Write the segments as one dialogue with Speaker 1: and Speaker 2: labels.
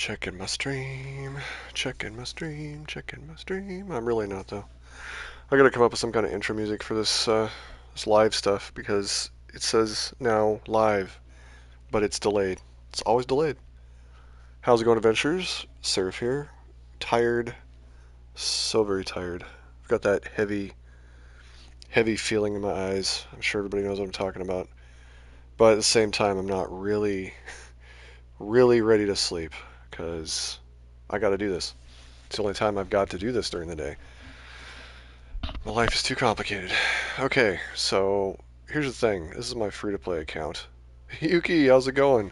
Speaker 1: Checking my stream, checking my stream, checking my stream. I'm really not though. I gotta come up with some kind of intro music for this live stuff because it says now live, but it's delayed. It's always delayed. How's it going, adventures? Seraph here. Tired, so very tired. I've got that heavy feeling in my eyes. I'm sure everybody knows what I'm talking about. But at the same time, I'm not really ready to sleep because I gotta do this. It's the only time I've got to do this during the day. My life is too complicated. Okay, so here's the thing. This is my free-to-play account. Yuki, how's it going?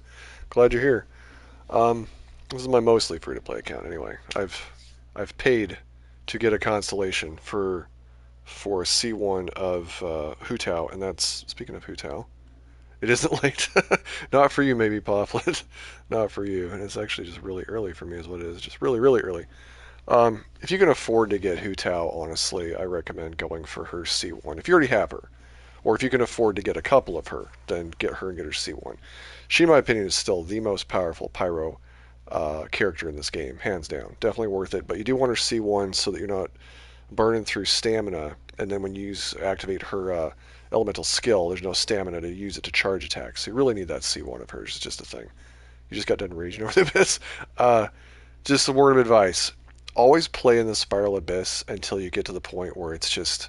Speaker 1: Glad you're here. This is my mostly free-to-play account anyway. I've paid to get a constellation for a C1 of Hu Tao, and that's speaking of Hu Tao. It isn't late. Not for you, maybe, Poplet. Not for you. And it's actually just really early for me, is what it is. Just really early. If you can afford to get Hu Tao, honestly, I recommend going for her C1. If you already have her, or if you can afford to get a couple of her, then get her and get her C1. She, in my opinion, is still the most powerful Pyro character in this game, hands down. Definitely worth it, but you do want her C1 so that you're not burning through stamina, and then when you activate her elemental skill, there's no stamina to use it to charge attacks. So you really need that C1 of hers. It's just a thing. You just got done raging over the abyss. Just a word of advice. Always play in the Spiral Abyss until you get to the point where it's just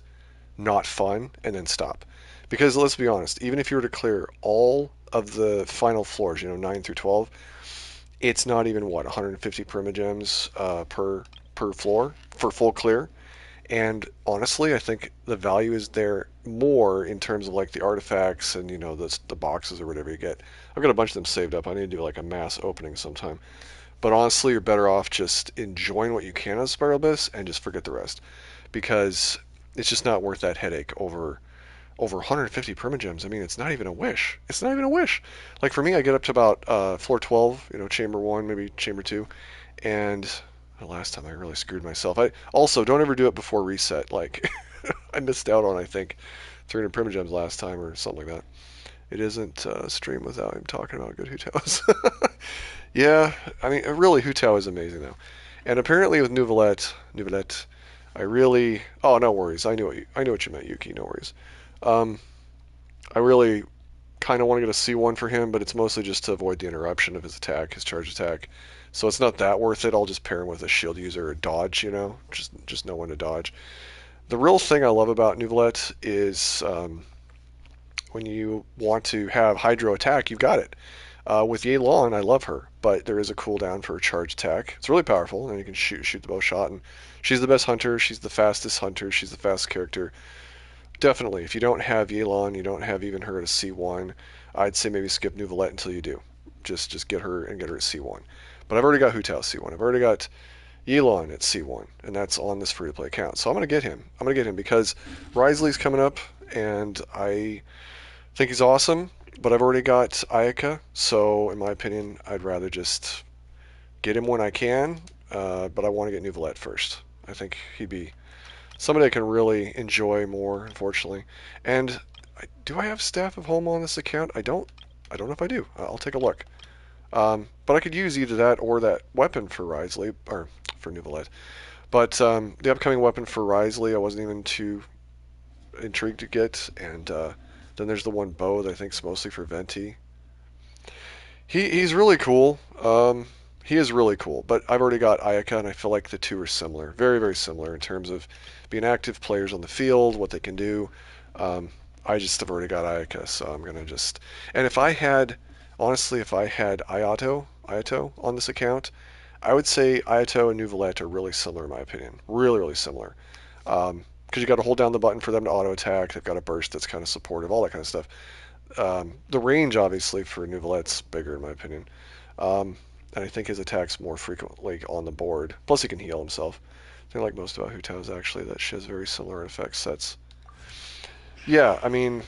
Speaker 1: not fun, and then stop. Because let's be honest, even if you were to clear all of the final floors, 9 through 12, it's not even, 150 primogems per floor for full clear. And honestly, I think the value is there more in terms of like the artifacts and the boxes or whatever you get. I've got a bunch of them saved up. I need to do like a mass opening sometime. But honestly, you're better off just enjoying what you can of Spiral Abyss and just forget the rest, because it's just not worth that headache over 150 primogems. I mean, it's not even a wish. It's not even a wish. Like for me, I get up to about floor 12, chamber 1, maybe chamber 2, and the last time I really screwed myself. I also don't ever do it before reset. Like I missed out on, I think, 300 primogems last time or something like that. It isn't a stream without him talking about good Hu Taos. Yeah, I mean, really, Hu Tao is amazing though, and apparently with Neuvillette, I really. Oh, no worries. I knew what you meant, Yuki. No worries. Um, I really kind of want to get a C1 for him, but it's mostly just to avoid the interruption of his attack, his charge attack. So it's not that worth it. I'll just pair him with a shield user or dodge, just know when to dodge. The real thing I love about Neuvillette is when you want to have Hydro attack, you've got it. With Yelan, I love her, but there is a cooldown for a charge attack. It's really powerful, and you can shoot the bow shot. And she's the best hunter. She's the fastest hunter. She's the fastest character. Definitely, if you don't have Yelan, you don't have even her at a C1, I'd say maybe skip Neuvillette until you do. Just get her and get her at C1. But I've already got Hu Tao C1. I've already got Yelan at C1, and that's on this free-to-play account. So I'm going to get him. I'm going to get him because Risley's coming up, and I think he's awesome, but I've already got Ayaka, so in my opinion, I'd rather just get him when I can, but I want to get Neuvillette first. I think he'd be somebody I can really enjoy more, unfortunately. And do I have Staff of Home on this account? I don't know if I do. I'll take a look. But I could use either that or that weapon for Risley, or for Neuvillette. But the upcoming weapon for Risley, I wasn't even too intrigued to get, and then there's the one bow that I think is mostly for Venti. He's really cool. He is really cool, but I've already got Ayaka, and I feel like the two are similar, very similar in terms of being active players on the field, what they can do. I just have already got Ayaka, so I'm gonna just. And if I had, honestly, if I had Ayato on this account, I would say Ayato and Neuvillette are really similar in my opinion, really similar. Because you got to hold down the button for them to auto attack. They've got a burst that's kind of supportive, all that kind of stuff. The range, obviously, for Neuvillette's bigger, in my opinion. And I think his attack's more frequently on the board. Plus, he can heal himself. I think like most about Hu Tao is actually that she has very similar effect sets. Yeah, I mean,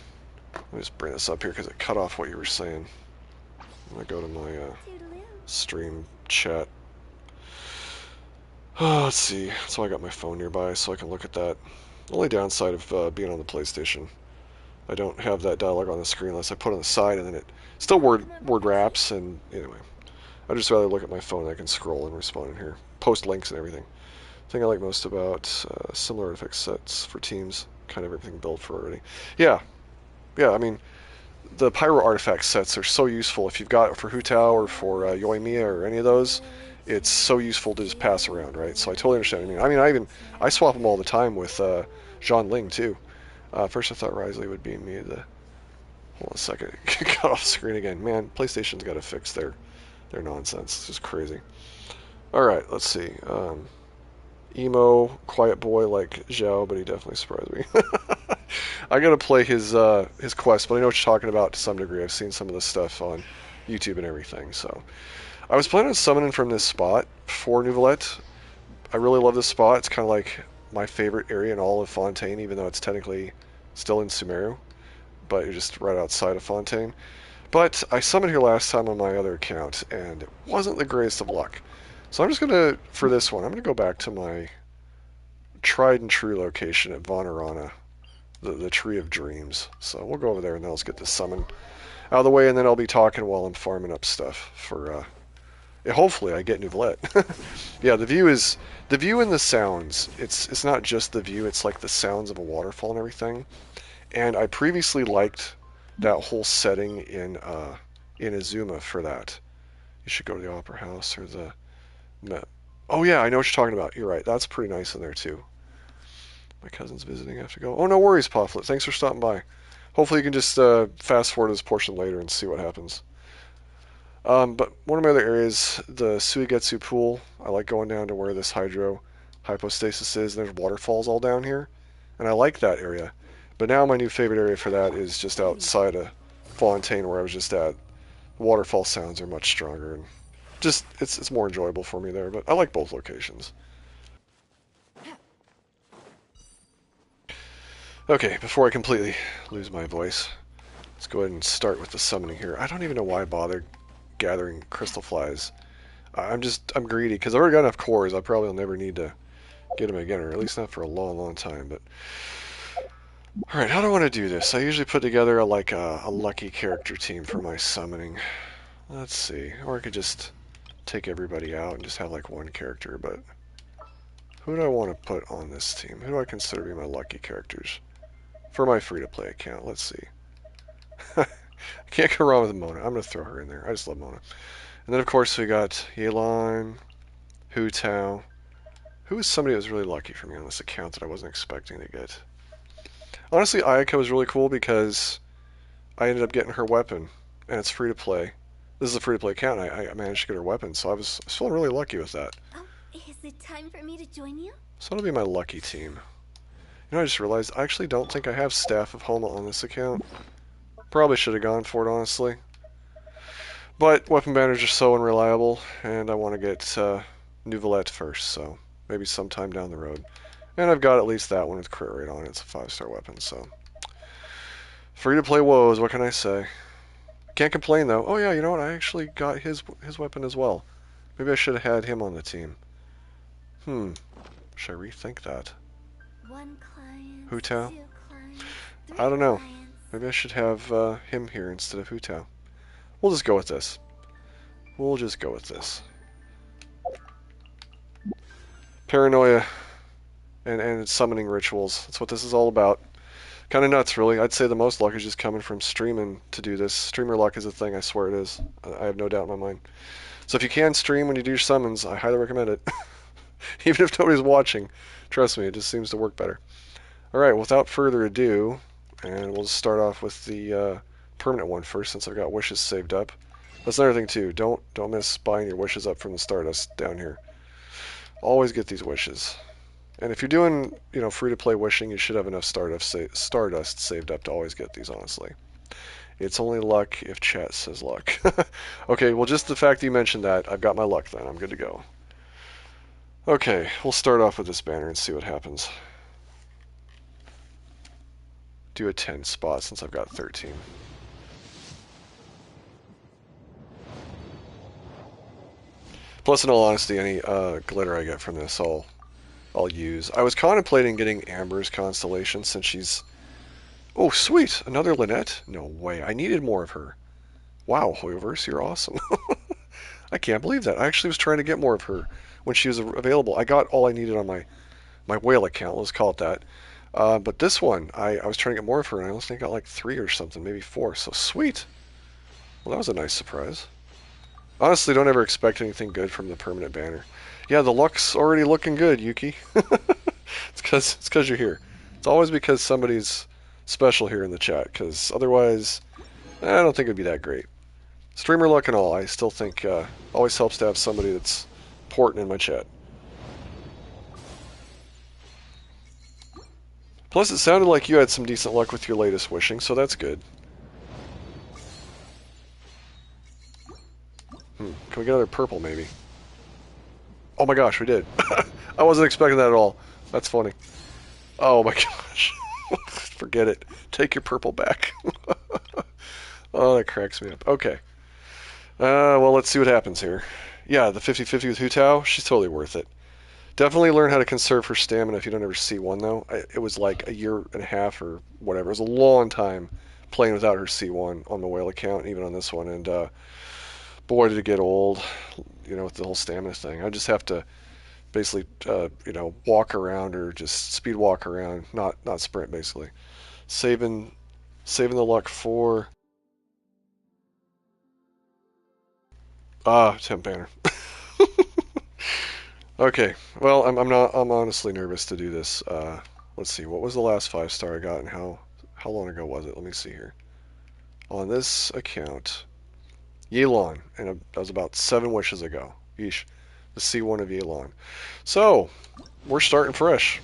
Speaker 1: let me just bring this up here because it cut off what you were saying. I'm going to go to my stream chat. Oh, let's see. So I got my phone nearby so I can look at that. The only downside of being on the PlayStation, I don't have that dialogue on the screen unless I put it on the side, and then it still word wraps. And anyway, I'd just rather look at my phone and I can scroll and respond in here. Post links and everything. The thing I like most about similar artifact sets for teams, kind of everything built for already. Yeah, I mean, the Pyro artifact sets are so useful. If you've got it for Hu Tao or for Yoimiya or any of those, it's so useful to just pass around, right? So I totally understand. I swap them all the time with Zhang Ling too. First I thought Risley would be me. Hold on a second, got off screen again. Man, PlayStation's got to fix their nonsense. It's just crazy. All right, let's see. Emo, quiet boy like Zhao, but he definitely surprised me. I gotta play his quest, but I know what you're talking about to some degree. I've seen some of this stuff on YouTube and everything. So I was planning on summoning from this spot for Neuvillette. I really love this spot. It's kind of like my favorite area in all of Fontaine, even though it's technically still in Sumeru, but you're just right outside of Fontaine. But I summoned here last time on my other account, and it wasn't the greatest of luck. So I'm just gonna, for this one, I'm gonna go back to my tried and true location at Vonarana, the Tree of Dreams. So we'll go over there and then let's get this summon out of the way, and then I'll be talking while I'm farming up stuff for, hopefully I get Neuvillette. Yeah, the view and the sounds. It's not just the view, it's like the sounds of a waterfall and everything. And I previously liked that whole setting in Azuma for that. You should go to the Opera House or the... Oh yeah, I know what you're talking about. You're right. That's pretty nice in there too. My cousin's visiting. I have to go. Oh, no worries, Pufflet. Thanks for stopping by. Hopefully you can just fast forward this portion later and see what happens. But one of my other areas, the Suigetsu pool, I like going down to where this hydro hypostasis is. There's waterfalls all down here, and I like that area. But now my new favorite area for that is just outside of Fontaine, where I was just at. The waterfall sounds are much stronger, and just it's more enjoyable for me there. But I like both locations. Okay, before I completely lose my voice, let's go ahead and start with the summoning here. I don't even know why I bother gathering crystal flies. I'm greedy, because I've already got enough cores. I probably will never need to get them again, or at least not for a long, long time. But alright, how do I want to do this? I usually put together a lucky character team for my summoning. Let's see. Or I could just take everybody out and just have like one character, but who do I want to put on this team? Who do I consider to be my lucky characters? For my free-to-play account, let's see. I can't go wrong with Mona. I'm going to throw her in there. I just love Mona. And then, of course, we got Yelan, Hu Tao. Who is somebody that was really lucky for me on this account that I wasn't expecting to get? Honestly, Ayaka was really cool because I ended up getting her weapon, and it's free-to-play. This is a free-to-play account, and I managed to get her weapon, so I was feeling really lucky with that.
Speaker 2: Oh, is it time for me to join you?
Speaker 1: So that'll be my lucky team. You know, I just realized I actually don't think I have Staff of Homa on this account. Probably should have gone for it, honestly. But weapon banners are so unreliable, and I want to get Neuvillette first, so maybe sometime down the road. And I've got at least that one with crit rate on it. It's a 5-star weapon, so. Free to play woes, what can I say? Can't complain, though. Oh yeah, you know what? I actually got his weapon as well. Maybe I should have had him on the team. Should I rethink that?
Speaker 2: One client,
Speaker 1: Hu Tao?
Speaker 2: 2 clients, 3
Speaker 1: I don't know.
Speaker 2: clients.
Speaker 1: Maybe I should have him here instead of Hu Tao. We'll just go with this. We'll just go with this. Paranoia and summoning rituals. That's what this is all about. Kind of nuts, really. I'd say the most luck is just coming from streaming to do this. Streamer luck is a thing, I swear it is. I have no doubt in my mind. So if you can stream when you do your summons, I highly recommend it. Even if nobody's watching. Trust me, it just seems to work better. Alright, without further ado, and we'll just start off with the permanent one first, since I've got wishes saved up. That's another thing too. Don't miss buying your wishes up from the Stardust down here. Always get these wishes. And if you're doing, free-to-play wishing, you should have enough Stardust saved up to always get these, honestly. It's only luck if chat says luck. Okay, well, just the fact that you mentioned that, I've got my luck then. I'm good to go. Okay, we'll start off with this banner and see what happens. Do a 10 spot since I've got 13. Plus, in all honesty, any glitter I get from this, I'll use. I was contemplating getting Amber's constellation since she's... Oh, sweet! Another Lynette? No way. I needed more of her. Wow, Hoyoverse, you're awesome. I can't believe that. I actually was trying to get more of her when she was available. I got all I needed on my whale account, let's call it that. But this one, I was trying to get more of her, and I only think I got like 3 or something, maybe 4. So sweet. Well, that was a nice surprise. Honestly, don't ever expect anything good from the permanent banner. Yeah, the luck's already looking good, Yuki. It's because you're here. It's always because somebody's special here in the chat, because otherwise, I don't think it'd be that great. Streamer luck and all, I still think always helps to have somebody that's important in my chat. Plus, it sounded like you had some decent luck with your latest wishing, so that's good. Can we get another purple, maybe? Oh my gosh, we did. I wasn't expecting that at all. That's funny. Oh my gosh. Forget it. Take your purple back. Oh, that cracks me up. Okay. Well, let's see what happens here. Yeah, the 50-50 with Hu Tao, she's totally worth it. Definitely learn how to conserve her stamina if you don't ever see one, though. It was like a year and a half or whatever. It was a long time playing without her C1 on the whale account, even on this one. And boy, did it get old, with the whole stamina thing. I just have to basically, walk around or just speed walk around, not sprint, basically. Saving the luck for... temp banner. Okay, well, I'm honestly nervous to do this. Let's see, what was the last 5-star I got and how long ago was it? Let me see here. On this account, Yelan, and that was about 7 wishes ago. Yeesh, the C1 of Yelan. So, we're starting fresh.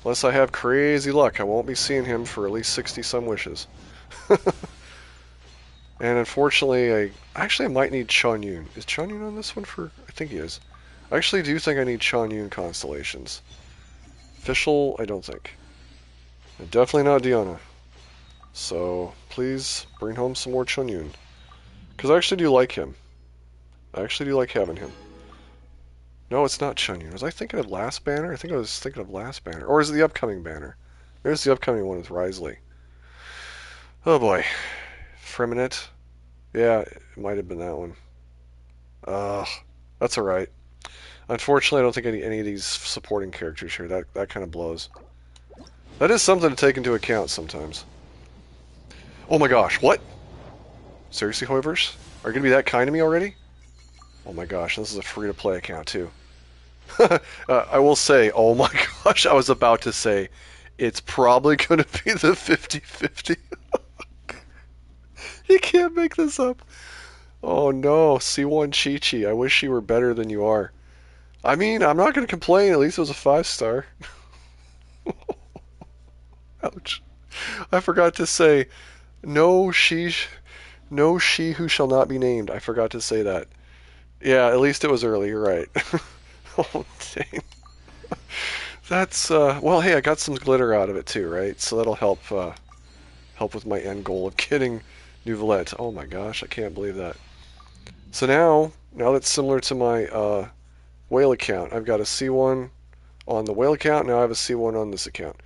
Speaker 1: Unless I have crazy luck, I won't be seeing him for at least 60-some wishes. And unfortunately, I might need Chun Yun. Is Chun Yun on this one for... I think he is. I actually do think I need Chun Yun constellations. Official, I don't think. And definitely not Diana. So, please bring home some more Chun Yun. Because I actually do like him. I actually do like having him. No, it's not Chun Yun. Was I thinking of last banner? I think I was thinking of last banner. Or is it the upcoming banner? There's the upcoming one with Risley. Oh boy. Freminette. Yeah, it might have been that one. That's alright. Unfortunately, I don't think any of these supporting characters here. That kind of blows. That is something to take into account sometimes. Oh my gosh, what? Seriously, however's? Are you going to be that kind to me already? Oh my gosh, this is a free-to-play account, too. I will say, oh my gosh, I was about to say, it's probably going to be the 50-50. You can't make this up. Oh no, C1 Chi-Chi, I wish you were better than you are. I mean, I'm not going to complain, at least it was a 5-star. Ouch. I forgot to say, no she who shall not be named. I forgot to say that. Yeah, at least it was early, you're right. Oh, dang. That's, well, hey, I got some glitter out of it too, right? So that'll help with my end goal of getting Neuvillette. Oh my gosh, I can't believe that. So now that's similar to my whale account. I've got a C1 on the whale account, now I have a C1 on this account.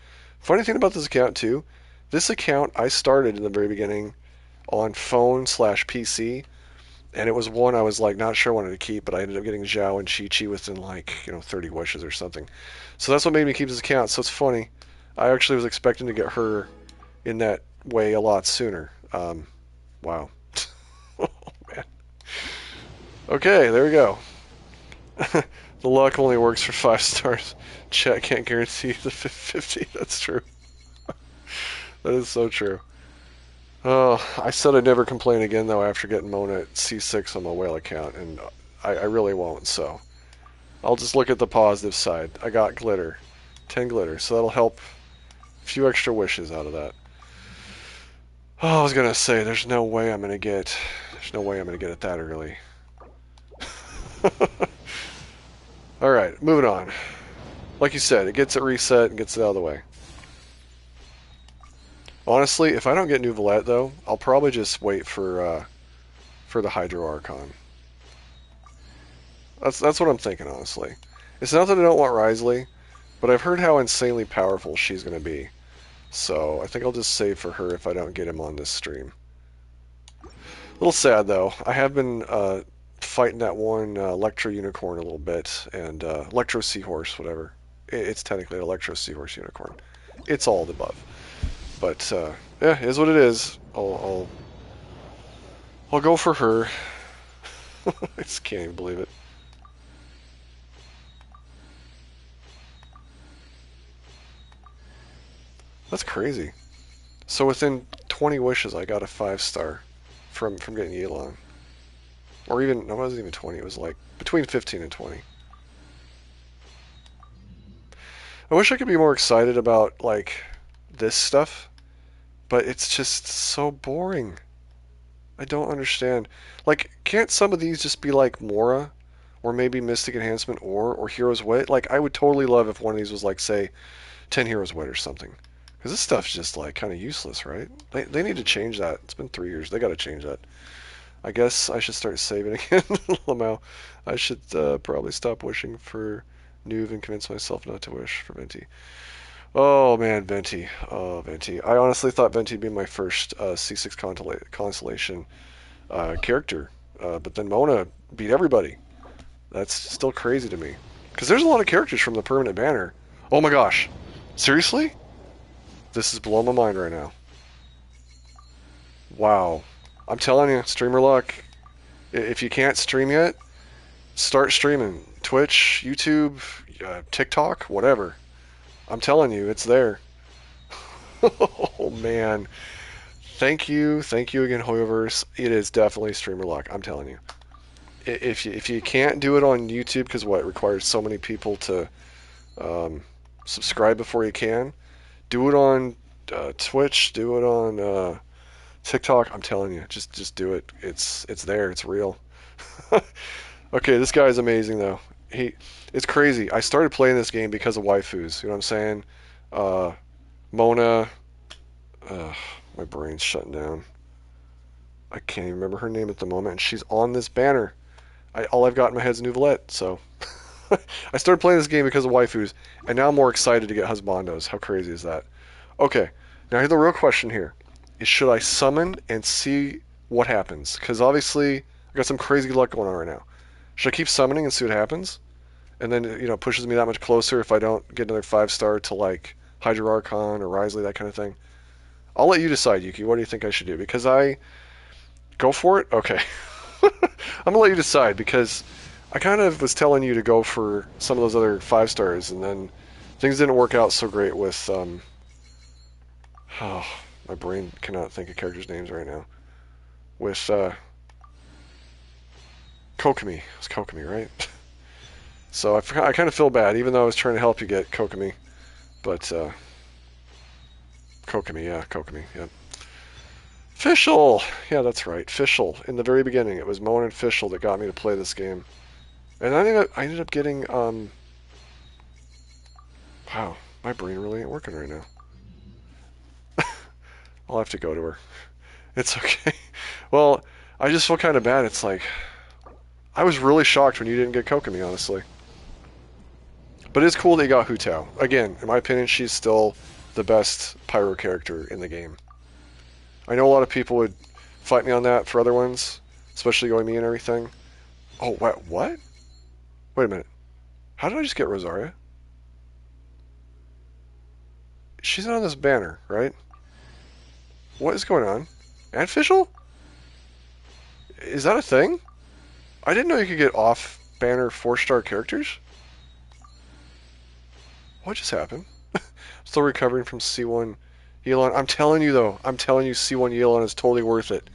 Speaker 1: Funny thing about this account too, this account I started in the very beginning on phone/PC, and it was one I was like not sure I wanted to keep, but I ended up getting Zhao and Chi-Chi within like 30 wishes or something. So that's what made me keep this account. So it's funny. I actually was expecting to get her in that way a lot sooner. Wow. Oh man. Okay, there we go. The luck only works for 5 stars. Chat can't guarantee the 50. That's true. That is so true. Oh, I said I'd never complain again, though, after getting Mona at C6 on my whale account, and I really won't, so I'll just look at the positive side. I got glitter. 10 glitter, so that'll help a few extra wishes out of that. Oh, I was gonna say, there's no way I'm gonna get it that early. Alright, moving on. Like you said, it gets it reset and gets it out of the way. Honestly, if I don't get Neuvillette, though, I'll probably just wait for the Hydro Archon. That's what I'm thinking, honestly. It's not that I don't want Risley, but I've heard how insanely powerful she's going to be. So I think I'll just save for her if I don't get him on this stream. A little sad, though. I have been fighting that one Electro Unicorn a little bit, and Electro Seahorse, whatever. It's technically an Electro Seahorse Unicorn. It's all the above. But yeah, it is what it is. I'll go for her. I just can't even believe it. That's crazy. So within 20 wishes, I got a 5-star from getting Elon. Or even, no, it wasn't even 20. It was like between 15 and 20. I wish I could be more excited about like this stuff, but it's just so boring. I don't understand. Like, can't some of these just be like Mora, or maybe Mystic Enhancement, or Hero's Wit? Like, I would totally love if one of these was like, say, 10 Heroes Wit or something. Because this stuff's just like kind of useless, right? They need to change that. It's been 3 years. They got to change that. I guess I should start saving again. Lamau. I should probably stop wishing for Neuv and convince myself not to wish for Venti. Oh man, Venti. Oh, Venti. I honestly thought Venti would be my first C6 constellation character, but then Mona beat everybody. That's still crazy to me. Because there's a lot of characters from the permanent banner. Oh my gosh. Seriously? This is blowing my mind right now. Wow. I'm telling you, streamer luck. If you can't stream yet, start streaming. Twitch, YouTube, TikTok, whatever. I'm telling you, it's there. Oh man. Thank you again, Hoyoverse. It is definitely streamer luck. I'm telling you. If you can't do it on YouTube, because what, it requires so many people to subscribe before you can, do it on Twitch, do it on TikTok. I'm telling you, just do it. It's there. It's real. Okay, this guy is amazing though. It's crazy. I started playing this game because of waifus. You know what I'm saying? Uh, Mona. Uh, my brain's shutting down. I can't even remember her name at the moment, and she's on this banner. All I've got in my head is Neuvillette, so I started playing this game because of waifus, and now I'm more excited to get husbandos. How crazy is that? Okay, now here's the real question here: is should I summon and see what happens? Because obviously I got some crazy luck going on right now. Should I keep summoning and see what happens? And then it pushes me that much closer if I don't get another 5-star to like Hydro Archon or Risley, that kind of thing. I'll let you decide, Yuki. What do you think I should do? Because I go for it. Okay. I'm gonna let you decide because I kind of was telling you to go for some of those other 5-stars, and then things didn't work out so great with oh, my brain cannot think of characters' names right now. With Kokomi. It's Kokomi, right? So I kind of feel bad, even though I was trying to help you get Kokomi. But Kokomi, yeah, Kokomi, yeah. Fischl! Yeah, that's right. Fischl. In the very beginning, it was Moen and Fischl that got me to play this game. And I ended up getting, wow, my brain really ain't working right now. I'll have to go to her. It's okay. Well, I just feel kind of bad. It's like, I was really shocked when you didn't get Kokomi, honestly. But it's cool that you got Hu Tao. Again, in my opinion, she's still the best pyro character in the game. I know a lot of people would fight me on that for other ones, especially going me and everything. Oh, what? What? Wait a minute. How did I just get Rosaria? She's not on this banner, right? What is going on? And Fischl? Is that a thing? I didn't know you could get off-banner 4-star characters. What just happened? Still recovering from C1 Yelan. I'm telling you, though. I'm telling you, C1 Yelan is totally worth it.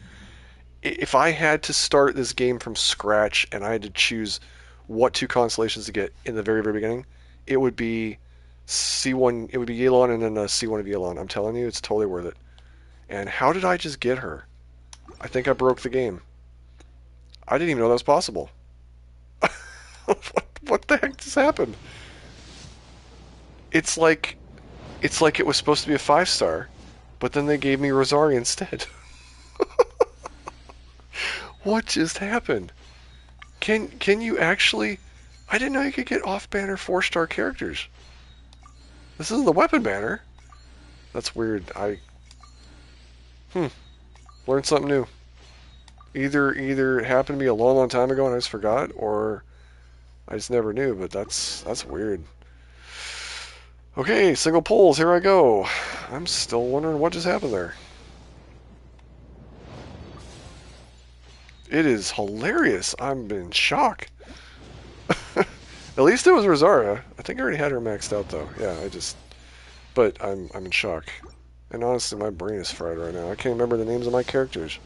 Speaker 1: If I had to start this game from scratch and I had to choose what 2 constellations to get in the very, very beginning, it would be C1. It would be Yelan and then C1 of Yelan. I'm telling you, it's totally worth it. And how did I just get her? I think I broke the game. I didn't even know that was possible. What the heck just happened? It's like it was supposed to be a 5-star, but then they gave me Rosaria instead. What just happened? Can you actually? I didn't know you could get off-banner 4-star characters. This isn't the weapon banner. That's weird. Learned something new. Either it happened to me a long, long time ago and I just forgot, or I just never knew. But that's weird. Okay, single pulls. Here I go. I'm still wondering what just happened there. It is hilarious. I'm in shock. At least it was Rosaria. I think I already had her maxed out though. Yeah, but I'm in shock. And honestly, my brain is fried right now. I can't remember the names of my characters.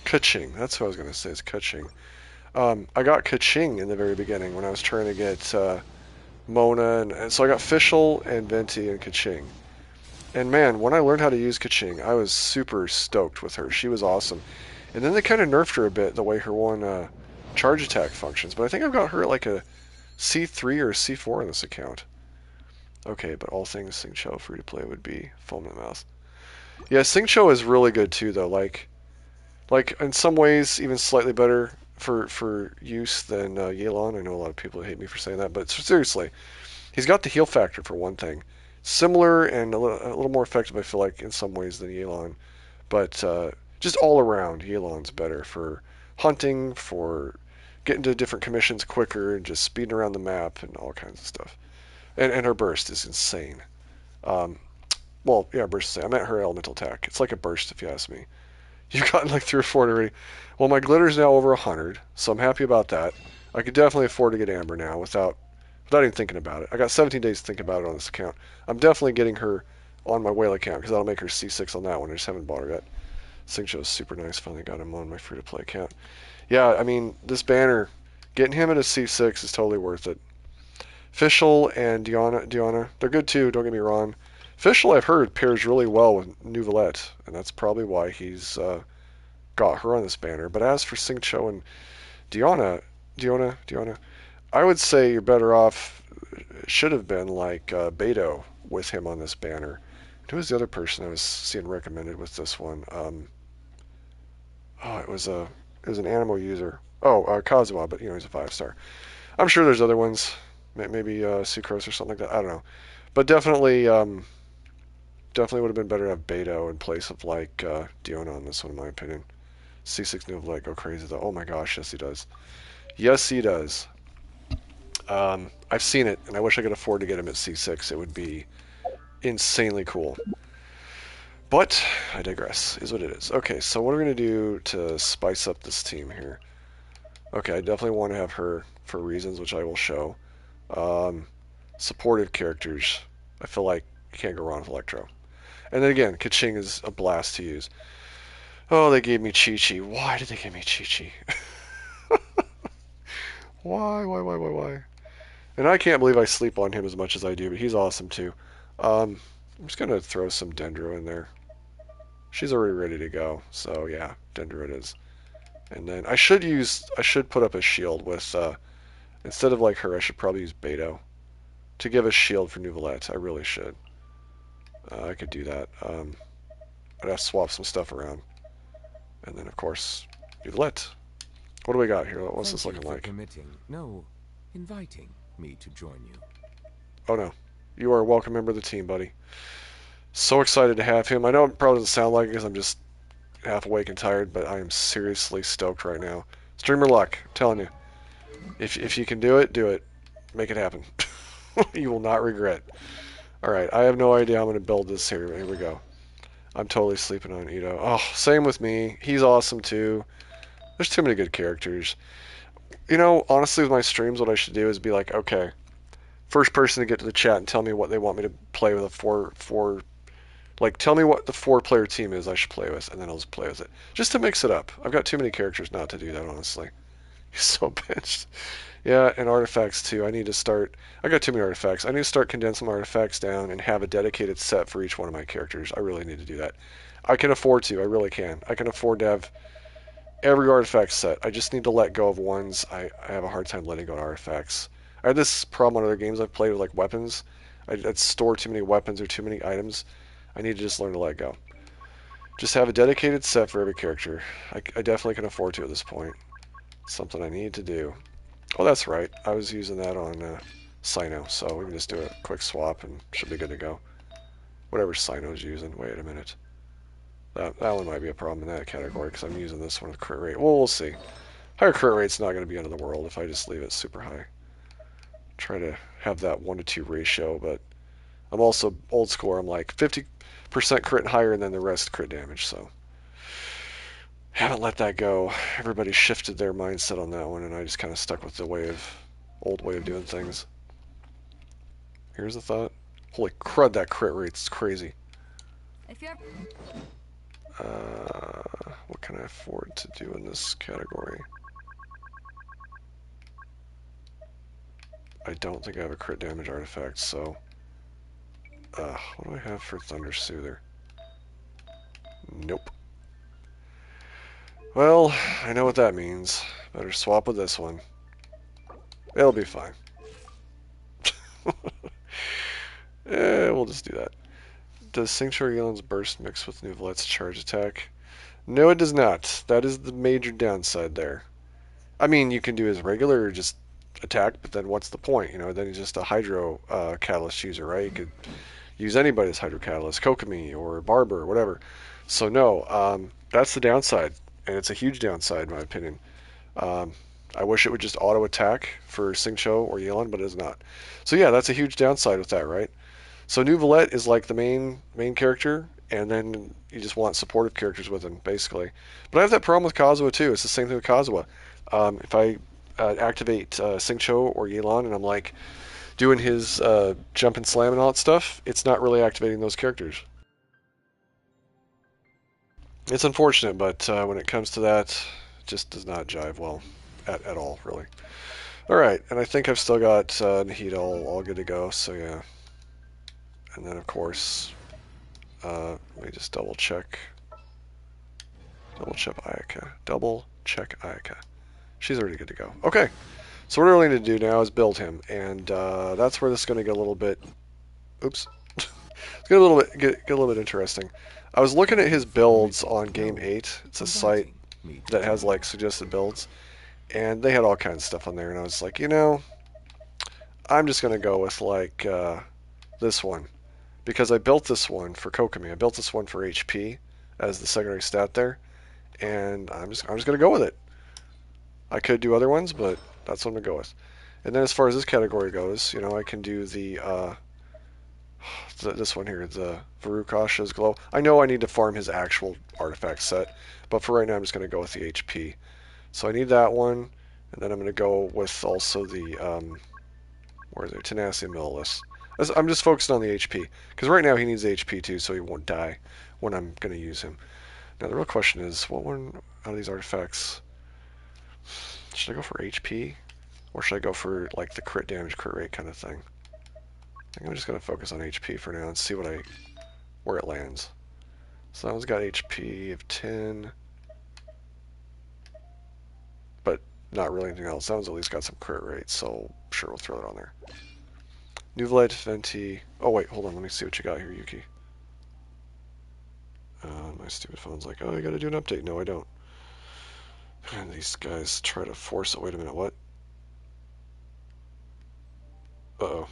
Speaker 1: Kaching. That's what I was gonna say. It's Kaching. I got Kaching in the very beginning when I was trying to get Mona, and so I got Fischl and Venti and Kaching. And man, when I learned how to use Kaching, I was super stoked with her. She was awesome. And then they kind of nerfed her a bit the way her one charge attack functions. But I think I've got her at like a C3 or C4 on this account. Okay, but all things Xingqiu free to play would be foam in the mouth. Yeah, Xingqiu is really good too, though. Like in some ways, even slightly better for use than Yelan. I know a lot of people hate me for saying that, but seriously, he's got the heal factor for one thing. Similar and a little more effective, I feel like, in some ways than Yelan. But just all around, Yelan's better for hunting, for getting to different commissions quicker, and just speeding around the map and all kinds of stuff. And her burst is insane. Um, well, yeah, burst is insane. I meant her elemental attack. It's like a burst, if you ask me. You've gotten like 3 or 4 already. Well, my glitter's now over 100, so I'm happy about that. I could definitely afford to get Amber now without even thinking about it. I got 17 days to think about it on this account. I'm definitely getting her on my whale account because that'll make her C6 on that one. I just haven't bought her yet. Xingqiu is super nice. Finally got him on my free-to-play account. Yeah, I mean, this banner, getting him at a C6 is totally worth it. Fischl and Diana, they're good too, don't get me wrong. Fischl, I've heard, pairs really well with Neuvillette, and that's probably why he's got her on this banner. But as for Xingqiu and Diana, I would say you're better off, should have been like Beto with him on this banner. Who was the other person I was seeing recommended with this one? Oh, it was an animal user. Oh, Kazuha, but he's a 5-star. I'm sure there's other ones, maybe Sucrose or something like that. I don't know, but definitely would have been better to have Beto in place of like Diona on this one, in my opinion. C6 Neuvillette go crazy though. Oh my gosh, yes he does. Yes he does. I've seen it, and I wish I could afford to get him at C6. It would be insanely cool. But I digress. Is what it is. Okay, so what are we going to do to spice up this team here? Okay, I definitely want to have her for reasons which I will show. Um, Supportive characters. I feel like you can't go wrong with Electro. And then again, Kaching is a blast to use. Oh, they gave me Chi-Chi. Why did they give me Chi-Chi? Why? And I can't believe I sleep on him as much as I do, but he's awesome too. I'm just going to throw some Dendro in there. She's already ready to go, so yeah, Dendro it is. And then I should put up a shield with, instead of like her, I should probably use Beto to give a shield for Neuvillette. I really should. I could do that. I'd have to swap some stuff around. And then, of course, Neuvillette. What do we got here? What's this looking like?
Speaker 3: Inviting me to join you.
Speaker 1: Oh no. You are a welcome member of the team, buddy. So excited to have him. I know it probably doesn't sound like it because I'm just half awake and tired, but I am seriously stoked right now. Streamer luck, I'm telling you. If you can do it, do it. Make it happen. You will not regret. Alright, I have no idea how I'm going to build this here. Here we go. I'm totally sleeping on Ito. Oh, same with me. He's awesome too. There's too many good characters. Honestly, with my streams, what I should do is be like, okay, first person to get to the chat and tell me what they want me to play with a four like, tell me what the 4-player team is I should play with, and then I'll just play with it. Just to mix it up. I've got too many characters not to do that, honestly. He's so benched. Yeah, and artifacts, too. I got too many artifacts. I need to start condensing my artifacts down and have a dedicated set for each one of my characters. I really need to do that. I can afford to. I really can. I can afford to have every artifact set. I just need to let go of ones. I have a hard time letting go of artifacts. I had this problem on other games I've played with, like, weapons. I'd store too many weapons or too many items. I need to just learn to let go. Just have a dedicated set for every character. I definitely can afford to at this point. Something I need to do. Oh, that's right. I was using that on Sino, so we can just do a quick swap and should be good to go. whatever Sino's using. Wait a minute. That one might be a problem in that category because I'm using this one with crit rate. Well, we'll see. Higher crit rate's not going to be end of the world if I just leave it super high. Try to have that 1 to 2 ratio, but I'm also old school. I'm like 50% crit and higher and then the rest crit damage, so haven't let that go. Everybody shifted their mindset on that one and I just kind of stuck with the old way of doing things. Here's a thought. Holy crud, that crit rate's crazy.
Speaker 2: If you're
Speaker 1: What can I afford to do in this category? I don't think I have a crit damage artifact, so... what do I have for Thunder Soother? Nope. Well, I know what that means. Better swap with this one. It'll be fine. We'll just do that. Does Sanctuary Yelan's Burst mix with Neuvillette's charge attack? No, it does not. That is the major downside there. I mean, you can do his regular just attack, but then what's the point? You know, then he's just a Hydro Catalyst user, right? You could use anybody's Hydro Catalyst, Kokomi or Barber or whatever. So no, that's the downside, and it's a huge downside in my opinion. I wish it would just auto attack for Xingqiu or Yelan, but it is not. So yeah, that's a huge downside with that, right? So Neuvillette is like the main character, and then you just want supportive characters with him, basically. But I have that problem with Kazuha too. It's the same thing with Kazuha. If I activate Xingqiu or Yelan, and I'm like doing his jump and slam and all that stuff, it's not really activating those characters. It's unfortunate, but when it comes to that, it just does not jive well at all, really. Alright, and I think I've still got Nahida all good to go, so yeah. And then, of course, let me just double check Ayaka. Double check Ayaka. She's already good to go. Okay, so what I really need to do now is build him, and that's where this is going to get a little bit... Oops. It's going to get a little bit interesting. I was looking at his builds on Game 8. It's a site that has, like, suggested builds, and they had all kinds of stuff on there, and I was like, you know, I'm just going to go with, like, this one. Because I built this one for Kokomi. I built this one for HP as the secondary stat there, and I'm just going to go with it. I could do other ones, but that's what I'm going to go with. And then as far as this category goes, you know, I can do this one here, the Varukasha's Glow. I know I need to farm his actual artifact set, but for right now I'm just going to go with the HP. So I need that one, and then I'm going to go with also the, where is it, Tenacity Mililis. I'm just focusing on the HP, because right now he needs HP too, so he won't die when I'm going to use him. Now the real question is, what one out of these artifacts, should I go for HP, or should I go for like the crit damage, crit rate kind of thing? I think I'm just going to focus on HP for now and see where it lands. So that one's got HP of 10, but not really anything else. That one's at least got some crit rate, so sure, we'll throw that on there. Neuvillette, Venti. Oh wait, hold on. Let me see what you got here, Yuki. My stupid phone's like, oh, I gotta do an update. No, I don't. And these guys try to force it. Wait a minute, what? Uh-oh.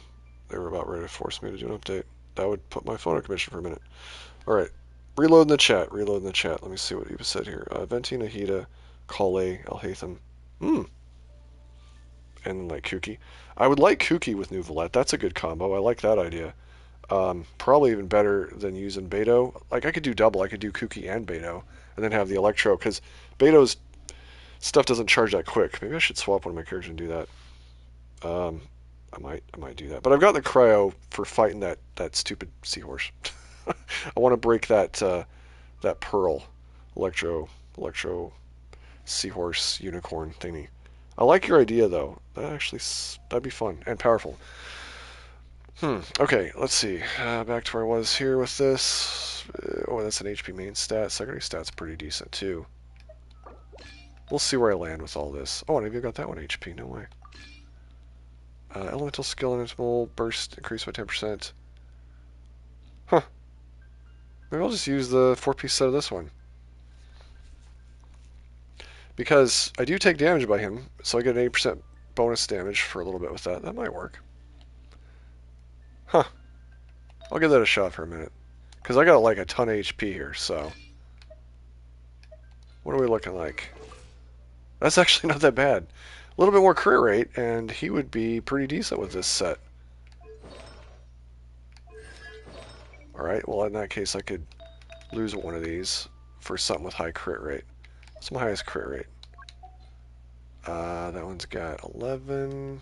Speaker 1: They were about ready to force me to do an update. That would put my phone out of commission for a minute. Alright. Reload in the chat. Let me see what you said here. Venti, Nahida, Kale, Alhaitham. And like Kuki. I would like Kuki with Neuvillette. That's a good combo. I like that idea. Probably even better than using Beto. Like I could do double. I could do Kuki and Beto, and then have the Electro, because Beto's stuff doesn't charge that quick. Maybe I should swap one of my characters and do that. I might do that. But I've got the Cryo for fighting that stupid seahorse. I want to break that that Pearl Electro seahorse unicorn thingy. I like your idea though. That'd be fun and powerful. Okay, let's see. Back to where I was here with this. Oh, that's an HP main stat. Secondary stat's pretty decent too. We'll see where I land with all this. Oh, and I've got that one HP. No way. Elemental skill and initial burst increased by 10%. Huh. Maybe I'll just use the 4-piece set of this one. Because I do take damage by him, so I get an 8% bonus damage for a little bit with that. That might work. Huh. I'll give that a shot for a minute. Because I got like a ton of HP here, so. What are we looking like? That's actually not that bad. A little bit more crit rate, and he would be pretty decent with this set. Alright, well in that case I could lose one of these for something with high crit rate. What's my highest crit rate? That one's got 11.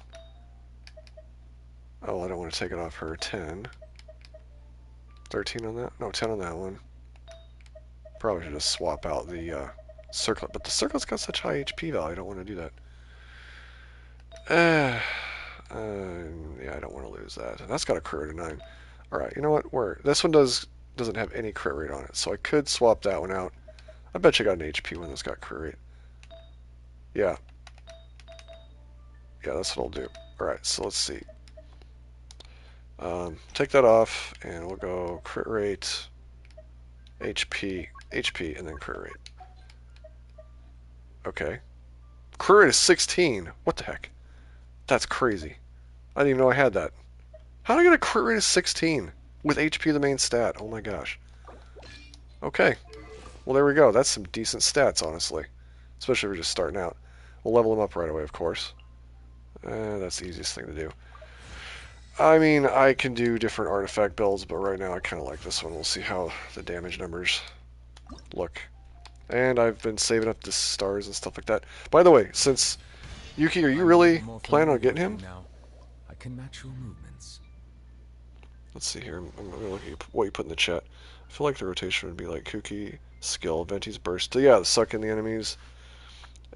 Speaker 1: Oh, I don't want to take it off her. 10. 13 on that? No, 10 on that one. Probably should just swap out the circlet, but the circlet's got such high HP value, I don't want to do that. Yeah, I don't want to lose that. And that's got a crit rate of 9. Alright, you know what? This one doesn't have any crit rate on it, so I could swap that one out. I bet you got an HP one that's got crit rate. Yeah. Yeah, that's what I'll do. Alright, so let's see. Take that off, and we'll go crit rate, HP, and then crit rate. Okay. Crit rate is 16. What the heck? That's crazy. I didn't even know I had that. How did I get a crit rate of 16 with HP the main stat? Oh my gosh. Okay. Well, there we go. That's some decent stats, honestly. Especially if we're just starting out. We'll level them up right away, of course. That's the easiest thing to do. I mean, I can do different artifact builds, but right now I kind of like this one. We'll see how the damage numbers look. And I've been saving up the stars and stuff like that. By the way, since Yuki, are you really planning on getting him?
Speaker 3: Now. I can match your movements.
Speaker 1: Let's see here. I'm going to look at what you put in the chat. I feel like the rotation would be like Kuki, skill, Venti's burst. Yeah, the suck in the enemies.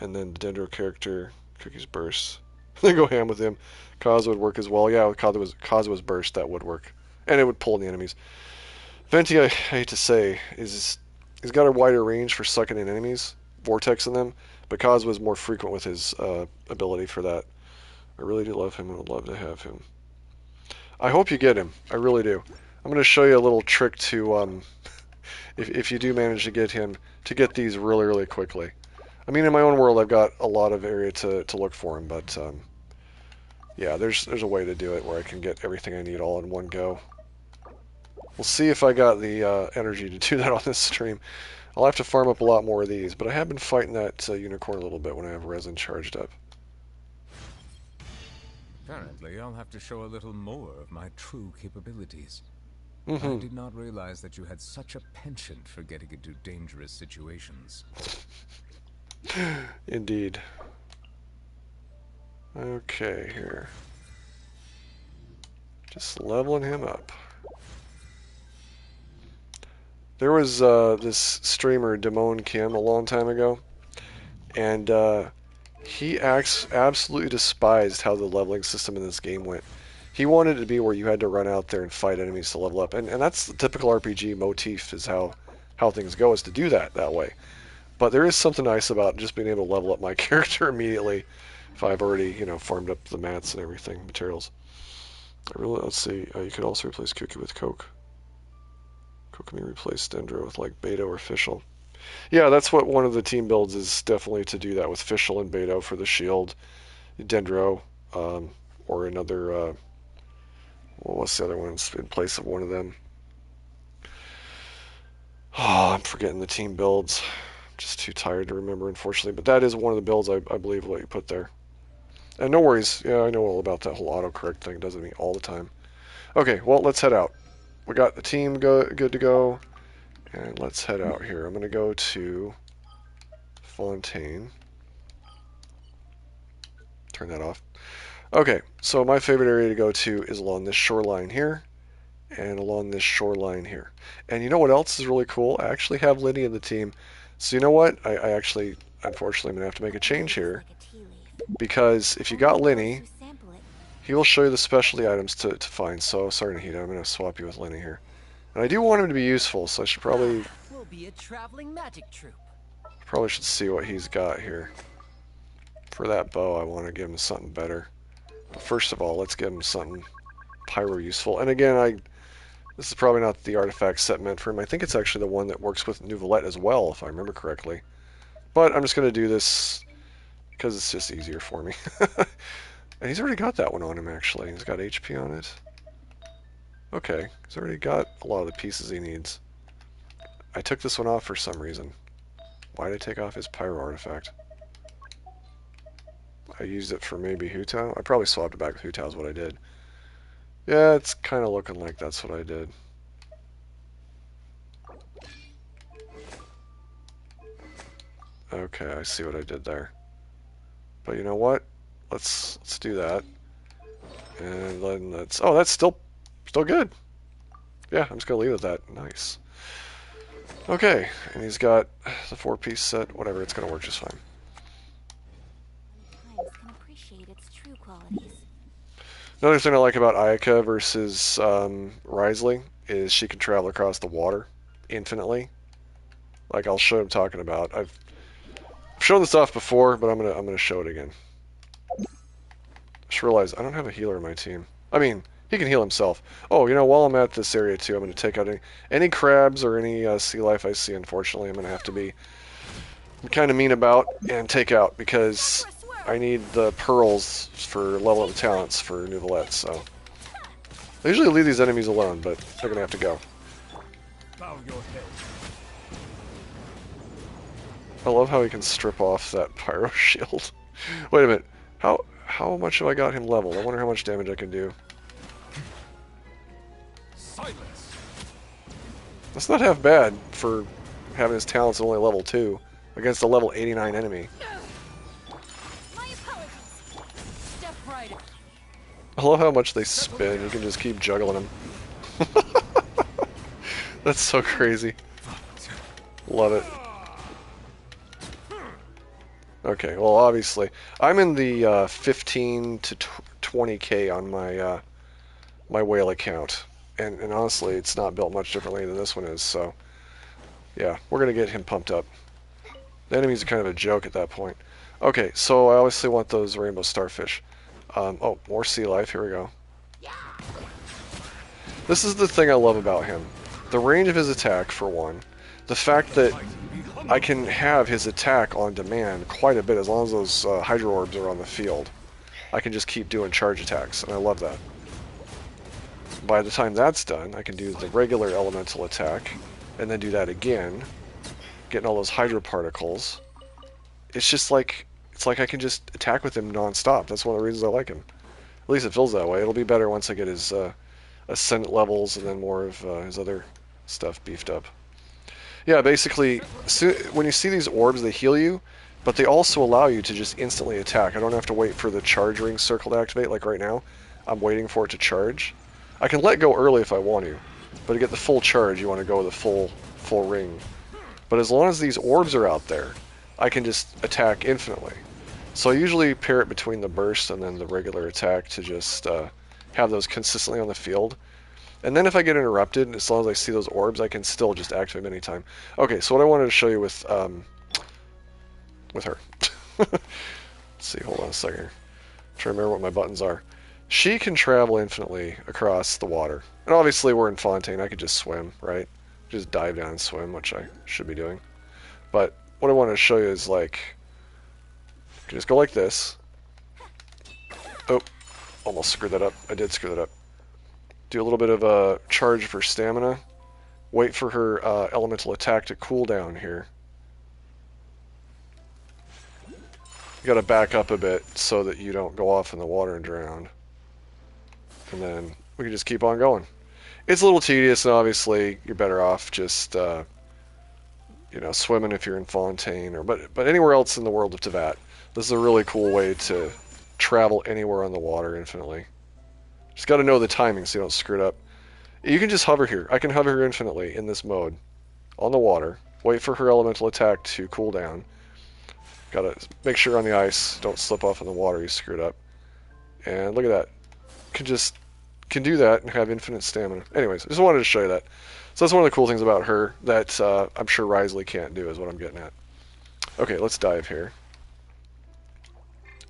Speaker 1: And then the Dendro character, Kuki's burst. Then go ham with him. Kaza would work as well. Yeah, with Kazua's burst, that would work. And it would pull in the enemies. Venti, I hate to say, he's got a wider range for sucking in enemies, vortexing them, but Kazuha is more frequent with his ability for that. I really do love him and would love to have him. I hope you get him. I really do. I'm going to show you a little trick to, if you do manage to get him, to get these really, really quickly. I mean, in my own world, I've got a lot of area to look for him, but yeah, there's a way to do it where I can get everything I need all in one go. We'll see if I got the energy to do that on this stream. I'll have to farm up a lot more of these, but I have been fighting that unicorn a little bit when I have resin charged up.
Speaker 3: Apparently, I'll have to show a little more of my true capabilities. I did not realize that you had such a penchant for getting into dangerous situations.
Speaker 1: Indeed. Okay, here. Just leveling him up. There was this streamer, Damone Kim, a long time ago, and he absolutely despised how the leveling system in this game went. He wanted it to be where you had to run out there and fight enemies to level up, and that's the typical RPG motif, is how things go, is to do that way. But there is something nice about just being able to level up my character immediately if I've already, farmed up the mats and everything, materials. Let's see, you could also replace Kuki with Coke. Coke can be replaced Dendro with like Beta or Fischl. Yeah, that's what one of the team builds is, definitely to do that with Fischl and Beta for the shield, Dendro, or another, well, what's the other ones in place of one of them? Oh, I'm forgetting the team builds. I'm just too tired to remember, unfortunately. But that is one of the builds, I believe, what you put there. And no worries. Yeah, I know all about that whole autocorrect thing. It doesn't mean all the time. Okay, well, let's head out. We got the team good to go. And let's head out here. I'm going to go to Fontaine. Turn that off. Okay, so my favorite area to go to is along this shoreline here. And along this shoreline here. And you know what else is really cool? I actually have Lyney in the team. So you know what? I actually, unfortunately, I'm going to have to make a change here. Because if you got Lyney, he will show you the specialty items to find. So, sorry, Nahida, I'm going to swap you with Lyney here. And I do want him to be useful, so I should probably...
Speaker 4: We'll be a traveling magic troupe.
Speaker 1: Probably should see what he's got here. For that bow, I want to give him something better. But first of all, let's give him something pyro useful. And again, this is probably not the artifact set meant for him. I think it's actually the one that works with Neuvillette as well, if I remember correctly. But I'm just going to do this because it's just easier for me. And he's already got that one on him, actually. He's got HP on it. Okay, he's already got a lot of the pieces he needs. I took this one off for some reason. Why did I take off his pyro artifact? I used it for maybe Hu Tao? I probably swapped it back with Hu Tao is what I did. Yeah, it's kind of looking like that's what I did. Okay, I see what I did there. But you know what? Let's do that. And then let's... Oh, that's still good. Yeah, I'm just going to leave it at that. Nice. Okay, and he's got the 4-piece set. Whatever, it's going to work just fine.
Speaker 2: Times can appreciate its true qualities.
Speaker 1: Another thing I like about Ayaka versus Risley is she can travel across the water infinitely. Like I'll show what I'm talking about. I've shown this off before, but I'm gonna show it again. Just realized I don't have a healer in my team. I mean, he can heal himself. Oh, you know, while I'm at this area too, I'm gonna take out any crabs or any sea life I see. Unfortunately, I'm gonna have to be kind of mean about and take out because I need the pearls for level up the talents for Neuvillette. So I usually leave these enemies alone, but they're gonna have to go.
Speaker 3: Bow your head.
Speaker 1: I love how he can strip off that pyro shield. Wait a minute. How much have I got him leveled? I wonder how much damage I can do.
Speaker 3: Silence.
Speaker 1: That's not half bad for having his talents only level 2 against a level 89 enemy.
Speaker 2: My apologies.
Speaker 4: Step right.
Speaker 1: I love how much they spin. You can just keep juggling them. That's so crazy. Love it. Okay, well obviously I'm in the 15 to 20k on my my whale account, and honestly it's not built much differently than this one is. So yeah, we're gonna get him pumped up. The enemies are kind of a joke at that point. Okay, so I obviously want those rainbow starfish. Oh, more sea life. Here we go. This is the thing I love about him. The range of his attack, for one. The fact that I can have his attack on demand quite a bit as long as those hydro orbs are on the field. I can just keep doing charge attacks, and I love that. By the time that's done, I can do the regular elemental attack, and then do that again, getting all those hydro particles. It's just like, it's like I can just attack with him non-stop. That's one of the reasons I like him. At least it feels that way. It'll be better once I get his ascendant levels and then more of his other stuff beefed up. Yeah, basically, when you see these orbs, they heal you, but they also allow you to just instantly attack. I don't have to wait for the charge ring circle to activate, like right now. I'm waiting for it to charge. I can let go early if I want to, but to get the full charge, you want to go with the full ring. But as long as these orbs are out there, I can just attack infinitely. So I usually pair it between the burst and then the regular attack to just have those consistently on the field. And then if I get interrupted, as long as I see those orbs, I can still just activate them anytime. Okay, so what I wanted to show you with her. Let's see, hold on a second here. I'm trying to remember what my buttons are. She can travel infinitely across the water. And obviously we're in Fontaine, I could just swim, right? Just dive down and swim, which I should be doing. But what I wanted to show you is like, you can just go like this. Oh, almost screwed that up. I did screw that up. Do a little bit of a charge for stamina. Wait for her elemental attack to cool down here. You gotta back up a bit so that you don't go off in the water and drown. And then we can just keep on going. It's a little tedious, and obviously you're better off just you know, swimming if you're in Fontaine, or but anywhere else in the world of Teyvat. This is a really cool way to travel anywhere on the water infinitely. Just got to know the timing so you don't screw it up. You can just hover here. I can hover here infinitely in this mode on the water. Wait for her elemental attack to cool down. Got to make sure on the ice, don't slip off in the water, you screwed up. And look at that. Can do that and have infinite stamina. Anyways, I just wanted to show you that. So that's one of the cool things about her that I'm sure Risley can't do, is what I'm getting at. Okay, let's dive here.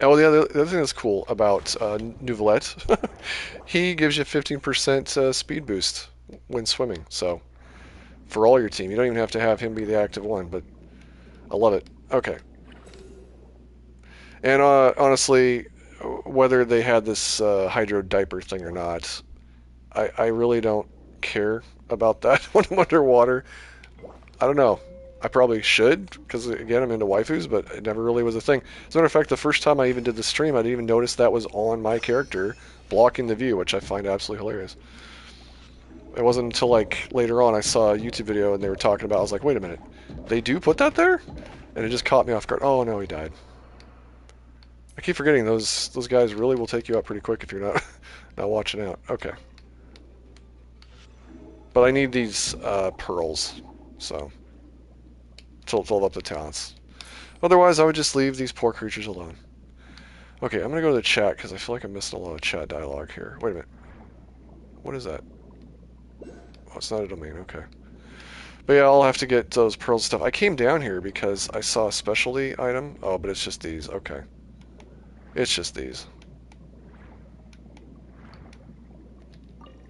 Speaker 1: Oh, the other thing that's cool about Neuvillette, he gives you 15% speed boost when swimming. So for all your team, you don't even have to have him be the active one, but I love it. Okay. And honestly, whether they had this hydro diaper thing or not, I really don't care about that when I'm underwater. I don't know. I probably should, because again, I'm into waifus, but it never really was a thing. As a matter of fact, the first time I even did the stream, I didn't even notice that was on my character, blocking the view, which I find absolutely hilarious. It wasn't until like later on I saw a YouTube video and they were talking about it. I was like, wait a minute, they do put that there? And it just caught me off guard. Oh no, he died. I keep forgetting those guys really will take you out pretty quick if you're not not watching out. Okay. But I need these pearls, so to level up the talents. Otherwise, I would just leave these poor creatures alone. Okay, I'm gonna go to the chat because I feel like I'm missing a lot of chat dialogue here. Wait a minute. What is that? Oh, it's not a domain. Okay. But yeah, I'll have to get those pearls stuff. I came down here because I saw a specialty item. Oh, but it's just these. Okay. It's just these.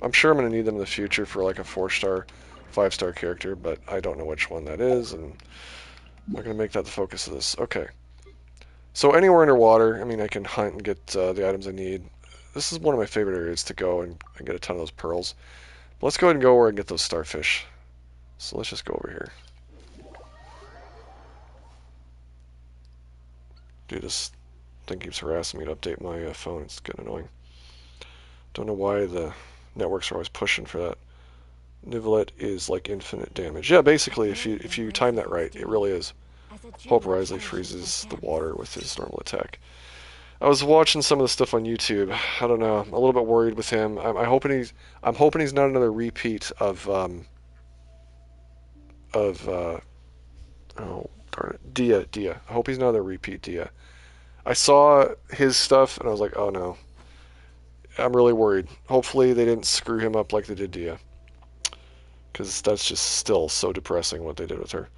Speaker 1: I'm sure I'm going to need them in the future for like a 4-star, 5-star character, but I don't know which one that is, and I'm not going to make that the focus of this. Okay. So anywhere underwater, I mean, I can hunt and get the items I need. This is one of my favorite areas to go and get a ton of those pearls. But let's go ahead and go where I can get those starfish. So let's just go over here. Dude, this thing keeps harassing me to update my phone. It's getting annoying. Don't know why the networks are always pushing for that. Neuvillette is like infinite damage. Yeah, basically, if you time that right, it really is. Hope Risley freezes the water with his normal attack. I was watching some of the stuff on YouTube. I don't know. I'm a little bit worried with him. I'm hoping he's not another repeat of oh darn it, Dia. I hope he's not another repeat Dia. I saw his stuff and I was like, oh no. I'm really worried. Hopefully they didn't screw him up like they did Dia. Because that's just still so depressing what they did with her.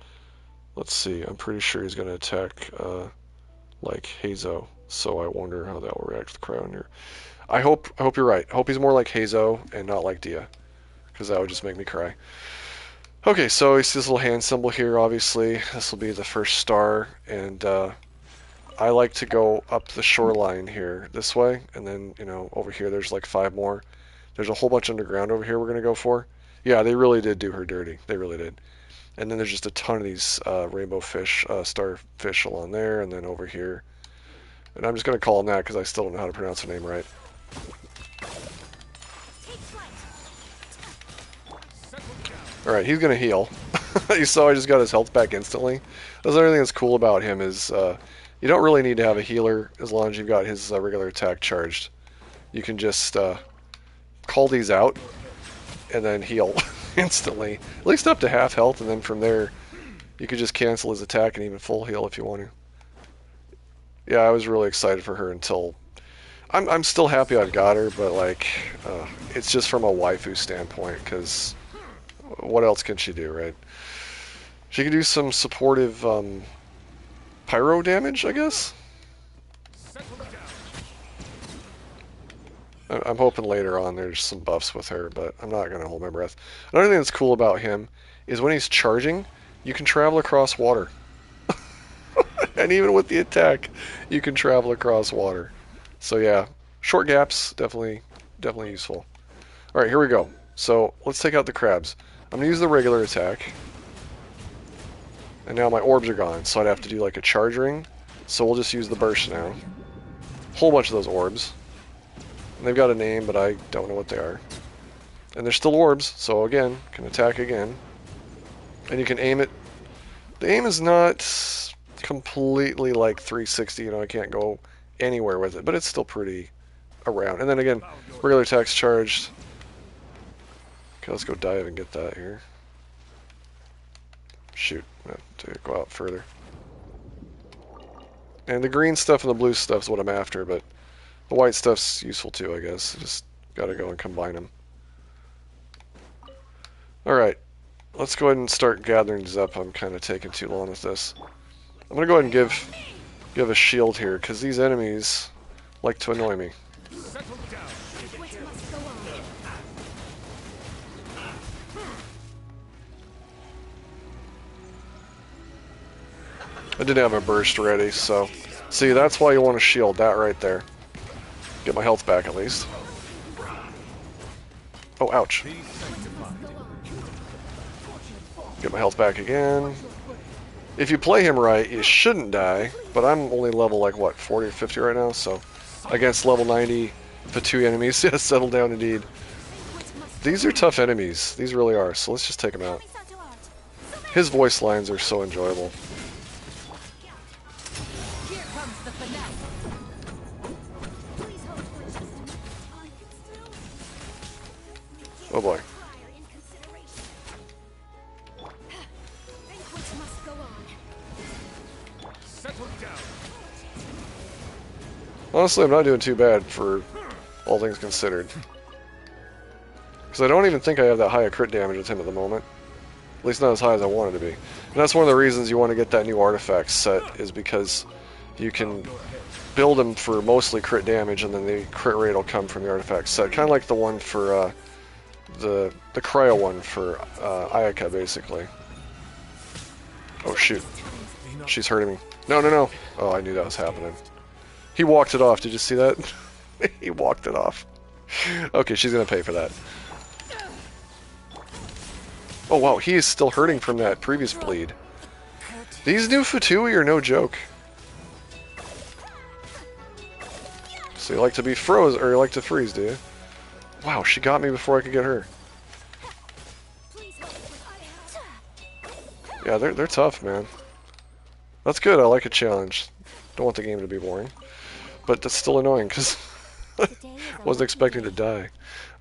Speaker 1: Let's see. I'm pretty sure he's going to attack like Hazo. So I wonder how that will react to the crowd here. I hope you're right. I hope he's more like Hazo and not like Dia. Because that would just make me cry. Okay, so he sees this little hand symbol here, obviously. This will be the first star. And I like to go up the shoreline here this way. And then, you know, over here there's like 5 more. There's a whole bunch underground over here we're going to go for. Yeah, they really did do her dirty. They really did. And then there's just a ton of these rainbow fish, starfish along there, and then over here. And I'm just going to call them that because I still don't know how to pronounce her name right. Alright, he's going to heal. You saw I just got his health back instantly. That's the other thing that's cool about him is you don't really need to have a healer as long as you've got his regular attack charged. You can just call these out and then heal instantly. At least up to half health, and then from there you could just cancel his attack and even full heal if you want to. Yeah, I was really excited for her until... I'm still happy I've got her, but like, it's just from a waifu standpoint, because what else can she do, right? She can do some supportive pyro damage, I guess? I'm hoping later on there's some buffs with her, but I'm not going to hold my breath. Another thing that's cool about him is when he's charging, you can travel across water. And even with the attack, you can travel across water. So yeah, short gaps, definitely useful. Alright, here we go. So let's take out the crabs. I'm going to use the regular attack. And now my orbs are gone, so I'd have to do like a charge ring. So we'll just use the burst now. Whole bunch of those orbs. And they've got a name, but I don't know what they are. And they're still orbs, so again, can attack again. And you can aim it. The aim is not completely like 360, you know, I can't go anywhere with it, but it's still pretty around. And then again, regular attack's charged. Okay, let's go dive and get that here. Shoot, I have to go out further. And the green stuff and the blue stuff is what I'm after, but the white stuff's useful too, I guess. Just gotta go and combine them. Alright, let's go ahead and start gathering these up. I'm kind of taking too long with this. I'm gonna go ahead and give a shield here, because these enemies like to annoy me. I didn't have a burst ready, so... See, that's why you want to shield that right there. Get my health back at least. Oh, ouch.
Speaker 3: Be sanctified.
Speaker 1: Get my health back again. If you play him right, you shouldn't die, but I'm only level, like, what, 40 or 50 right now, so against level 90 Fatui enemies, yeah, settle down indeed. These are tough enemies. These really are, so let's just take them out. His voice lines are so enjoyable.
Speaker 4: Here comes the finale.
Speaker 1: Oh boy.
Speaker 3: Settle down.
Speaker 1: Honestly, I'm not doing too bad for all things considered. Because I don't even think I have that high a crit damage with him at the moment. At least not as high as I wanted to be. And that's one of the reasons you want to get that new artifact set, is because you can build them for mostly crit damage, and then the crit rate will come from the artifact set. Kind of like the one for the cryo one for Ayaka, basically. Oh shoot. She's hurting me. No, no, no. Oh, I knew that was happening. He walked it off. Did you see that? He walked it off. Okay, she's gonna pay for that. Oh wow, he is still hurting from that previous bleed. These new Fatui are no joke. So you like to be froze, or you like to freeze, do you? Wow, she got me before I could get her. Yeah, they're tough, man. That's good, I like a challenge. Don't want the game to be boring. But that's still annoying, because I wasn't expecting to die.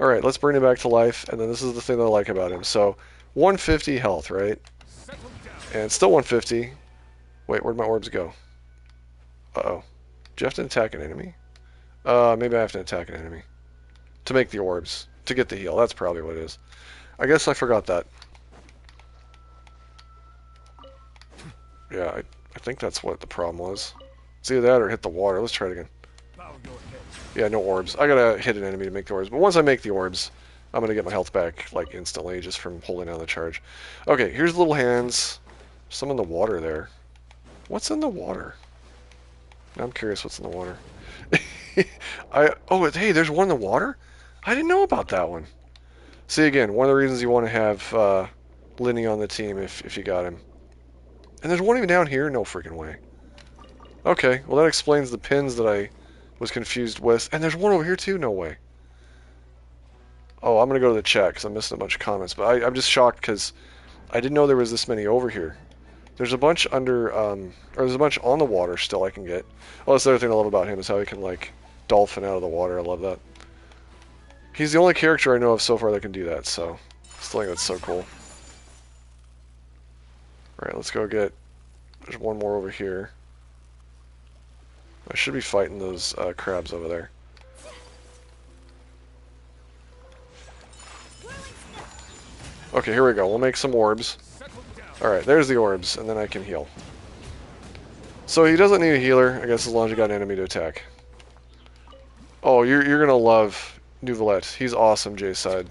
Speaker 1: Alright, let's bring him back to life, and then this is the thing that I like about him. So, 150 health, right? And still 150. Wait, where'd my orbs go? Uh-oh. Do you have to attack an enemy? Maybe I have to attack an enemy. To make the orbs. To get the heal, that's probably what it is. I guess I forgot that. Yeah, I think that's what the problem was. It's either that or hit the water. Let's try it again. Yeah, no orbs. I gotta hit an enemy to make the orbs. But once I make the orbs, I'm gonna get my health back, like, instantly, just from holding down the charge. Okay, here's little hands. Some in the water there. What's in the water? Now I'm curious what's in the water. Oh, hey, there's one in the water? I didn't know about that one. See, again, one of the reasons you want to have Lyney on the team if you got him. And there's one even down here? No freaking way. Okay, well that explains the pins that I was confused with. And there's one over here too? No way. Oh, I'm going to go to the chat because I'm missing a bunch of comments. But I'm just shocked because I didn't know there was this many over here. There's a bunch under, or there's a bunch on the water still I can get. Oh, that's the other thing I love about him is how he can, like, dolphin out of the water. I love that. He's the only character I know of so far that can do that, so I still think that's so cool. Alright, let's go get... There's one more over here. I should be fighting those crabs over there. Okay, here we go. We'll make some orbs. Alright, there's the orbs, and then I can heal. So he doesn't need a healer, I guess, as long as you got an enemy to attack. Oh, you're gonna love Neuvillette. He's awesome, J-Side.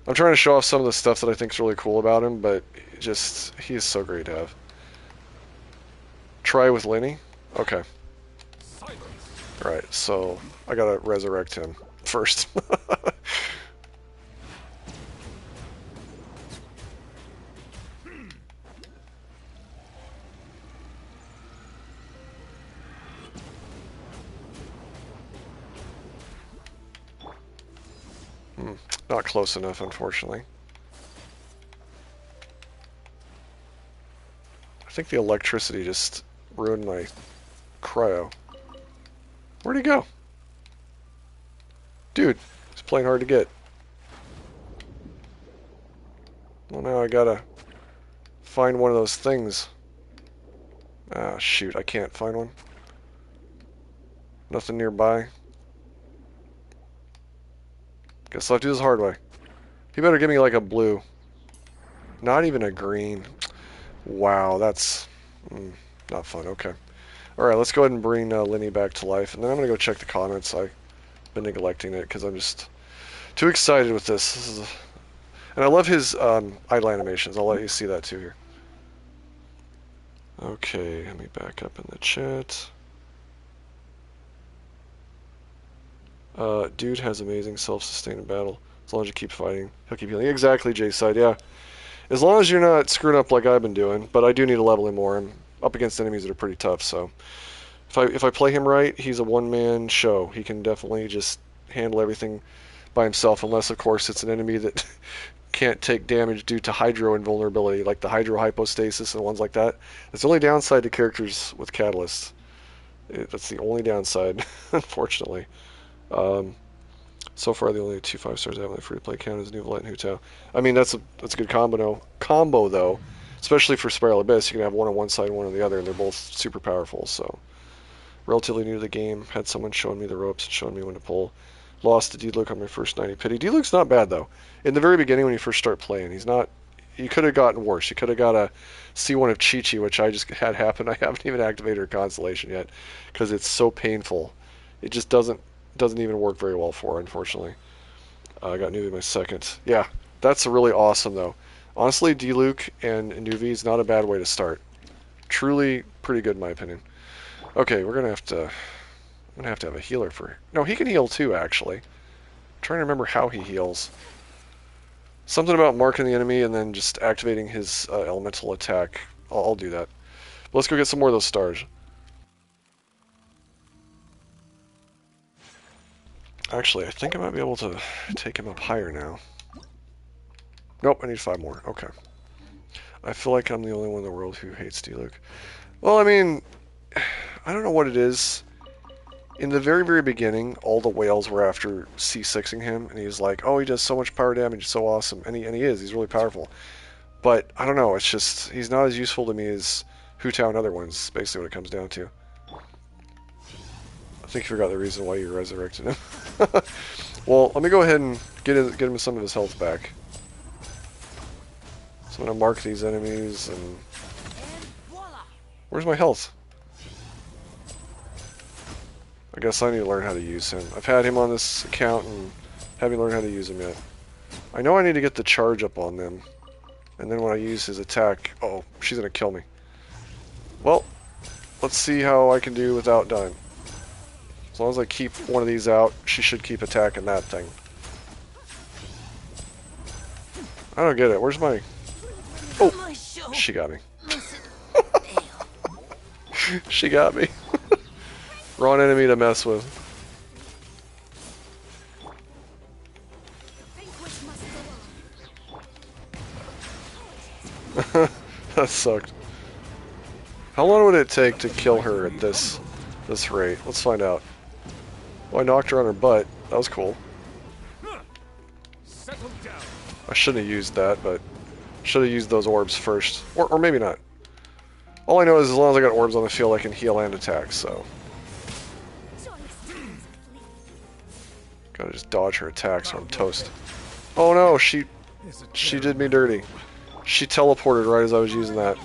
Speaker 1: I'm trying to show off some of the stuff that I think is really cool about him, but just, he is so great to have. Try with Lyney? Okay. Alright, so I gotta resurrect him first. Not close enough, unfortunately. I think the electricity just ruined my cryo. Where'd he go? Dude, he's playing hard to get. Well, now I gotta find one of those things. Ah, shoot, I can't find one. Nothing nearby. Guess I'll have to do this the hard way. He better give me like a blue. Not even a green. Wow, that's not fun. Okay. Alright, let's go ahead and bring Lyney back to life. And then I'm going to go check the comments. I've been neglecting it because I'm just too excited with this. And I love his idle animations. I'll let you see that too here. Okay, let me back up in the chat. Dude has amazing self-sustained battle. As long as you keep fighting, he'll keep healing. Exactly, J-Side, yeah. As long as you're not screwing up like I've been doing, but I do need to level him more. I'm up against enemies that are pretty tough, so... If I play him right, he's a one-man show. He can definitely just handle everything by himself, unless, of course, it's an enemy that can't take damage due to hydro invulnerability, like the hydro hypostasis and ones like that. That's the only downside to characters with catalysts. That's the only downside, unfortunately. Um, so far, the only 2 5-stars I have on the free-to-play account is Neuvillette and Hutao. I mean, that's a good combo though, especially for Spiral Abyss. You can have one on one side and one on the other, and they're both super powerful. So, relatively new to the game. Had someone showing me the ropes and showing me when to pull. Lost to D-Luke on my first 90 pity. D-Luke's not bad though. In the very beginning when you first start playing, he's not... You could have gotten worse. You could have got a C1 of Chi-Chi, which I just had happen. I haven't even activated her constellation yet because it's so painful. It just doesn't even work very well for her, unfortunately. I got Neuvy my second. Yeah, that's really awesome though. Honestly, D-Luke and Neuvy is not a bad way to start. Truly pretty good in my opinion. Okay, we're gonna have to... I'm gonna have to have a healer for... No, he can heal too, actually. I'm trying to remember how he heals. Something about marking the enemy and then just activating his elemental attack. I'll do that. But let's go get some more of those stars. Actually, I think I might be able to take him up higher now. Nope, I need 5 more. Okay. I feel like I'm the only one in the world who hates D-Luke. Well, I mean, I don't know what it is. In the very, very beginning, all the whales were after C6ing him, and he's like, oh, he does so much power damage, he's so awesome. And he is, he's really powerful. But, I don't know, it's just, he's not as useful to me as Hutao and other ones, basically what it comes down to. I think you forgot the reason why you resurrected him. Well, let me go ahead and get him some of his health back. So I'm going to mark these enemies, and... Where's my health? I guess I need to learn how to use him. I've had him on this account and haven't learned how to use him yet. I know I need to get the charge up on them. And then when I use his attack... Oh, she's going to kill me. Well, let's see how I can do without dying. As long as I keep one of these out, she should keep attacking that thing. I don't get it. Where's my... Oh! She got me. She got me. Wrong enemy to mess with. That sucked. How long would it take to kill her at this rate? Let's find out. Well, I knocked her on her butt. That was cool. I shouldn't have used that, but should have used those orbs first. Or maybe not. All I know is as long as I got orbs on the field, I can heal and attack, so... Gotta just dodge her attacks or I'm toast. Oh no, she did me dirty. She teleported right as I was using that.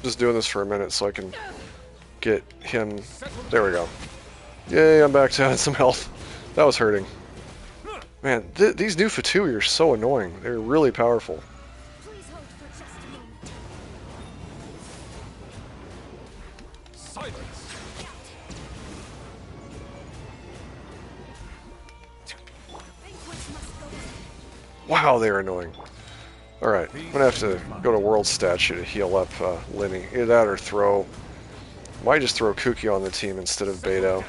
Speaker 1: Just doing this for a minute so I can get him... There we go. Yay, I'm back to having some health. That was hurting. Man, these new Fatui are so annoying. They're really powerful. Wow, they're annoying. Alright, I'm gonna have to go to World Statue to heal up Lyney. Either that or throw... Might just throw Kuki on the team instead of Beto.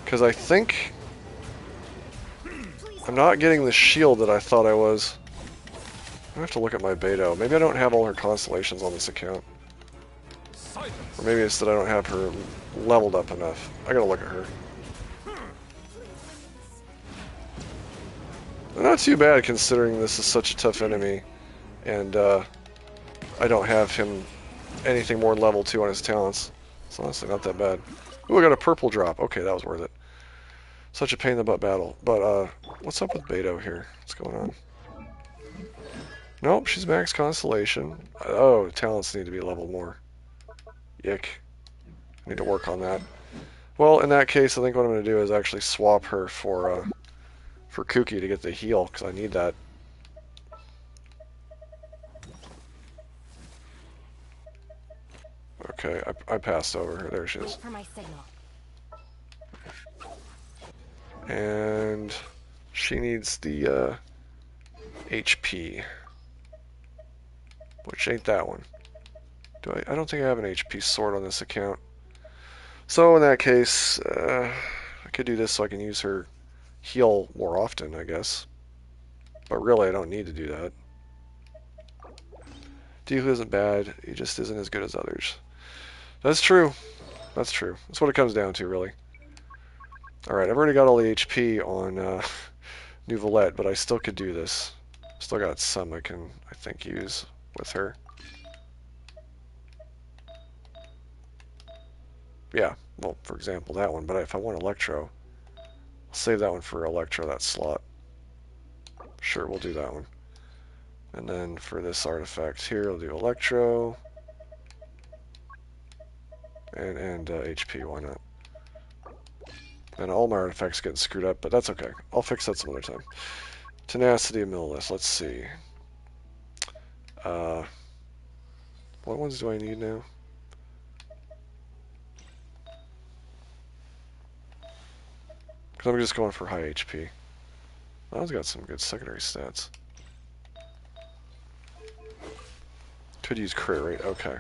Speaker 1: Because I think... I'm not getting the shield that I thought I was. I have to look at my Beto. Maybe I don't have all her constellations on this account. Or maybe it's that I don't have her leveled up enough. I gotta look at her. Not too bad considering this is such a tough enemy. And I don't have him anything more than level 2 on his talents. It's honestly not that bad. Ooh, I got a purple drop. Okay, that was worth it. Such a pain in the butt battle. But, what's up with Beto here? What's going on? Nope, she's max constellation. Oh, talents need to be leveled more. Yick. I need to work on that. Well, in that case, I think what I'm going to do is actually swap her for Kuki to get the heal, because I need that. Okay, I passed over her. There she is.
Speaker 2: For my signal.
Speaker 1: And she needs the HP, which ain't that one. I don't think I have an HP sword on this account. So in that case, I could do this so I can use her heal more often, I guess. But really, I don't need to do that. Deku isn't bad, he just isn't as good as others. That's true. That's true. That's what it comes down to, really. Alright, I've already got all the HP on Neuvillette, but I still could do this. Still got some I can, I think, use with her. Yeah, well, for example, that one. But if I want Electro, I'll save that one for Electro, that slot. Sure, we'll do that one. And then for this artifact here, I'll do Electro. And HP, why not? And all my artifacts getting screwed up, but that's okay. I'll fix that some other time. Tenacity and Millilith, let's see. What ones do I need now? Because I'm just going for high HP. That one's got some good secondary stats. Could use crit rate, okay.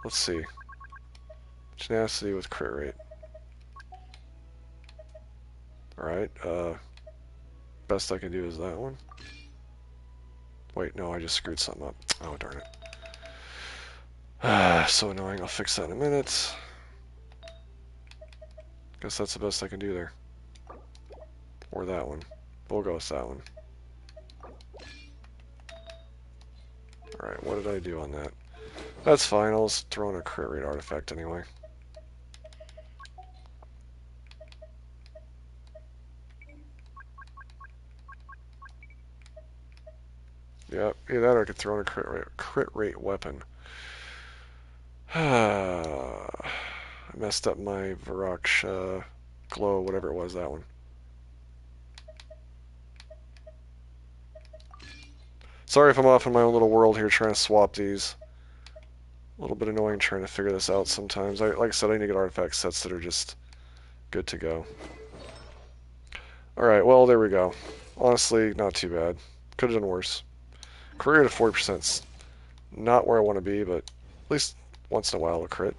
Speaker 1: Let's see. Tenacity with crit rate. Alright, best I can do is that one. Wait, no, I just screwed something up. Oh, darn it. So annoying, I'll fix that in a minute. Guess that's the best I can do there. Or that one. We'll go with that one. Alright, what did I do on that? That's fine, I'll just throw in a crit rate artifact anyway. Yep, either that or I could throw in a crit rate weapon. I messed up my Varrock glow, whatever it was, that one. Sorry if I'm off in my own little world here trying to swap these. A little bit annoying trying to figure this out sometimes. Like I said, I need to get artifact sets that are just good to go. Alright, well, there we go. Honestly, not too bad. Could have done worse. Career at 40%'s not where I want to be, but at least once in a while a crit.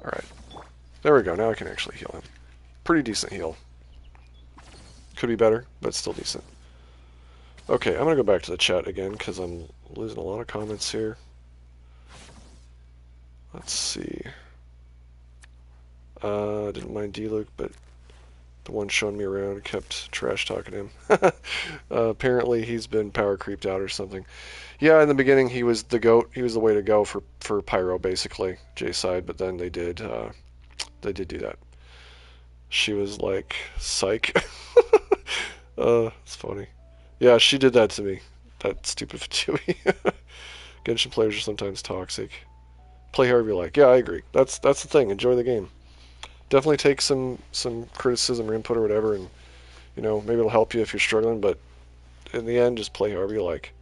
Speaker 1: Alright. There we go. Now I can actually heal him. Pretty decent heal. Could be better, but still decent. Okay, I'm going to go back to the chat again because I'm losing a lot of comments here. Let's see. Didn't mind D-Luke, but the one showing me around kept trash talking him. Apparently he's been power creeped out or something. Yeah, in the beginning he was the GOAT. He was the way to go for Pyro, basically, J-side, but then they did do that. She was like, psych. It's funny. Yeah, she did that to me. That stupid Fatui. Genshin players are sometimes toxic. Play however you like. Yeah, I agree. That's the thing. Enjoy the game. Definitely take some criticism or input or whatever, and maybe it'll help you if you're struggling. But in the end, just play however you like.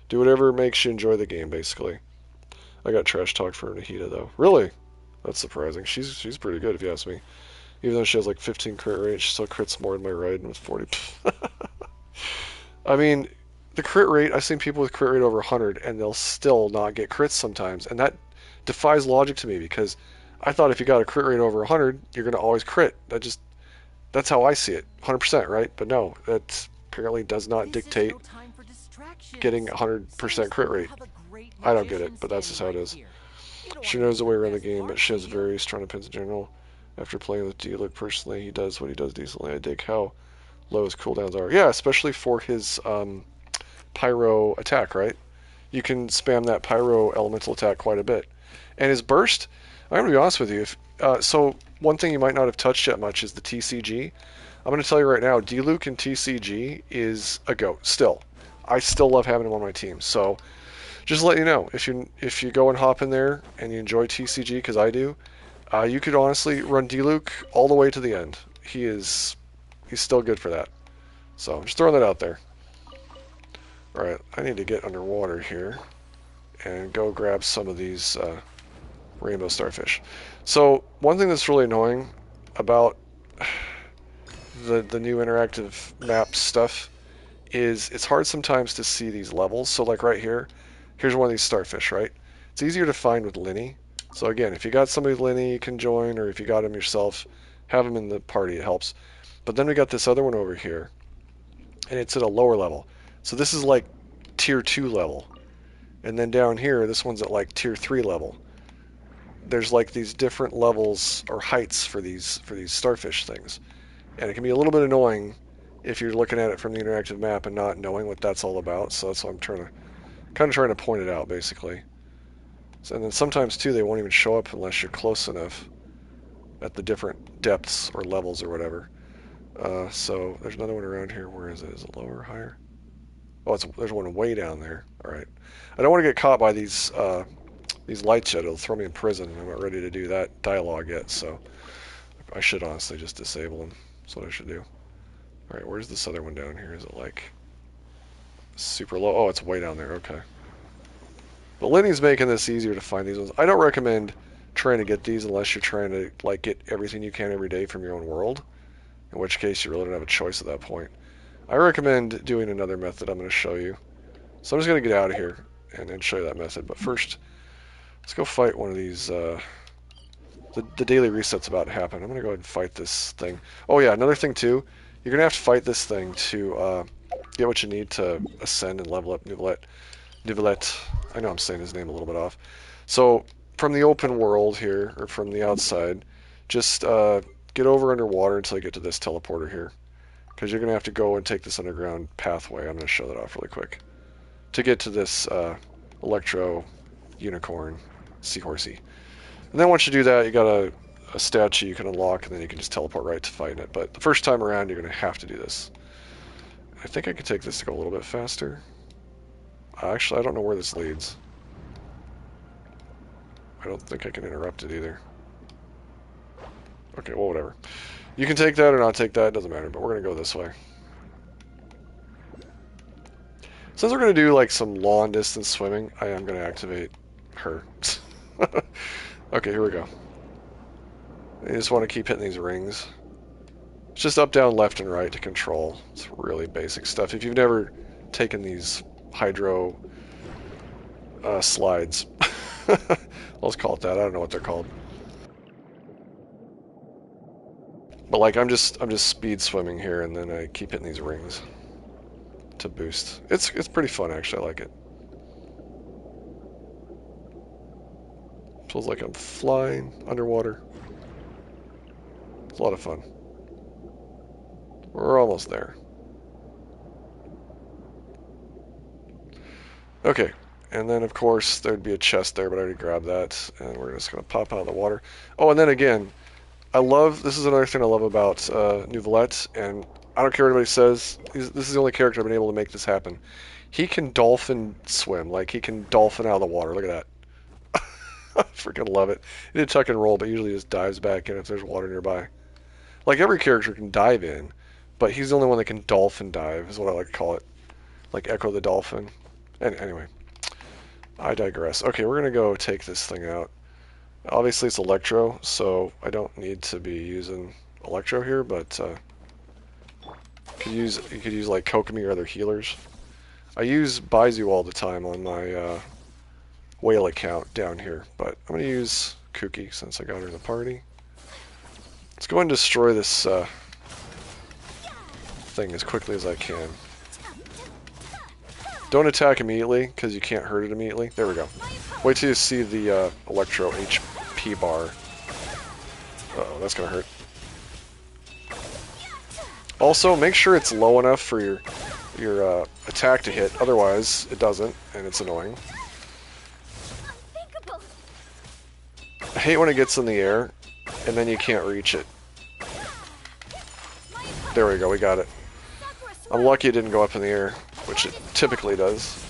Speaker 1: Do whatever makes you enjoy the game. Basically, I got trash talk for Nahida though. Really, that's surprising. She's pretty good if you ask me. Even though she has like 15 crit rate, she still crits more than my Raiden with 40. I mean, the crit rate, I've seen people with crit rate over 100 and they'll still not get crits sometimes. And that defies logic to me because I thought if you got a crit rate over 100, you're going to always crit. That's how I see it. 100%, right? But no, that apparently does not dictate getting 100% crit rate. I don't get it, but that's just how it is. She knows the way around the game, but she has very strong opinions in general. After playing with D-Luke personally, he does what he does decently. I dig how low his cooldowns are. Yeah, especially for his Pyro attack, right? You can spam that Pyro elemental attack quite a bit. And his burst, I'm going to be honest with you. So one thing you might not have touched yet much is the TCG. I'm going to tell you right now, D-Luke in TCG is a GOAT, still. I still love having him on my team. So just to let you know, if you go and hop in there and you enjoy TCG, because I do, you could honestly run D-Luke all the way to the end. He's still good for that. So I'm just throwing that out there. Alright, I need to get underwater here and go grab some of these rainbow starfish. So one thing that's really annoying, about the new interactive map stuff is it's hard sometimes to see these levels. So like right here, here's one of these starfish, right? It's easier to find with Lyney. So again, if you got somebody with Lyney, you can join, or if you got him yourself, have him in the party, it helps. But then we got this other one over here, and it's at a lower level. So this is like tier 2 level. And then down here, this one's at like tier 3 level. There's like these different levels or heights for these starfish things. And it can be a little bit annoying if you're looking at it from the interactive map and not knowing what that's all about. So that's what I'm kind of trying to point it out, basically. So, and then sometimes too, they won't even show up unless you're close enough at the different depths or levels or whatever. So there's another one around here. Where is it? Is it lower or higher? Oh, there's one way down there. All right. I don't want to get caught by these lights yet. It'll throw me in prison. I'm not ready to do that dialogue yet, so I should honestly just disable them. That's what I should do. All right, where's this other one down here? Is it like super low? Oh, it's way down there. Okay. But Lyney's making this easier to find these ones. I don't recommend trying to get these unless you're trying to like get everything you can every day from your own world, in which case you really don't have a choice at that point. I recommend doing another method I'm going to show you. So I'm just going to get out of here and then show you that method. But first, let's go fight one of these. The daily reset's about to happen. I'm going to go ahead and fight this thing. Oh yeah, another thing too. You're going to have to fight this thing to get what you need to ascend and level up Neuvillette. Neuvillette. I know I'm saying his name a little bit off. So from the open world here, or from the outside, just get over underwater until you get to this teleporter here. Because you're going to have to go and take this underground pathway. I'm going to show that off really quick. To get to this electro unicorn seahorsey. And then once you do that, you got a statue you can unlock, and then you can just teleport right to fighting it. But the first time around, you're going to have to do this. I think I can take this to go a little bit faster. Actually, I don't know where this leads. I don't think I can interrupt it either. Okay, well, whatever. You can take that or not take that, it doesn't matter, but we're going to go this way. Since we're going to do like some long distance swimming, I am going to activate her. Okay, here we go. You just want to keep hitting these rings. It's just up, down, left, and right to control. It's really basic stuff. If you've never taken these hydro slides, let's call it that. I don't know what they're called. But like I'm just speed swimming here, and then I keep hitting these rings to boost. It's pretty fun actually. I like it. Feels like I'm flying underwater. It's a lot of fun. We're almost there. Okay, and then of course there'd be a chest there, but I already grabbed that, and we're just gonna pop out of the water. Oh, and then again, this is another thing I love about Neuvillette, and I don't care what anybody says, this is the only character I've been able to make this happen. He can dolphin swim, like he can dolphin out of the water, look at that. I freaking love it. He did tuck and roll, but usually just dives back in if there's water nearby. Like every character can dive in, but he's the only one that can dolphin dive, is what I like to call it. Like Echo the Dolphin. Anyway, I digress. Okay, we're going to go take this thing out. Obviously it's Electro, so I don't need to be using Electro here, but you could use like Kokomi or other healers. I use Baizu all the time on my whale account down here, but I'm going to use Kuki since I got her in the party. Let's go ahead and destroy this thing as quickly as I can. Don't attack immediately, because you can't hurt it immediately. There we go. Wait till you see the Electro HP bar. Uh-oh, that's going to hurt. Also, make sure it's low enough for your attack to hit. Otherwise, it doesn't, and it's annoying. I hate when it gets in the air, and then you can't reach it. There we go, we got it. I'm lucky it didn't go up in the air, which it typically does.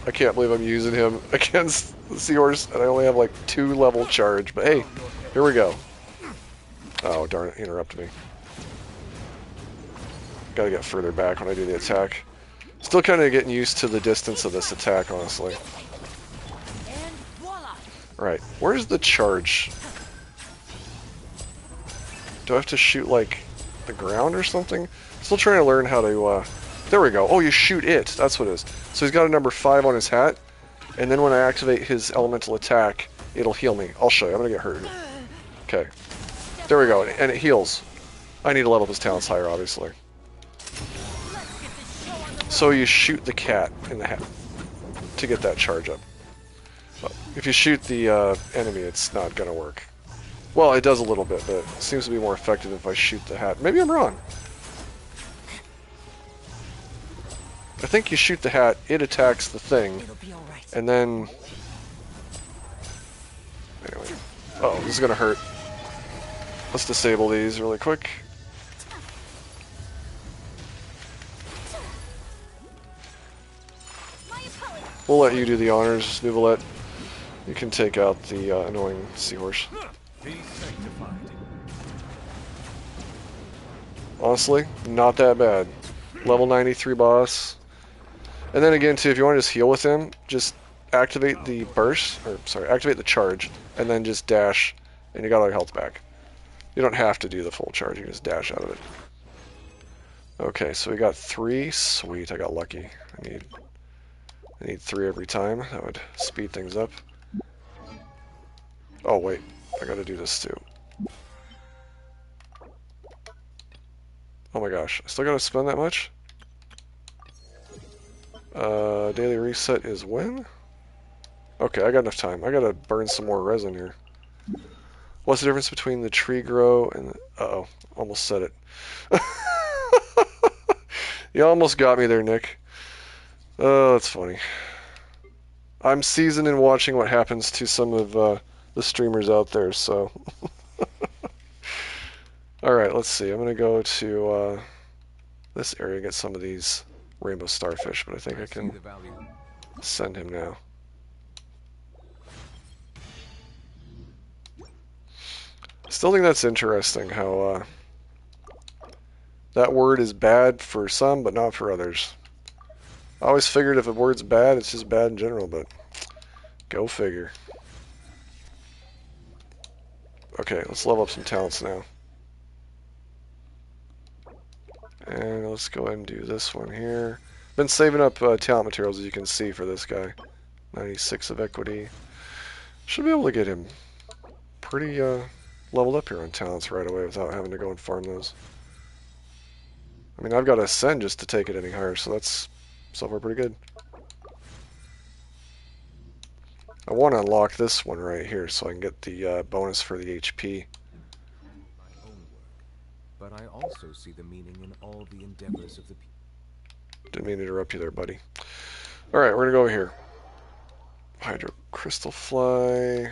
Speaker 1: I can't believe I'm using him against the Seahorse, and I only have like 2 level charge, but hey, here we go. Oh, darn it, he interrupted me. Gotta get further back when I do the attack. Still kind of getting used to the distance of this attack, honestly. Right, where's the charge Do I have to shoot, like, the ground or something? Still trying to learn how to, there we go. Oh, you shoot it. That's what it is. So he's got a number 5 on his hat, and then when I activate his elemental attack, it'll heal me. I'll show you. I'm gonna get hurt. Okay. There we go. And it heals. I need to level up his talents higher, obviously. So you shoot the cat in the hat to get that charge up. If you shoot the enemy, it's not gonna work. Well, it does a little bit, but it seems to be more effective if I shoot the hat. Maybe I'm wrong. I think you shoot the hat, it attacks the thing, and then... Anyway. Uh-oh, this is gonna hurt. Let's disable these really quick. We'll let you do the honors, Neuvillette. You can take out the annoying seahorse. Honestly, not that bad. Level 93 boss. And then again, too, if you want to just heal with him, just activate the burst, or sorry, activate the charge, and then just dash, and you got all your health back. You don't have to do the full charge, you can just dash out of it. Okay, so we got 3. Sweet, I got lucky. I need 3 every time. That would speed things up. Oh, wait. I gotta do this, too. Oh my gosh. I still gotta spend that much? Daily reset is when? Okay, I got enough time. I gotta burn some more resin here. What's the difference between the tree grow and... Uh-oh. Almost said it. You almost got me there, Nick. Oh, that's funny. I'm seasoned in watching what happens to some of the streamers out there, so... Alright, let's see. I'm gonna go to this area and get some of these rainbow starfish, but I think I can send him now. Still think that's interesting how that word is bad for some, but not for others. I always figured if a word's bad, it's just bad in general, but go figure. Okay, let's level up some talents now. And let's go ahead and do this one here. Been saving up talent materials, as you can see, for this guy. 96 of equity. Should be able to get him pretty leveled up here on talents right away without having to go and farm those. I mean, I've got to ascend just to take it any higher, so that's so far pretty good. I want to unlock this one right here so I can get the bonus for the HP.
Speaker 3: But I also see the meaning in all the endeavors of the people.
Speaker 1: Didn't mean to interrupt you there, buddy. Alright, we're gonna go here. Hydro crystal fly.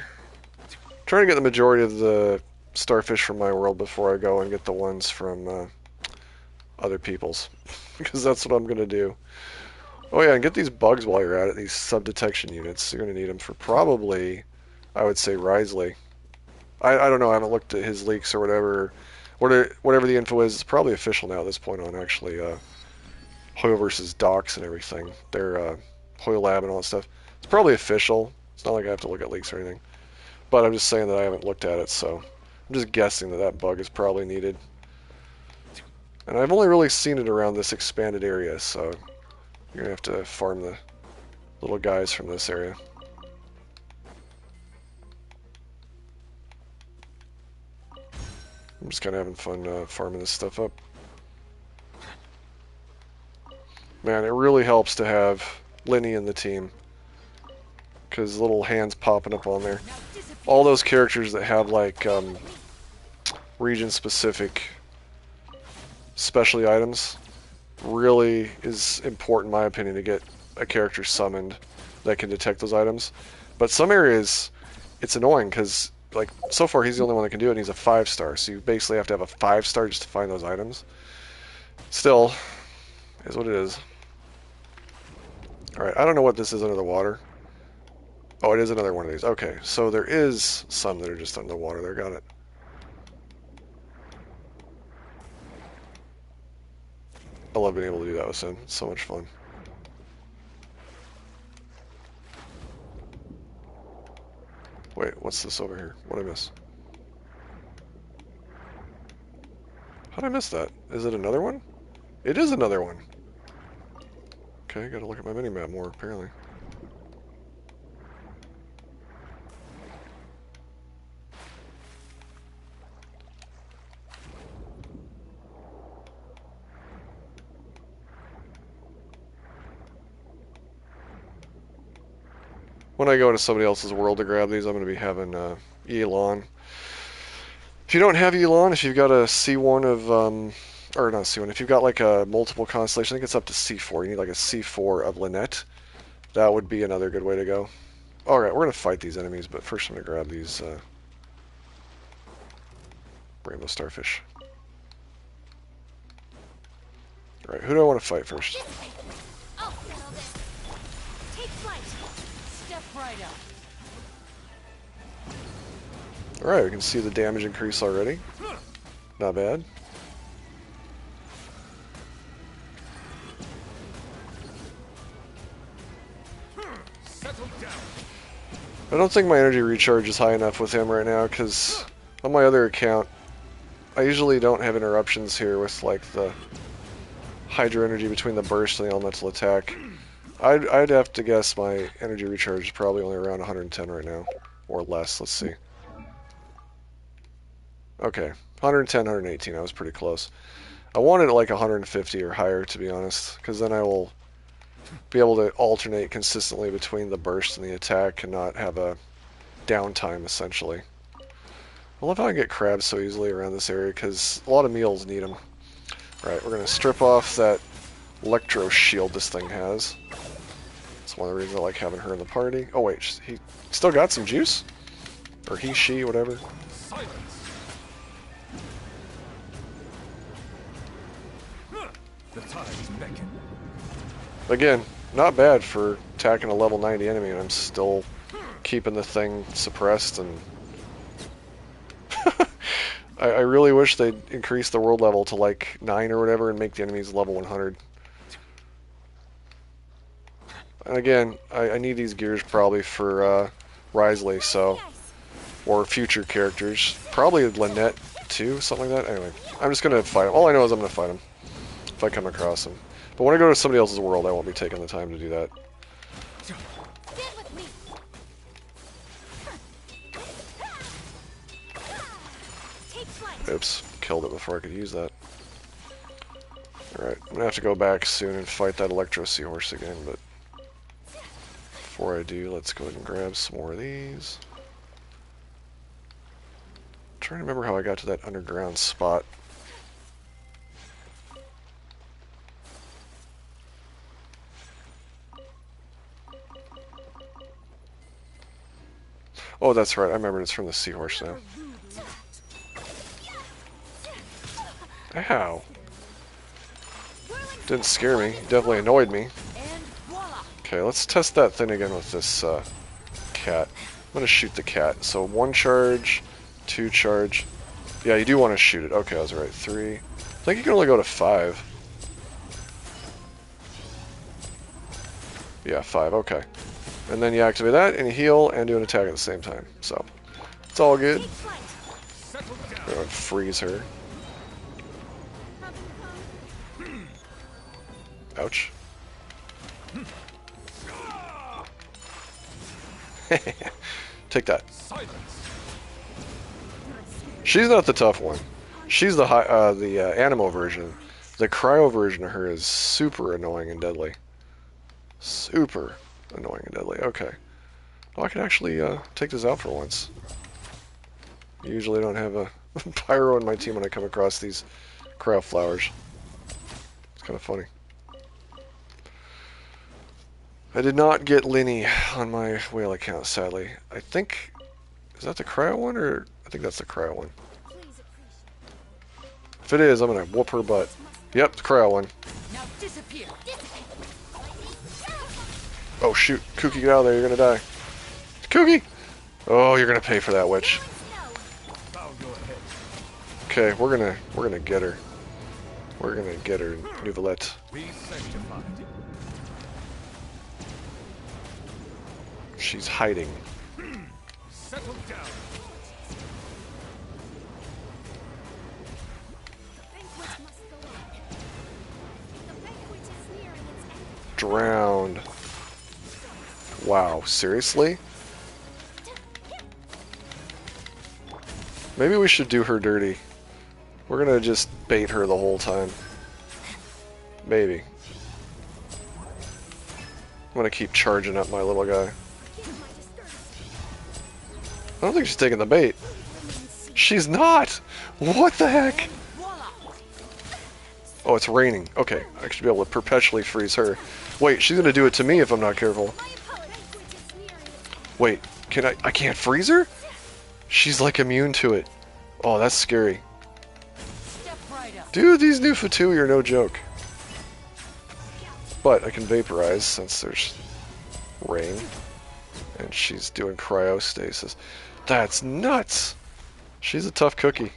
Speaker 1: Trying to get the majority of the starfish from my world before I go and get the ones from other people's. Because that's what I'm gonna do. Oh yeah, and get these bugs while you're at it, these sub-detection units. You're gonna need them for probably, I would say, Risley. I don't know, I haven't looked at his leaks or whatever. Whatever the info is, it's probably official now at this point on actually Hoyle versus Docs and everything. Their Hoyle Lab and all that stuff. It's probably official. It's not like I have to look at leaks or anything. But I'm just saying that I haven't looked at it, so I'm just guessing that that bug is probably needed. And I've only really seen it around this expanded area, so you're going to have to farm the little guys from this area. I'm just kind of having fun farming this stuff up. Man, it really helps to have Lyney in the team. Because little hands popping up on there. All those characters that have like region-specific specialty items really is important, in my opinion, to get a character summoned that can detect those items. But some areas, it's annoying because, like, so far he's the only one that can do it, and he's a 5-star, so you basically have to have a 5-star just to find those items. Still, is what it is. Alright, I don't know what this is under the water. Oh, it is another one of these. Okay, so there is some that are just under the water there, got it. I love being able to do that with Sin. It's so much fun. Wait, what's this over here? What did I miss? How'd I miss that? Is it another one? It is another one. Okay, gotta look at my minimap more, apparently. When I go into somebody else's world to grab these, I'm going to be having Elon. If you don't have Elon, if you've got a C1 of, or not C1, if you've got like a multiple constellation, I think it's up to C4. You need like a C4 of Lynette. That would be another good way to go. Alright, we're going to fight these enemies, but first I'm going to grab these rainbow starfish. Alright, who do I want to fight first?
Speaker 2: I'll settle this. Take flight.
Speaker 4: Step right up.
Speaker 1: Alright, we can see the damage increase already. Not bad.
Speaker 3: Settle down.
Speaker 1: I don't think my energy recharge is high enough with him right now, because on my other account, I usually don't have interruptions here with like the hydro energy between the burst and the elemental attack. I'd have to guess my energy recharge is probably only around 110 right now, or less. Let's see. Okay, 110, 118. I was pretty close. I wanted like 150 or higher, to be honest, because then I will be able to alternate consistently between the burst and the attack and not have a downtime, essentially. I love how I get crabs so easily around this area, because a lot of meals need them. Alright, we're going to strip off that electro shield this thing has. That's one of the reasons I like having her in the party. Oh wait, he still got some juice? Or he, she, whatever.
Speaker 3: Silence. The tides beckon.
Speaker 1: Again, not bad for attacking a level 90 enemy, and I'm still keeping the thing suppressed. And I really wish they'd increase the world level to like 9 or whatever and make the enemies level 100. And again, I need these gears probably for Risley, so, or future characters. Probably Lynette too, something like that. Anyway, I'm just going to fight him. All I know is I'm going to fight him if I come across him. But when I go to somebody else's world, I won't be taking the time to do that.
Speaker 2: Stand with me. Take flight.
Speaker 1: Oops, killed it before I could use that. Alright, I'm going to have to go back soon and fight that Electro Seahorse again, but before I do, let's go ahead and grab some more of these. I'm trying to remember how I got to that underground spot. Oh, that's right, I remember it's from the Seahorse now. Ow. Didn't scare me, definitely annoyed me.
Speaker 4: And voila.
Speaker 1: Okay, let's test that thing again with this cat. I'm gonna shoot the cat. So 1 charge, 2 charge. Yeah, you do want to shoot it. Okay, I was right. 3. I think you can only go to 5. Yeah, 5. Okay. And then you activate that and you heal and do an attack at the same time. So it's all good.
Speaker 2: Take flight.
Speaker 1: I'm gonna freeze her. Ouch. Take that. She's not the tough one. She's the Animo version. The Cryo version of her is super annoying and deadly. Super annoying and deadly. Okay. Oh, I can actually take this out for once. I usually don't have a pyro in my team when I come across these cryo flowers. It's kind of funny. I did not get Lyney on my whale account, sadly. I think... Is that the cryo one, or... I think that's the cryo one.
Speaker 2: Please appreciate.
Speaker 1: If it is, I'm gonna whoop her butt. Yep, the cryo one.
Speaker 4: Now disappear.
Speaker 1: Oh shoot, Kooky, get out of there, you're gonna die. Kooky! Oh, you're gonna pay for that, witch. Okay, we're gonna get her. We're gonna get her, Neuvillette.
Speaker 3: Be sanctified.
Speaker 1: She's hiding.
Speaker 3: Settle down.
Speaker 1: ground. Wow, seriously? Maybe we should do her dirty. We're gonna just bait her the whole time. Maybe. I'm gonna keep charging up my little guy. I don't think she's taking the bait. She's not! What the heck? Oh, it's raining. Okay, I should be able to perpetually freeze her. Wait, she's gonna do it to me if I'm not careful. Wait, I can't freeze her? She's like immune to it. Oh, that's scary. Dude, these new Fatui are no joke. But I can vaporize since there's rain. And she's doing cryostasis. That's nuts! She's a tough cookie.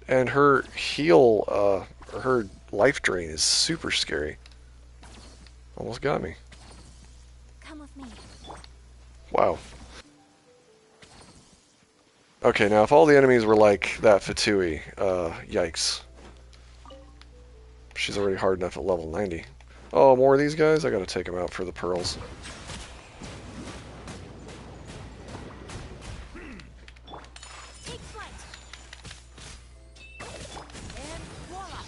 Speaker 1: And her heal, her life drain is super scary. Almost got me.
Speaker 2: Come with me.
Speaker 1: Wow. Okay, now if all the enemies were like that Fatui, yikes. She's already hard enough at level 90. Oh, more of these guys? I gotta take them out for the pearls.
Speaker 2: Take flight. And voila.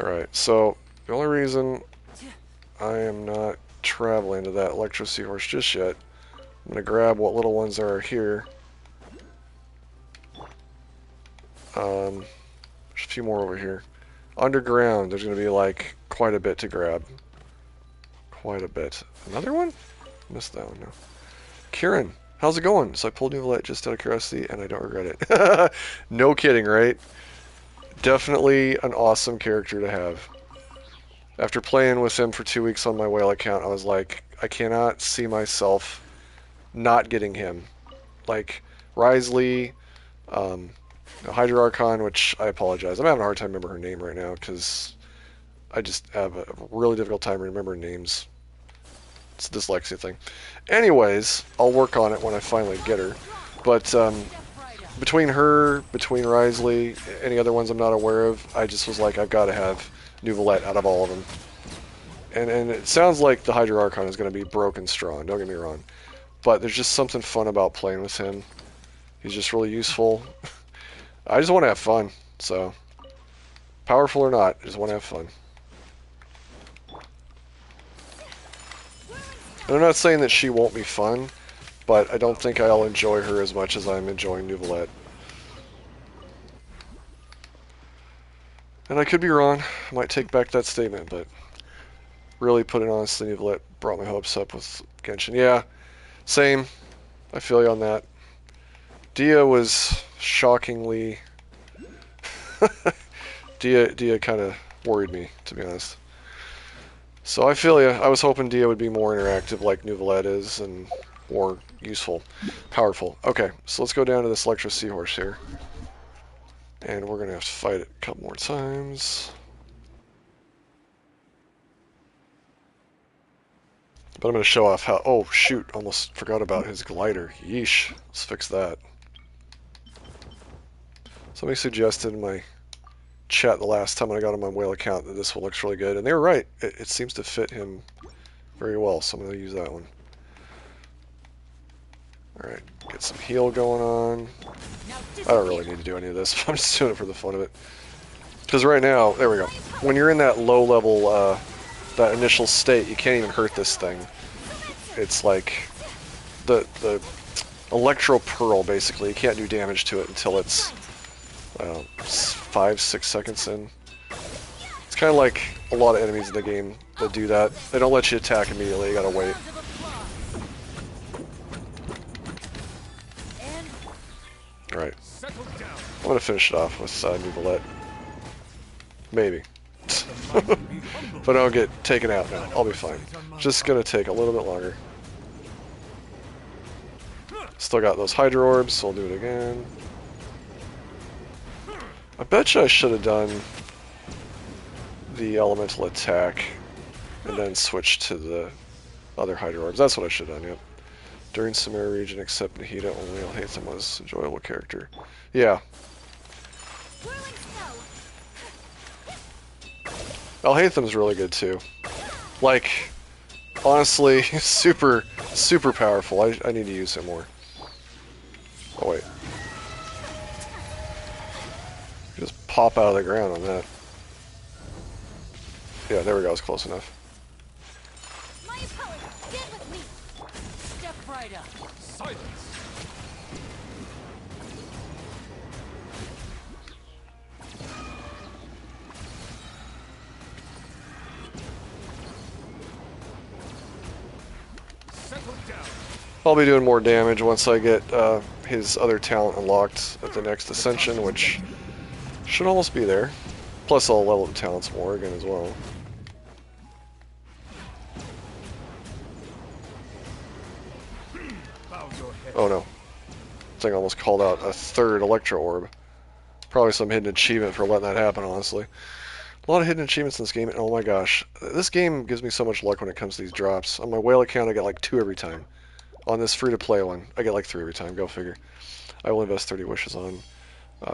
Speaker 1: Alright, so the only reason I am not traveling to that Electro Seahorse just yet, I'm gonna grab what little ones there are here. There's a few more over here. Underground, there's gonna be like quite a bit to grab. Quite a bit. Another one? Missed that one, no. Kieran, how's it going? So I pulled Neuvillette just out of curiosity and I don't regret it. No kidding, right? Definitely an awesome character to have. After playing with him for 2 weeks on my whale account, I was like, I cannot see myself not getting him. Like, Risley, Hydro Archon, which I apologize. I'm having a hard time remembering her name right now because I just have a really difficult time remembering names. It's a dyslexia thing. Anyways, I'll work on it when I finally get her. But between her, between Risley, any other ones I'm not aware of, I just was like, I've got to have Neuvillette out of all of them. And it sounds like the Hydro Archon is going to be broken strong, don't get me wrong. But there's just something fun about playing with him. He's just really useful. I just want to have fun, so powerful or not, I just want to have fun. And I'm not saying that she won't be fun, but I don't think I'll enjoy her as much as I'm enjoying Neuvillette. And I could be wrong. I might take back that statement, but really put it honestly, Neuvillette brought my hopes up with Genshin. Yeah, same. I feel you on that. Dia was shockingly... Dia kind of worried me, to be honest. So I feel ya. I was hoping Dia would be more interactive like Neuvillette is, and more useful, powerful. Okay, so let's go down to this Electro Seahorse here. And we're going to have to fight it a couple more times. But I'm going to show off how... Oh, shoot. Almost forgot about his glider. Yeesh. Let's fix that. Somebody suggested in my chat the last time when I got on my whale account that this one looks really good. And they were right. It seems to fit him very well. So I'm going to use that one. Alright. Get some heal going on. I don't really need to do any of this. I'm just doing it for the fun of it. Because right now... There we go. When you're in that low level... that initial state, you can't even hurt this thing. It's like the Electro Pearl, basically. You can't do damage to it until it's 5-6 seconds in. It's kind of like a lot of enemies in the game that do that. They don't let you attack immediately, you gotta wait. Alright. I'm gonna finish it off with Neuvillette. Maybe. If I don't get taken out now, I'll be fine. Just gonna take a little bit longer. Still got those Hydro Orbs, so I'll do it again. I bet you I should have done the Elemental Attack and then switch to the other Hydro Orbs. That's what I should have done, yep. During Samara region, except Nahida, only Alhaitham was enjoyable character. Yeah. Alhaitham's really good too. Like, honestly, super powerful. I need to use him more. Oh wait. Just pop out of the ground on that. Yeah, there we go. It's close enough.
Speaker 2: My power, get with me.
Speaker 4: Step right up.
Speaker 3: Silence! Settle down.
Speaker 1: I'll be doing more damage once I get his other talent unlocked at the next ascension, which should almost be there. Plus I'll level the talents more again as well.
Speaker 3: Bow your head.
Speaker 1: Oh no. Thing almost called out a third Electro Orb. Probably some hidden achievement for letting that happen, honestly. A lot of hidden achievements in this game, and oh my gosh. This game gives me so much luck when it comes to these drops. On my whale account I get like 2 every time. On this free-to-play one, I get like 3 every time, go figure. I will invest 30 wishes on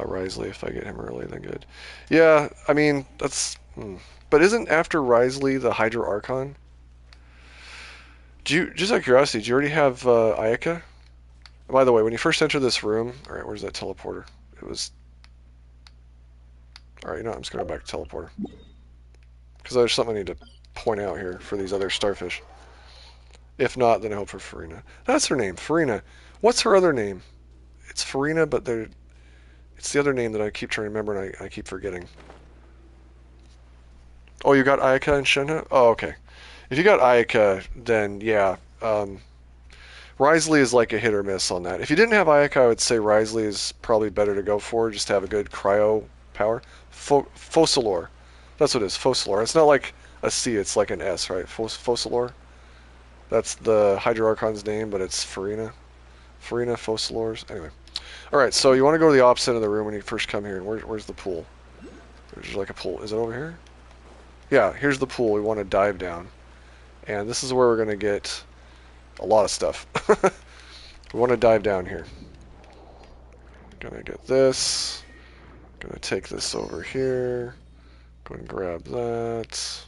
Speaker 1: Risley. If I get him early, then good. Yeah, I mean, that's... But isn't after Risley the Hydro Archon? Just out of curiosity, do you already have Ayaka? By the way, when you first enter this room... Alright, where's that teleporter? It was... Alright, you know what, I'm just going to go back to teleporter. Because there's something I need to point out here for these other starfish. If not, then I hope for Farina. That's her name, Farina. What's her other name? It's Farina, but it's the other name that I keep trying to remember and I keep forgetting. Oh, you got Ayaka and Shenhe? Oh, okay. If you got Ayaka, then yeah. Risley is like a hit or miss on that. If you didn't have Ayaka, I would say Risley is probably better to go for, just to have a good cryo power. Focalor. That's what it is, Focalor. It's not like a C, it's like an S, right? Focalor. That's the Hydro Archon's name, but it's Farina. Farina, Focalors. Anyway. Alright, so you want to go to the opposite of the room when you first come here. And where's the pool? There's like a pool. Is it over here? Yeah, here's the pool. We want to dive down. And this is where we're going to get a lot of stuff. We want to dive down here. Gonna get this. Gonna take this over here. Go and grab that.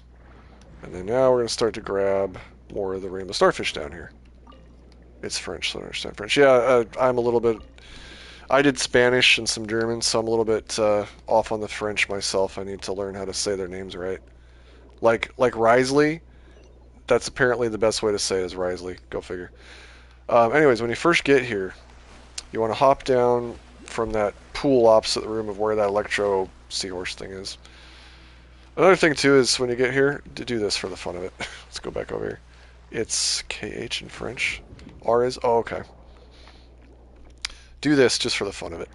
Speaker 1: And then now we're going to start to grab more of the rainbow starfish down here. It's French, so I understand French. Yeah, I'm a little bit... I did Spanish and some German, so I'm a little bit off on the French myself. I need to learn how to say their names right. Like Risley, that's apparently the best way to say it is Risley. Go figure. Anyways, when you first get here, you want to hop down from that pool opposite the room of where that electro seahorse thing is. Another thing, too, is when you get here, to do this for the fun of it. Let's go back over here. It's KH in French. R is... Oh, okay. Do this just for the fun of it.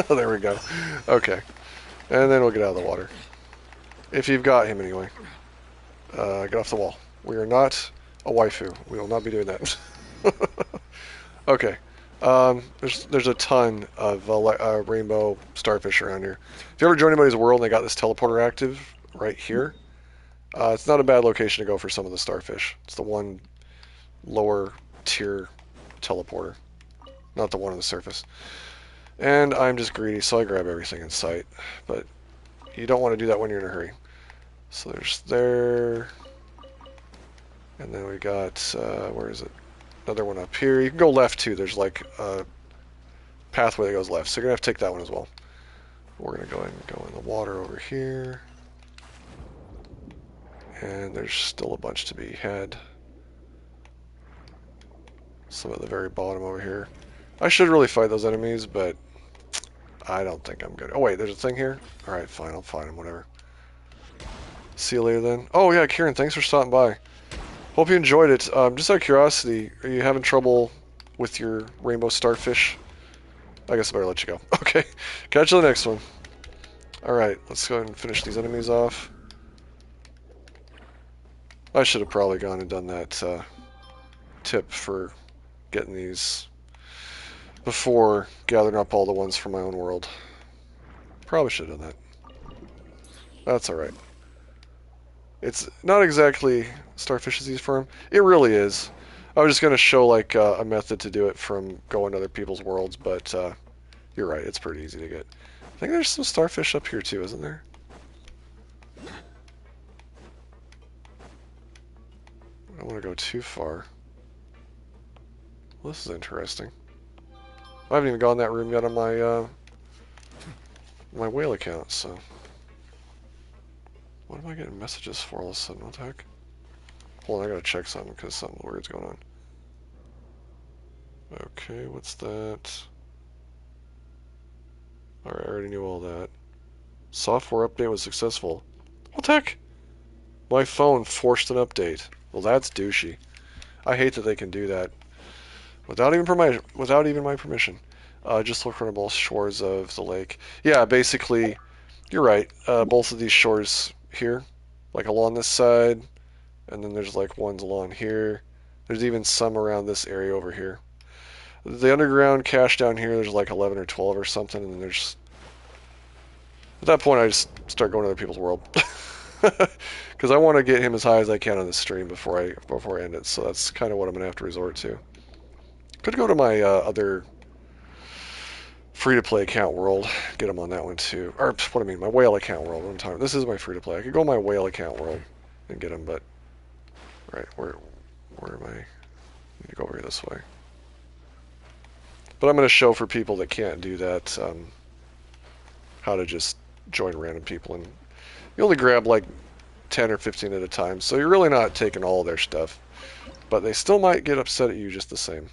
Speaker 1: There we go. Okay. And then we'll get out of the water. If you've got him, anyway. Get off the wall. We are not a waifu. We will not be doing that. Okay. There's a ton of rainbow starfish around here. If you ever join anybody's world and they got this teleporter active right here, it's not a bad location to go for some of the starfish. It's the one lower tier teleporter, not the one on the surface. And I'm just greedy, so I grab everything in sight. But you don't want to do that when you're in a hurry. So there's there. And then we got, where is it? Another one up here. You can go left too. There's like a pathway that goes left. So you're going to have to take that one as well. We're going to go ahead and go in the water over here. And there's still a bunch to be had. Some at the very bottom over here. I should really fight those enemies, but I don't think I'm good. Oh wait, there's a thing here? Alright, fine, I'll fight them, whatever. See you later then. Oh yeah, Kieran, thanks for stopping by. Hope you enjoyed it. Just out of curiosity, are you having trouble with your rainbow starfish? I guess I better let you go. Okay, catch you on the next one. Alright, let's go ahead and finish these enemies off. I should have probably gone and done that tip for getting these before gathering up all the ones from my own world. Probably should have done that. That's alright. It's not exactly Starfish's easy farm. It really is. I was just going to show like a method to do it from going to other people's worlds, but you're right, it's pretty easy to get. I think there's some starfish up here too, isn't there? I don't want to go too far. Well, this is interesting. I haven't even gone in that room yet on my my whale account, so... What am I getting messages for all of a sudden? What the heck? Hold on, I gotta check something because something weird's going on. Okay, what's that? Alright, I already knew all that. Software update was successful. What the heck? My phone forced an update. Well, that's douchey. I hate that they can do that without even my permission. Just look for both shores of the lake. Yeah, basically, you're right. Both of these shores here, like along this side, and then there's like ones along here. There's even some around this area over here. The underground cache down here, there's like 11 or 12 or something, and then there's... At that point, I just start going to other people's world. Because I want to get him as high as I can on the stream before I end it, so that's kind of what I'm going to have to resort to. Could go to my other free-to-play account world, get him on that one too. Or, what I mean, my whale account world. One time. This is my free-to-play. I could go my whale account world and get him, but... Right, where am I? I need to go over here this way. But I'm going to show for people that can't do that how to just join random people. And you only grab like 10 or 15 at a time, so you're really not taking all their stuff. But they still might get upset at you just the same.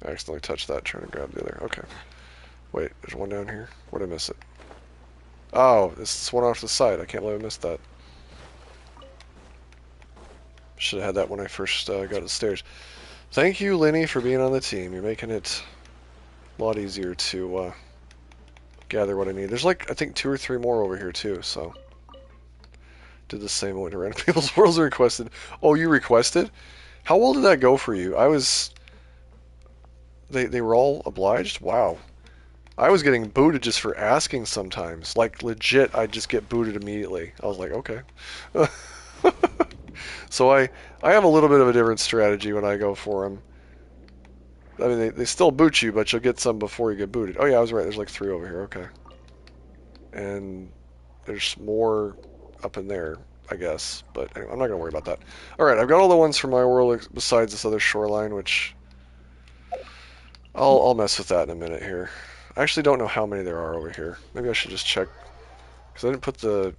Speaker 1: I accidentally touched that trying to grab the other. Okay. Wait, there's one down here. Where'd I miss it? Oh, this one off to the side. I can't believe I missed that. Should have had that when I first got upstairs. Thank you, Lyney, for being on the team. You're making it a lot easier to gather what I need. There's like, I think 2 or 3 more over here too, so... Did the same, went to random people's worlds and requested. Oh, you requested? How well did that go for you? I was... They were all obliged? Wow. I was getting booted just for asking sometimes. Like, legit, I'd just get booted immediately. I was like, okay. So I have a little bit of a different strategy when I go for them. I mean, they still boot you, but you'll get some before you get booted. Oh yeah, I was right. There's like 3 over here. Okay. And there's more up in there, I guess. But anyway, I'm not going to worry about that. Alright, I've got all the ones from my world besides this other shoreline, which... I'll mess with that in a minute here. I actually don't know how many there are over here. Maybe I should just check. Because I didn't put the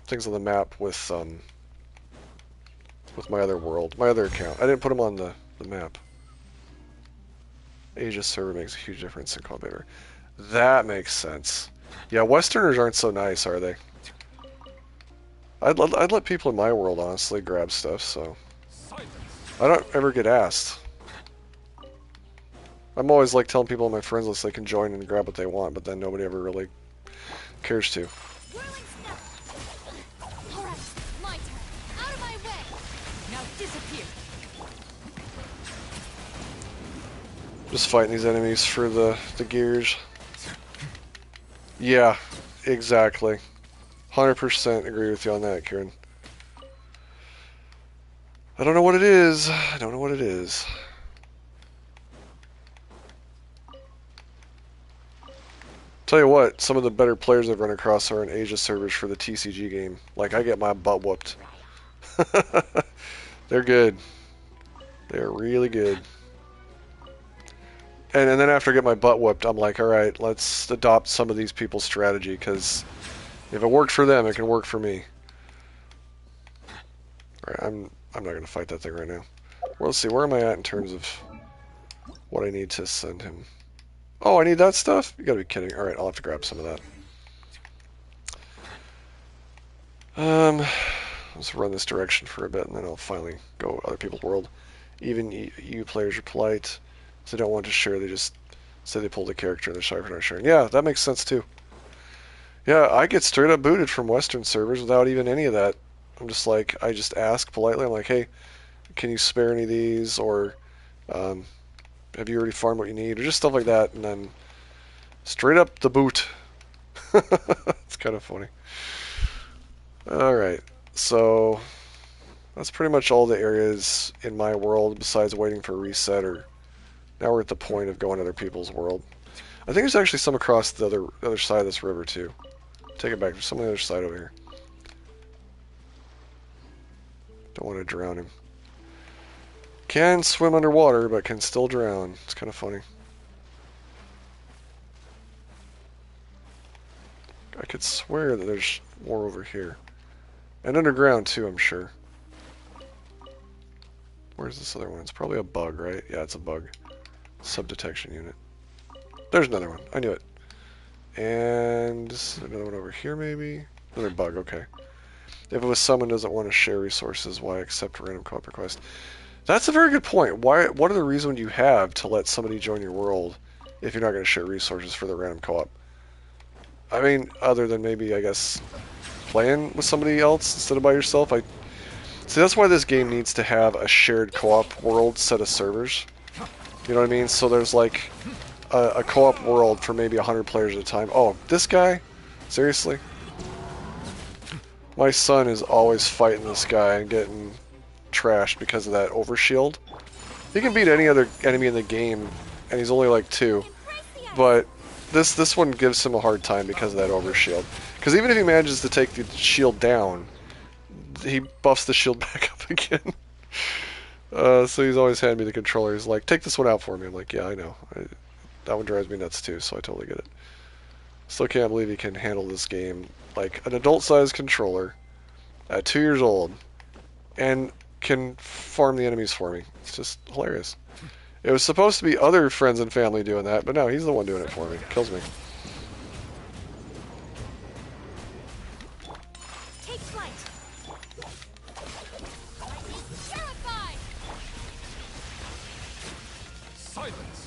Speaker 1: things on the map with my other world, my other account. I didn't put them on the map. Asia server makes a huge difference in combat. That makes sense. Yeah, Westerners aren't so nice, are they? I'd let people in my world, honestly, grab stuff, so... I don't ever get asked. I'm always like telling people on my friends list they can join and grab what they want, but then nobody ever really cares to.
Speaker 2: Alright, my turn. Out of my way.
Speaker 4: Now disappear.
Speaker 1: Just fighting these enemies for the gears. Yeah, exactly. 100% agree with you on that, Kieran. I don't know what it is. I don't know what it is. Tell you what, some of the better players I've run across are in Asia servers for the TCG game. Like, I get my butt whooped. They're good. They're really good. And then after I get my butt whooped, I'm like, alright, let's adopt some of these people's strategy, because if it worked for them, it can work for me. Alright, I'm not going to fight that thing right now. Well, let's see, where am I at in terms of what I need to send him? Oh, I need that stuff? You gotta be kidding. Alright, I'll have to grab some of that. Let's run this direction for a bit, and then I'll finally go other people's world. Even EU players are polite, so they don't want to share, they just say they pulled a character and they're sorry for not sharing. Yeah, that makes sense too. Yeah, I get straight up booted from Western servers without even any of that. I'm just like, I just ask politely, I'm like, hey, can you spare any of these, or have you already farmed what you need, or just stuff like that, and then straight up the boot. It's kind of funny. Alright, so that's pretty much all the areas in my world besides waiting for a reset, or now we're at the point of going to other people's world. I think there's actually some across the other side of this river too. Take it back, there's some on the other side over here. Don't want to drown him. Can swim underwater, but can still drown. It's kind of funny. I could swear that there's more over here. And underground too, I'm sure. Where's this other one? It's probably a bug, right? Yeah, it's a bug. Sub-detection unit. There's another one. I knew it. And another one over here, maybe? Another bug, okay. If it was someone doesn't want to share resources, why accept a random co-op request? That's a very good point. What are the reasons you have to let somebody join your world if you're not going to share resources for the random co-op? I mean, other than maybe, I guess, playing with somebody else instead of by yourself. See, that's why this game needs to have a shared co-op world set of servers. You know what I mean? So there's like a co-op world for maybe 100 players at a time. Oh, this guy? Seriously? My son is always fighting this guy and getting trashed because of that overshield. He can beat any other enemy in the game, and he's only like 2. But this one gives him a hard time because of that overshield. Because even if he manages to take the shield down, he buffs the shield back up again. So he's always handing me the controller. He's like, take this one out for me. I'm like, yeah, I know. That one drives me nuts too, so I totally get it. Still can't believe he can handle this game like an adult-sized controller at 2 years old and can farm the enemies for me. It's just hilarious. It was supposed to be other friends and family doing that, but no, he's the one doing it for me. Kills me.
Speaker 2: Take flight. Terrified.
Speaker 3: Silence!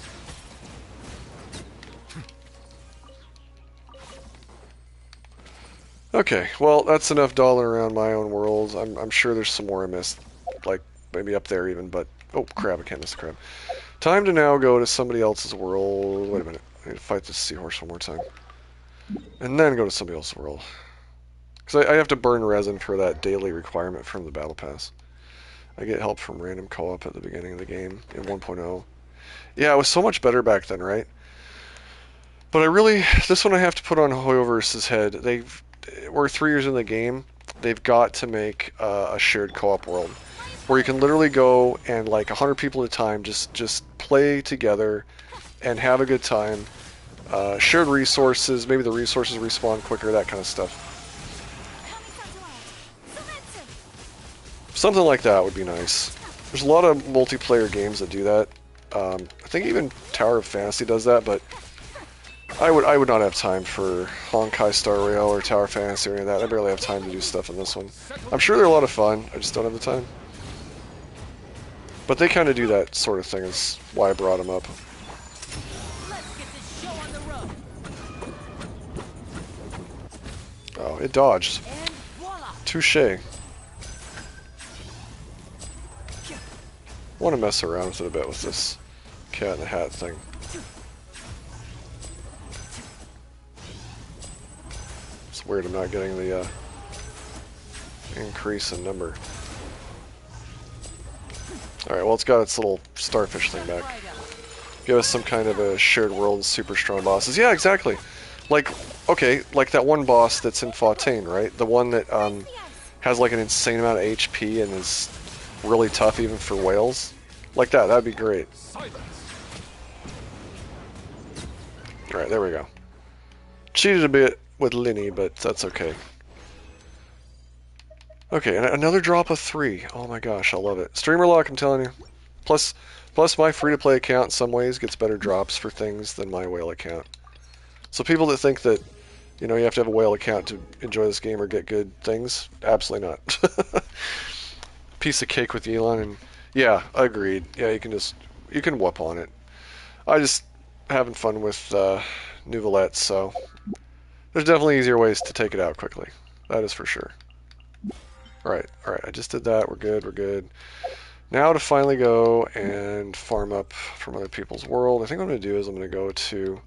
Speaker 1: Okay, well, that's enough dollar around my own world. I'm sure there's some more I missed, like maybe up there even, but oh crap, I can't miss the crab. Time to now go to somebody else's world. Wait a minute, I need to fight this seahorse one more time, and then go to somebody else's world. Because I have to burn resin for that daily requirement from the battle pass. I get help from random co-op at the beginning of the game in 1.0. Yeah, it was so much better back then, right? But this one I have to put on Hoyoverse's head. We're 3 years in the game. They've got to make a shared co-op world where you can literally go and like 100 people at a time just play together and have a good time. Shared resources, maybe the resources respawn quicker, that kind of stuff. Something like that would be nice. There's a lot of multiplayer games that do that. I think even Tower of Fantasy does that, but I would not have time for Honkai Star Rail or Tower Fantasy or any of that. I barely have time to do stuff in this one. I'm sure they're a lot of fun, I just don't have the time. But they kind of do that sort of thing, is why I brought them up.
Speaker 4: Let's get this show on the road.
Speaker 1: Oh, it dodged.
Speaker 4: And voila.
Speaker 1: Touché. I want to mess around with it a bit with this cat in the hat thing. It's weird I'm not getting the increase in number. Alright, well it's got its little starfish thing back. Give us some kind of a shared world and super strong bosses. Yeah, exactly. Like, okay, like that one boss that's in Fontaine, right? The one that has like an insane amount of HP and is really tough even for whales. Like that'd be great. Alright, there we go. Cheated a bit with Lyney, but that's okay. Okay, and another drop of 3. Oh my gosh, I love it. Streamer lock, I'm telling you. Plus my free-to-play account in some ways gets better drops for things than my whale account. So people that think that, you know, you have to have a whale account to enjoy this game or get good things, absolutely not. Piece of cake with Elon, and yeah, agreed. Yeah, you can whoop on it. I just having fun with Neuvillette, so there's definitely easier ways to take it out quickly. That is for sure. Alright, I just did that. We're good. Now to finally go and farm up from other people's world, I think what I'm going to do is I'm going to go to,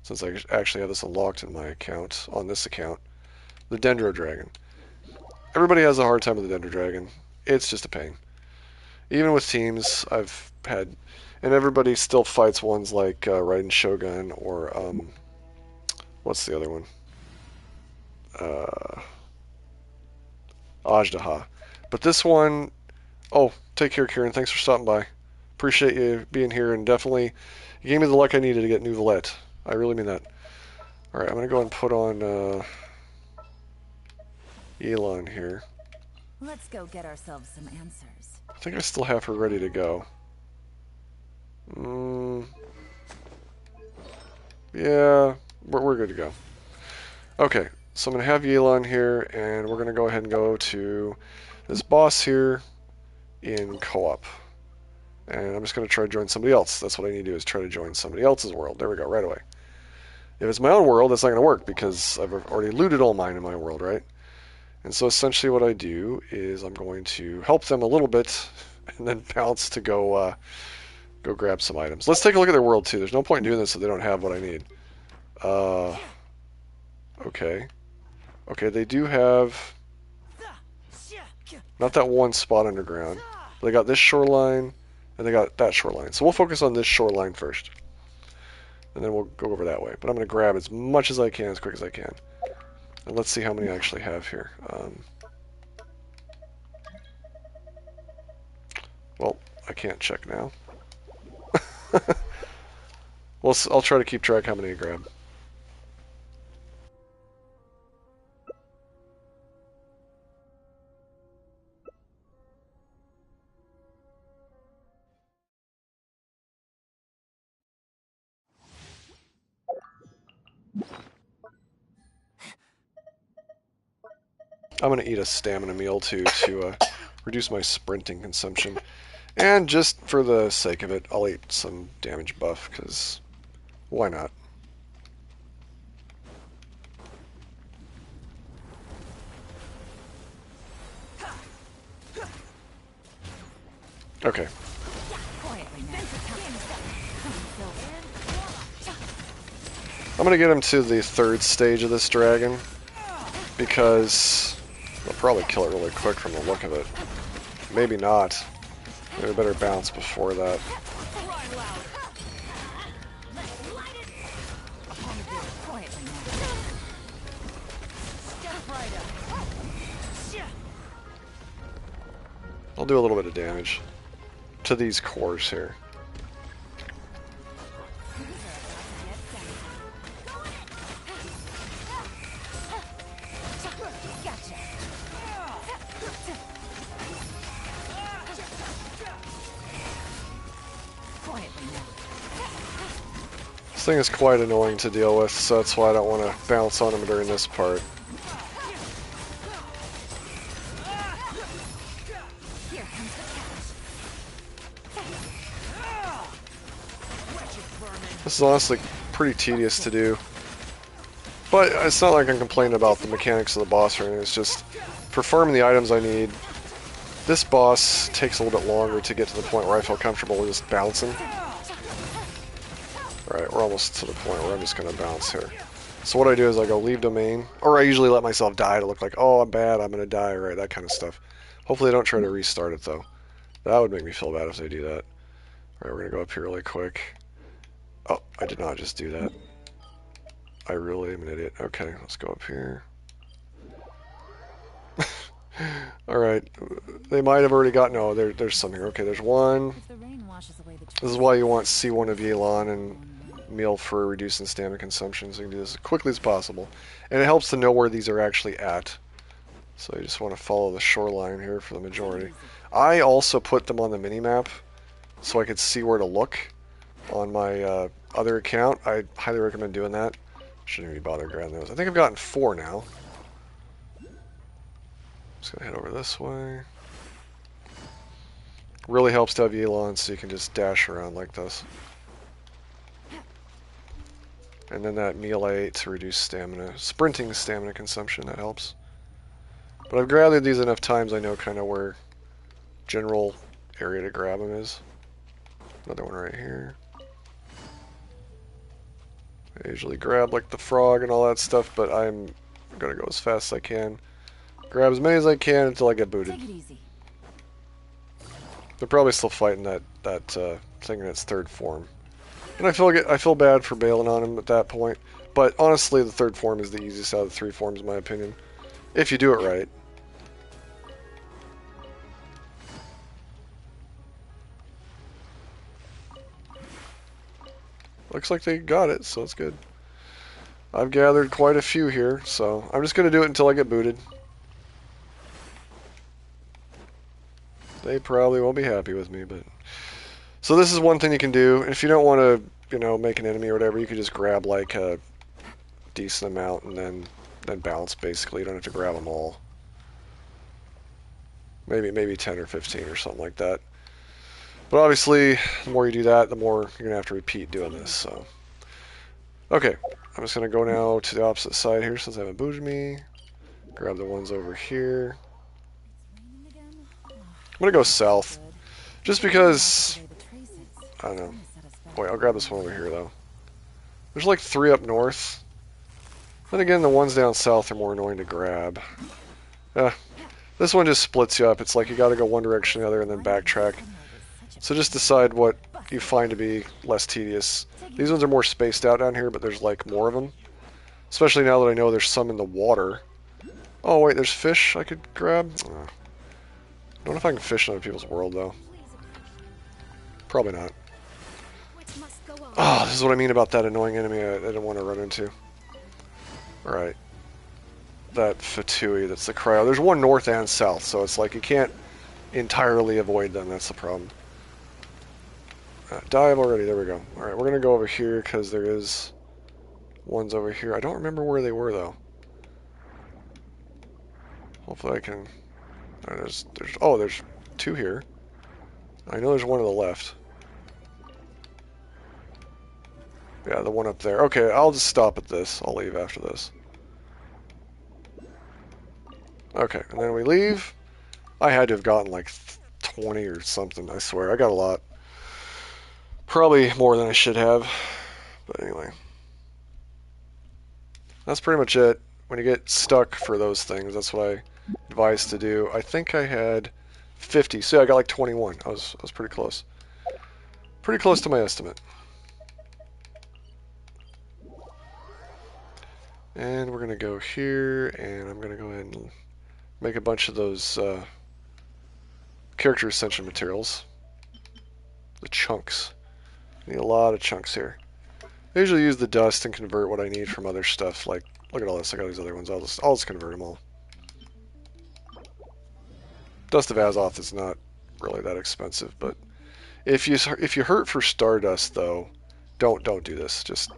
Speaker 1: since I actually have this unlocked in my account, on this account, the Dendro Dragon. Everybody has a hard time with the Dendro Dragon. It's just a pain. Even with teams I've had, and everybody still fights ones like Raiden Shogun or, what's the other one? Ajdaha. But this one, Oh, take care, Kieran. Thanks for stopping by. Appreciate you being here, and definitely you gave me the luck I needed to get Neuvillette. I really mean that. Alright, I'm going to go and put on Elon here.
Speaker 2: Let's go get ourselves some answers.
Speaker 1: I think I still have her ready to go. Yeah, we're good to go. Okay, so I'm going to have Elon here, and we're going to go ahead and go to this boss here in co-op. And I'm just going to try to join somebody else. That's what I need to do, is try to join somebody else's world. There we go, right away. If it's my own world, that's not going to work, because I've already looted all mine in my world, right? And so essentially what I do is I'm going to help them a little bit, and then bounce to go grab some items. Let's take a look at their world, too. There's no point in doing this if they don't have what I need. Okay. Okay, they do have... not that one spot underground. They got this shoreline, and they got that shoreline. So we'll focus on this shoreline first. And then we'll go over that way. But I'm going to grab as much as I can, as quick as I can. And let's see how many I actually have here. Well, I can't check now. Well, I'll try to keep track how many I grab. I'm going to eat a stamina meal, too, to reduce my sprinting consumption. And just for the sake of it, I'll eat some damage buff, because why not? Okay. I'm going to get him to the 3rd stage of this dragon, because I'll probably kill it really quick from the look of it. Maybe not. Maybe I better bounce before that. I'll do a little bit of damage to these cores here. This thing is quite annoying to deal with, so that's why I don't want to bounce on him during this part. This is honestly pretty tedious to do. But it's not like I'm complaining about the mechanics of the boss or anything, it's just for farming the items I need. This boss takes a little bit longer to get to the point where I feel comfortable with just bouncing. Alright, we're almost to the point where I'm just going to bounce here. So what I do is I go leave domain, or I usually let myself die to look like, oh, I'm bad, I'm going to die, right, that kind of stuff. Hopefully they don't try to restart it, though. That would make me feel bad if they do that. Alright, we're going to go up here really quick. Oh, I did not just do that. I really am an idiot. Okay, let's go up here. Alright, they might have already got... no, there's some here. Okay, there's one. This is why you want C1 of Elon and meal for reducing stamina consumption, so you can do this as quickly as possible. And it helps to know where these are actually at. So you just want to follow the shoreline here for the majority. I also put them on the mini-map so I could see where to look on my other account. I highly recommend doing that. Shouldn't even be bothered grabbing those. I think I've gotten 4 now. Just gonna head over this way. Really helps to have Elon so you can just dash around like this. And then that meal I ate to reduce stamina, sprinting stamina consumption, that helps. But I've gathered these enough times I know kind of where general area to grab them is. Another one right here. I usually grab like the frog and all that stuff, but I'm gonna go as fast as I can. Grab as many as I can until I get booted. They're probably still fighting that thing in its 3rd form. And I feel bad for bailing on him at that point. But honestly, the 3rd form is the easiest out of the 3 forms in my opinion. If you do it right. looks like they got it, so it's good. I've gathered quite a few here, so I'm just going to do it until I get booted. They probably won't be happy with me, but... So this is one thing you can do. If you don't want to, you know, make an enemy or whatever, you could just grab, like, a decent amount and then bounce, basically. You don't have to grab them all. Maybe 10 or 15 or something like that. But obviously, the more you do that, the more you're going to have to repeat doing this, so... Okay, I'm just going to go now to the opposite side here since they haven't booted me. Grab the ones over here. I'm going to go south. Just because... I don't know. Wait, I'll grab this one over here, though. There's like 3 up north. Then again, the ones down south are more annoying to grab. This one just splits you up. It's like you got to go one direction or the other and then backtrack. So just decide what you find to be less tedious. These ones are more spaced out down here, but there's like more of them. Especially now that I know there's some in the water. Oh wait, there's fish I could grab? I don't know if I can fish in other people's world, though. Probably not. Oh, this is what I mean about that annoying enemy I didn't want to run into. Alright. That Fatui, that's the cryo. There's one north and south, so it's like you can't entirely avoid them. That's the problem. Dive already. There we go. Alright, we're going to go over here because there is ones over here. I don't remember where they were, though. Hopefully I can... there's 2 here. I know there's one to the left. Yeah, the one up there. Okay, I'll just stop at this. I'll leave after this. Okay, and then we leave. I had to have gotten like 20 or something, I swear. I got a lot. Probably more than I should have. But anyway. That's pretty much it. When you get stuck for those things, that's what I advise to do. I think I had 50. So I got like 21. I was pretty close. Pretty close to my estimate. And we're going to go here, and I'm going to go ahead and make a bunch of those character ascension materials. The chunks. I need a lot of chunks here. I usually use the dust and convert what I need from other stuff. Like, look at all this. I got these other ones. I'll just convert them all. Dust of Azoth is not really that expensive, but if you hurt for Stardust, though, don't do this. Just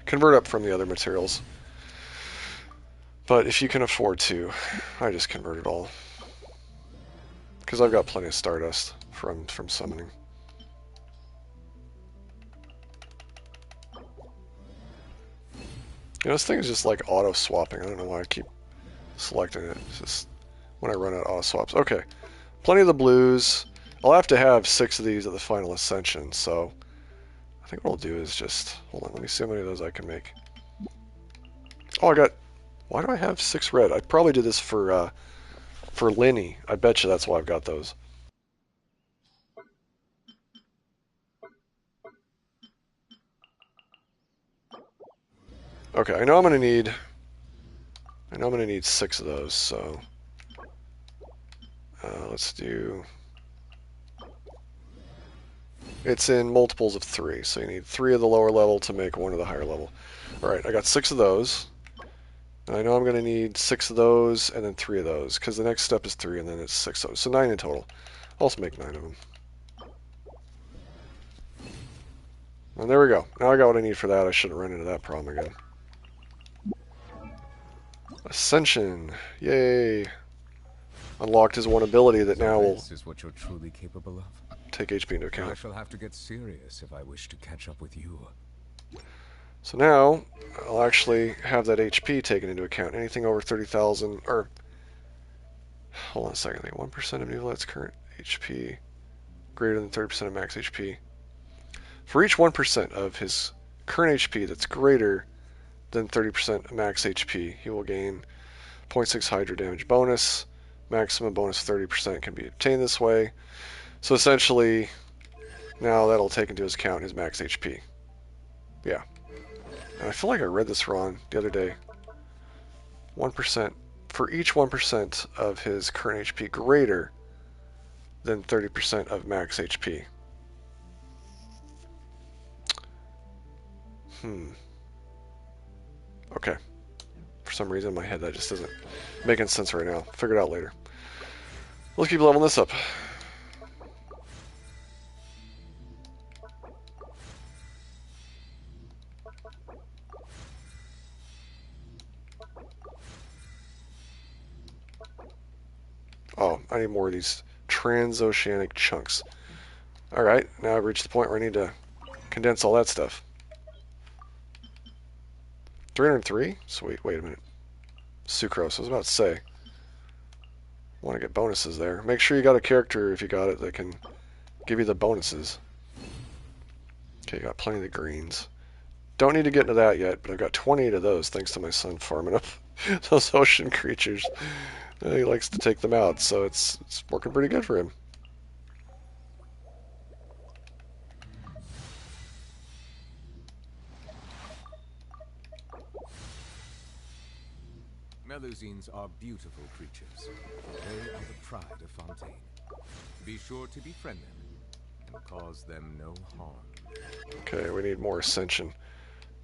Speaker 1: convert up from the other materials. But if you can afford to, I just convert it all. Because I've got plenty of Stardust from summoning. You know, this thing is just like auto-swapping. I don't know why I keep selecting it. It's just when I run out of auto-swaps. Okay, plenty of the blues. I'll have to have 6 of these at the final ascension, so I think what I'll do is just... Hold on, let me see how many of those I can make. Oh, I got... Why do I have 6 red? I probably did this for Lyney. I bet you that's why I've got those. Okay, I know I'm gonna need 6 of those, so let's do... It's in multiples of 3, so you need 3 of the lower level to make 1 of the higher level. Alright, I got 6 of those. And I know I'm going to need 6 of those and then 3 of those, because the next step is 3 and then it's 6 of those. So 9 in total. I'll also make 9 of them. And there we go. Now I got what I need for that. I shouldn't run into that problem again. Ascension. Yay. Unlocked his one ability that now will
Speaker 3: This is what you're truly capable of.
Speaker 1: take HP into
Speaker 3: I
Speaker 1: account.
Speaker 3: shall have to get serious if I wish to catch up with you.
Speaker 1: So now, I'll actually have that HP taken into account. Anything over 30,000, or... Hold on a second. 1% of Neuvillette's current HP greater than 30% of max HP. For each 1% of his current HP that's greater than 30% max HP, he will gain 0.6 Hydro damage bonus. Maximum bonus 30% can be obtained this way. So essentially, now that'll take into account his max HP. Yeah. And I feel like I read this wrong the other day. 1%. For each 1% of his current HP greater than 30% of max HP. Okay. For some reason in my head that just isn't making sense right now. Figure it out later. Let's keep leveling this up. Oh, I need more of these transoceanic chunks. Alright, now I've reached the point where I need to condense all that stuff. 303? Sweet, wait a minute. Sucrose, I was about to say. Want to get bonuses there. Make sure you got a character, if you got it, that can give you the bonuses. Okay, got plenty of the greens. Don't need to get into that yet, but I've got 28 of those thanks to my son farming up those ocean creatures. He likes to take them out, so it's working pretty good for him.
Speaker 3: Melusines are beautiful creatures. They are the pride of Fontaine. Be sure to befriend them and cause them no harm.
Speaker 1: Okay, we need more ascension.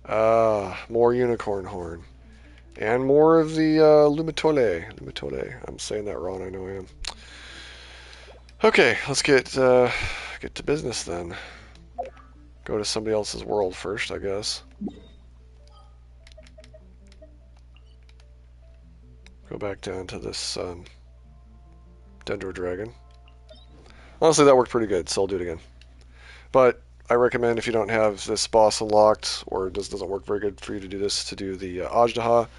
Speaker 1: More unicorn horn. And more of the Lumitole. Lumitole. I'm saying that wrong, I know I am. Okay, let's get to business then. Go to somebody else's world first, I guess. Go back down to this Dendro Dragon. Honestly, that worked pretty good, so I'll do it again. But I recommend if you don't have this boss unlocked, or it doesn't work very good for you to do this, to do the Ajdaha.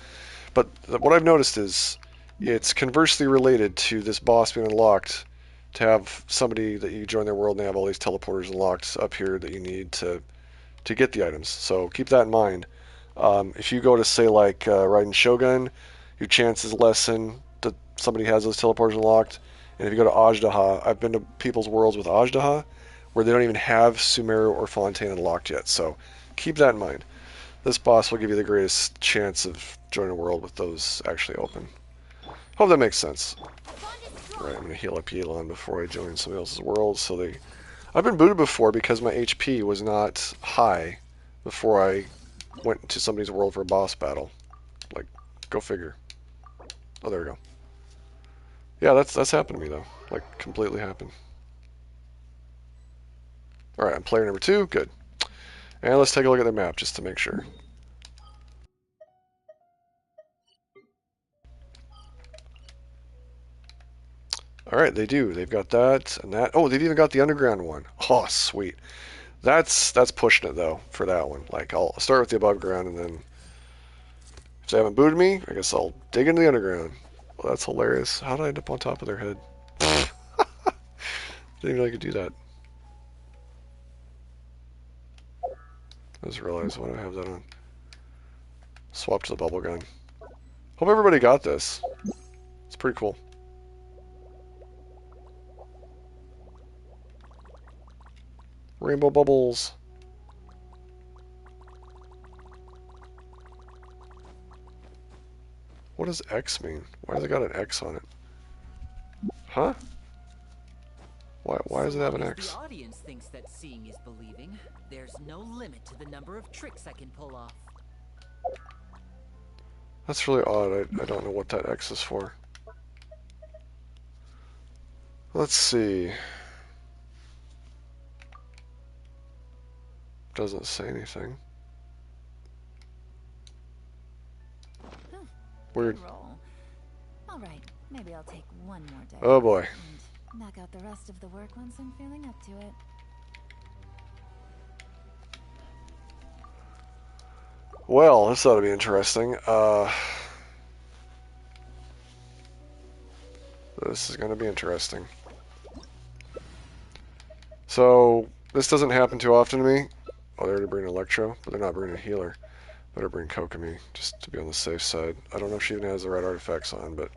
Speaker 1: But what I've noticed is it's conversely related to this boss being unlocked, to have somebody that you join their world and they have all these teleporters unlocked up here that you need to get the items. So keep that in mind. If you go to, say, like Raiden Shogun, your chances lessen that somebody has those teleporters unlocked. And if you go to Ajdaha, I've been to people's worlds with Ajdaha where they don't even have Sumeru or Fontaine unlocked yet. So keep that in mind. This boss will give you the greatest chance of joining a world with those actually open. Hope that makes sense. Alright, I'm going to heal up Yelan before I join somebody else's world. I've been booted before because my HP was not high before I went to somebody's world for a boss battle. Like, go figure. Oh, there we go. Yeah, that's happened to me, though. Like, completely happened. Alright, I'm player number 2. Good. And let's take a look at the map, just to make sure. Alright, they do. They've got that and that. Oh, they've even got the underground one. Oh, sweet. That's pushing it, though, for that one. Like, I'll start with the above ground, and then if they haven't booted me, I guess I'll dig into the underground. Well, that's hilarious. How did I end up on top of their head? Didn't even know I could do that. I just realized why do I have that on. Swap to the bubble gun. Hope everybody got this. It's pretty cool. Rainbow bubbles. What does X mean? Why has it got an X on it? Huh? Why does it have an X?
Speaker 4: The audience thinks that seeing is believing. There's no limit to the number of tricks I can pull off.
Speaker 1: That's really odd. I don't know what that X is for. Let's see. Doesn't say anything. Weird.
Speaker 2: All right, maybe I'll take one more day.
Speaker 1: Oh boy.
Speaker 2: And knock out the rest of the work once I'm feeling up to it.
Speaker 1: Well, this ought to be interesting. This is going to be interesting. So, this doesn't happen too often to me. Oh, they're already bringing Electro, but they're not bringing a healer. Better bring Kokomi, just to be on the safe side. I don't know if she even has the right artifacts on, but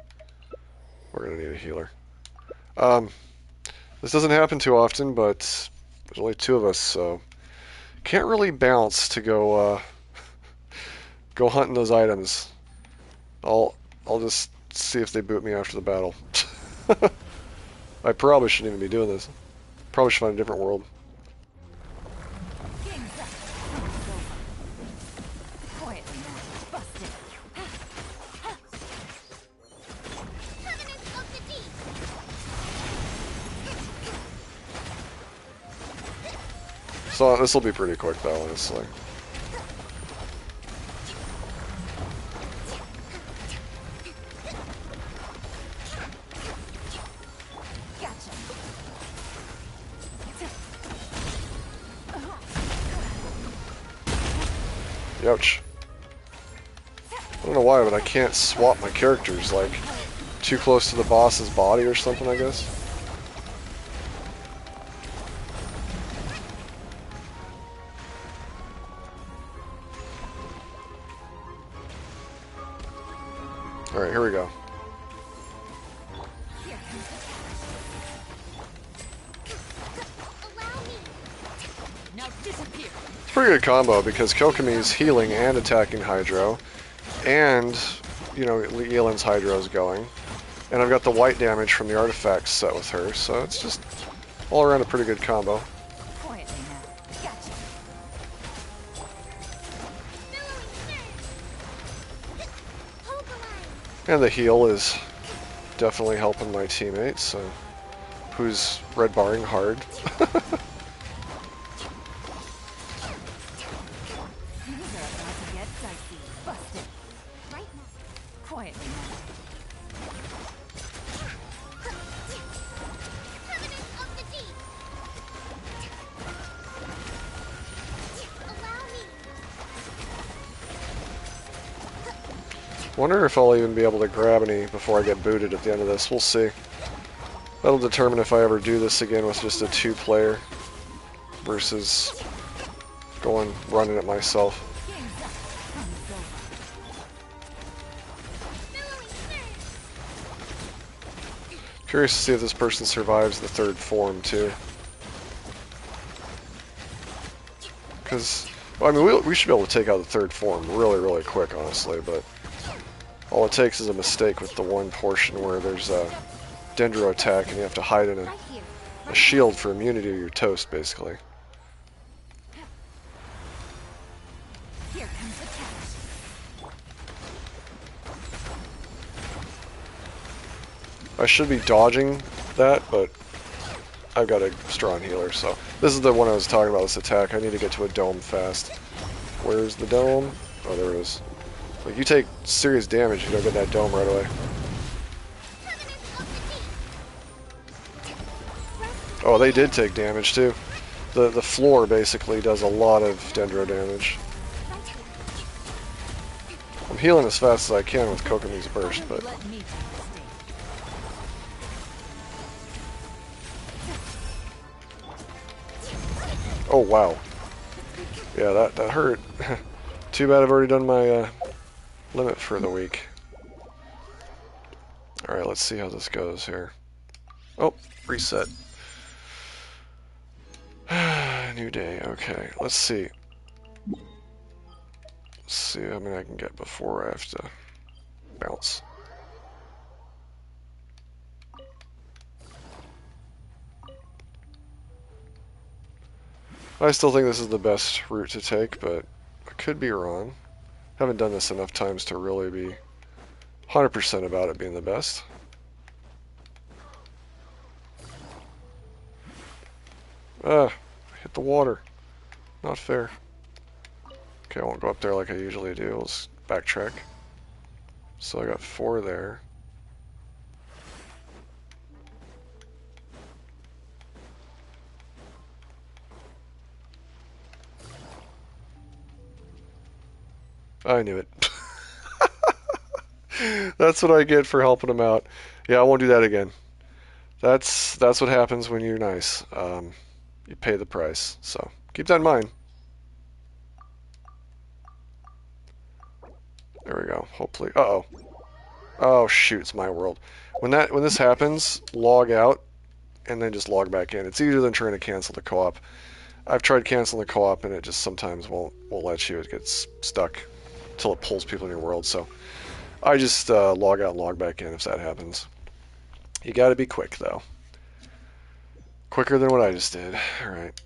Speaker 1: we're going to need a healer. This doesn't happen too often, but there's only 2 of us, so can't really bounce to go go hunting those items. I'll just see if they boot me after the battle. I probably shouldn't even be doing this. Probably should find a different world. So this will be pretty quick though, honestly. Ouch. I don't know why, but I can't swap my characters, like, too close to the boss's body or something, I guess. Alright, here we go.
Speaker 4: Now disappear.
Speaker 1: It's a pretty good combo because Kokomi's healing and attacking Hydro, and, you know, Yelin's Hydro is going. And I've got the white damage from the artifacts set with her, so it's just all around a pretty good combo.
Speaker 2: Quietly now. Gotcha. Hold the line.
Speaker 1: And the heal is definitely helping my teammates, so who's red barring hard.
Speaker 2: Things are about to get dicey. Busted. Right now. Quietly now. Covenant of the deep. Allow me.
Speaker 1: Wonder if I'll even be able to grab any before I get booted at the end of this. We'll see. That'll determine if I ever do this again with just a 2-player versus running it myself.
Speaker 2: Game's up. Fun's over.
Speaker 1: Curious to see if this person survives the 3rd form too. Because, well, I mean, we should be able to take out the 3rd form really, really quick, honestly, but all it takes is a mistake with the one portion where there's a Dendro attack and you have to hide in
Speaker 2: Right here.
Speaker 1: a shield for immunity or you're toast, basically.
Speaker 2: Here comes the catch.
Speaker 1: I should be dodging that, but I've got a strong healer, so. This is the one I was talking about, this attack. I need to get to a dome fast. Where's the dome? Oh, there it is. Like, you take serious damage if you don't get that dome right away. Oh, they did take damage, too. The floor basically does a lot of Dendro damage. I'm healing as fast as I can with Kokomi's Burst, but...
Speaker 4: Let me take the stage.
Speaker 1: Oh, wow. Yeah, that hurt. Too bad I've already done my limit for the week. Alright, let's see how this goes here. Oh, reset. New day, okay. Let's see. Let's see how many I can get before I have to bounce. I still think this is the best route to take, but I could be wrong. Haven't done this enough times to really be 100% about it being the best. Ah, hit the water. Not fair. Okay, I won't go up there like I usually do. Let's backtrack. So I got 4 there. I knew it. That's what I get for helping him out. Yeah, I won't do that again. That's what happens when you're nice. You pay the price. So keep that in mind. There we go. Hopefully. Uh-oh. Oh shoot, it's my world. When this happens, log out and then just log back in. It's easier than trying to cancel the co-op. I've tried canceling the co-op and it just sometimes won't let you. It gets stuck until it pulls people in your world. So I just log out and log back in if that happens. You gotta be quick though. Quicker than what I just did. Alright.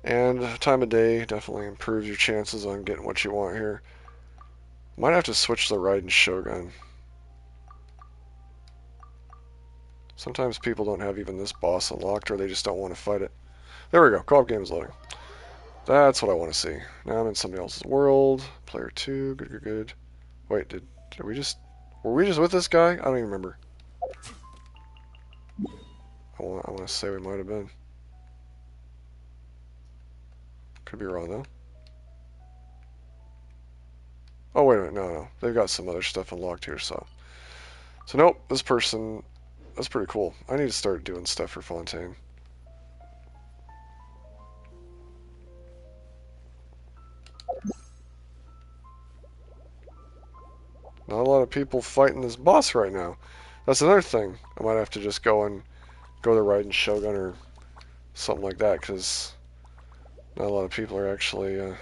Speaker 1: And time of day definitely improves your chances on getting what you want here. Might have to switch the Raiden Shogun. Sometimes people don't have even this boss unlocked, or they just don't want to fight it. There we go. Co-op game is loading. That's what I want to see. Now I'm in somebody else's world. Player 2. Good, good, good. Wait, did we just... Were we just with this guy? I don't even remember. I want to say we might have been. Could be wrong, though. Oh, wait a minute. No. They've got some other stuff unlocked here, so... So, nope. This person... That's pretty cool. I need to start doing stuff for Fontaine. Not a lot of people fighting this boss right now. That's another thing. I might have to just go to Raiden Shogun or something like that, because not a lot of people are actually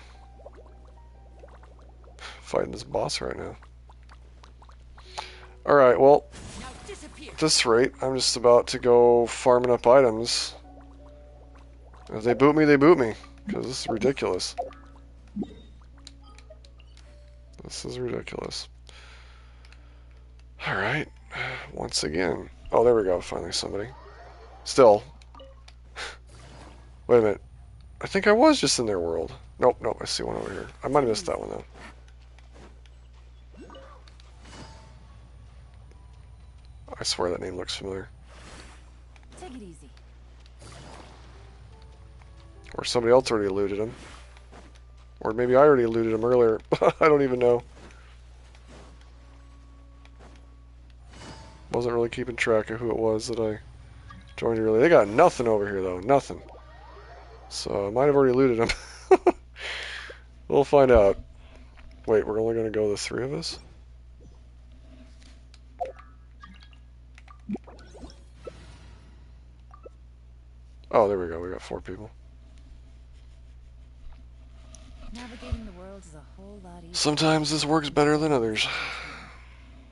Speaker 1: fighting this boss right now. Alright, well, at this rate, I'm just about to go farming up items. If they boot me, they boot me, because this is ridiculous. This is ridiculous. Alright, once again. Oh, there we go, finally somebody. Still. Wait a minute. I think I was just in their world. Nope, I see one over here. I might have missed that one, though. I swear that name looks familiar.
Speaker 2: Take it easy.
Speaker 1: Or somebody else already looted him. Or maybe I already looted him earlier. I don't even know. Wasn't really keeping track of who it was that I joined earlier. They got nothing over here, though. Nothing. So I might have already looted him. We'll find out. Wait, we're only going to go the 3 of us? Oh, there we go. We got 4 people.
Speaker 2: Navigating the world is a whole lot easier.
Speaker 1: Sometimes this works better than others.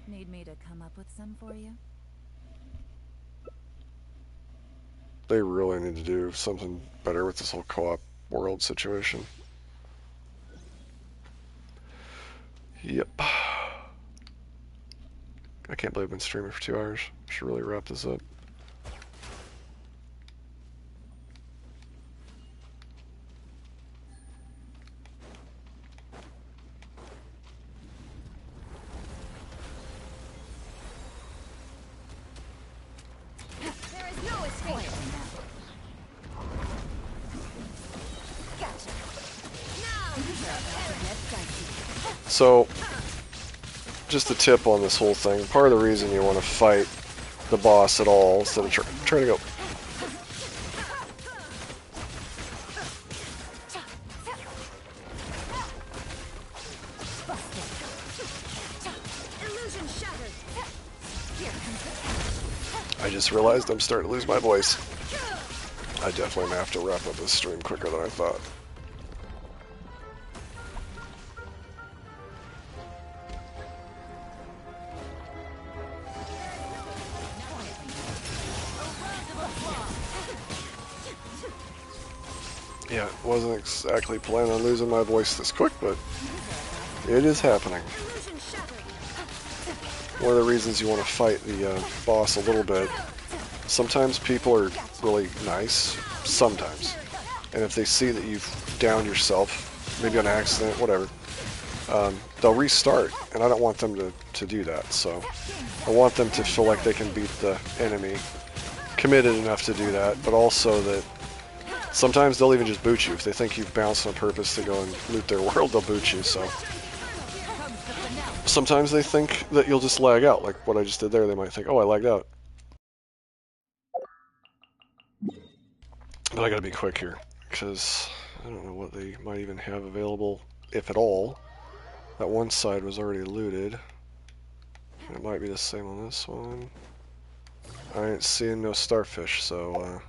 Speaker 2: Need me to come up with some for you?
Speaker 1: They really need to do something better with this whole co-op world situation. Yep. I can't believe I've been streaming for 2 hours. Should really wrap this up.
Speaker 2: There is no escape. Gotcha.
Speaker 1: So, just a tip on this whole thing. Part of the reason you want to fight the boss at all instead of trying to go...
Speaker 2: Illusion shattered.
Speaker 1: I just realized I'm starting to lose my voice. I definitely am going to have to wrap up this stream quicker than I thought. Yeah, wasn't exactly planning on losing my voice this quick, but it is happening. One of the reasons you want to fight the boss a little bit, sometimes people are really nice, sometimes. And if they see that you've downed yourself, maybe on accident, whatever, they'll restart, and I don't want them to do that. So I want them to feel like they can beat the enemy, committed enough to do that, but also that sometimes they'll even just boot you. If they think you've bounced on purpose to go and loot their world, they'll boot you. So sometimes they think that you'll just lag out, like what I just did there. They might think, oh, I lagged out. But I gotta be quick here, because I don't know what they might even have available, if at all. That one side was already looted. It might be the same on this one. I ain't seeing no starfish, so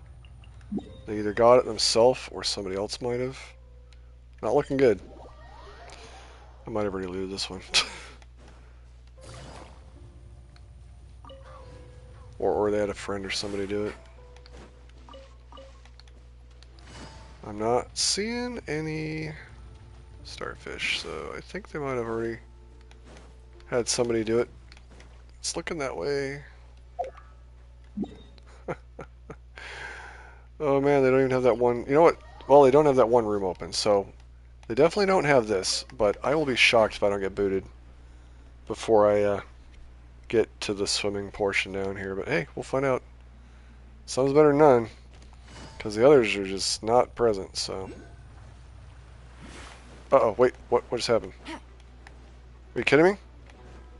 Speaker 1: they either got it themselves or somebody else might have. Not looking good. I might have already looted this one. or they had a friend or somebody do it. I'm not seeing any starfish, so I think they might have already had somebody do it. It's looking that way. Oh man, they don't even have that one. You know what? Well, they don't have that one room open, so they definitely don't have this, but I will be shocked if I don't get booted before I get to the swimming portion down here. But hey, we'll find out. Some's better than none, because the others are just not present, so. Uh-oh, wait, what just happened? Are you kidding me?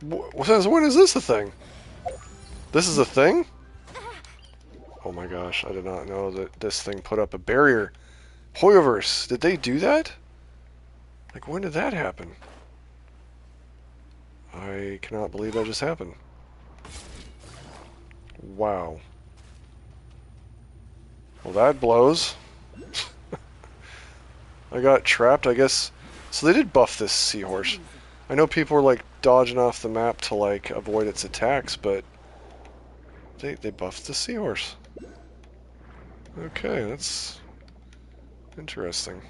Speaker 1: When is this a thing? This is a thing? Oh my gosh, I did not know that this thing put up a barrier. Hoyoverse, did they do that? Like, when did that happen? I cannot believe that just happened. Wow. Well, that blows. I got trapped, I guess. So they did buff this seahorse. I know people were like dodging off the map to like avoid its attacks, but they buffed the seahorse. Okay, that's interesting.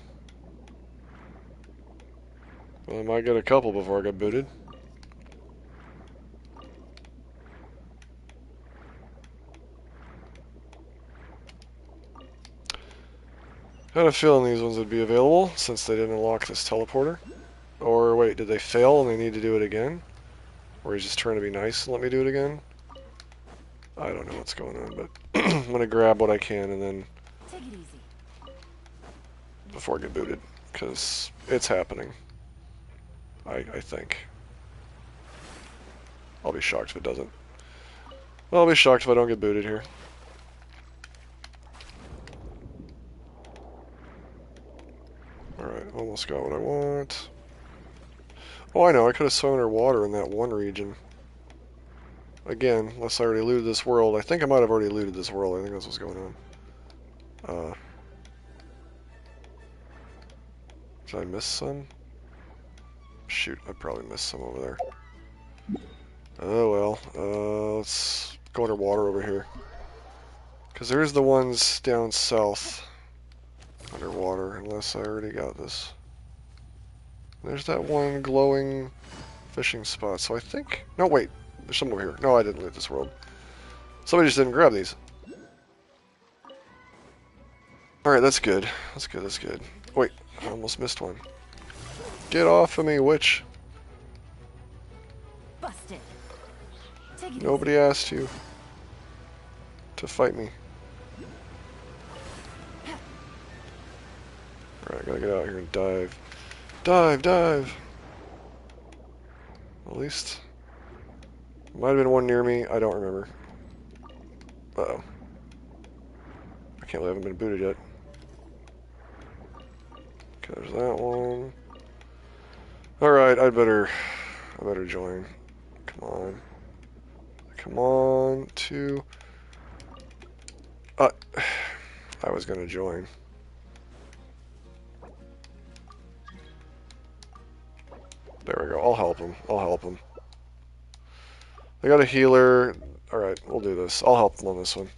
Speaker 1: Well, I might get a couple before I get booted. I had a feeling these ones would be available since they didn't unlock this teleporter. Or wait, did they fail and they need to do it again? Or he's just trying to be nice and let me do it again? I don't know what's going on, but I'm gonna grab what I can and then
Speaker 2: Take it easy.
Speaker 1: before I get booted, because it's happening. I think. I'll be shocked if it doesn't. Well, I'll be shocked if I don't get booted here. Alright, almost got what I want. Oh, I know, I could have swum underwater in that one region. Again, unless I already looted this world. I think I might have already looted this world. I think that's what's going on. Did I miss some? Shoot, I probably missed some over there. Oh well, let's go underwater over here. Because there's the ones down south underwater, unless I already got this. There's that one glowing fishing spot, so I think... No, wait, there's some over here. No, I didn't loot this world. Somebody just didn't grab these. Alright, that's good. That's good, that's good. Wait, I almost missed one. Get off of me, witch.
Speaker 2: Busted. Take it
Speaker 1: Nobody asked you to fight me. Alright, I gotta get out here and dive. Dive, dive! At least... Might have been one near me, I don't remember. Uh-oh. I can't believe I haven't been booted yet. Okay, there's that one. Alright, I better join. Come on. Come on, two. I was gonna join. There we go. I'll help him. I'll help him. They got a healer. Alright, we'll do this. I'll help them on this one.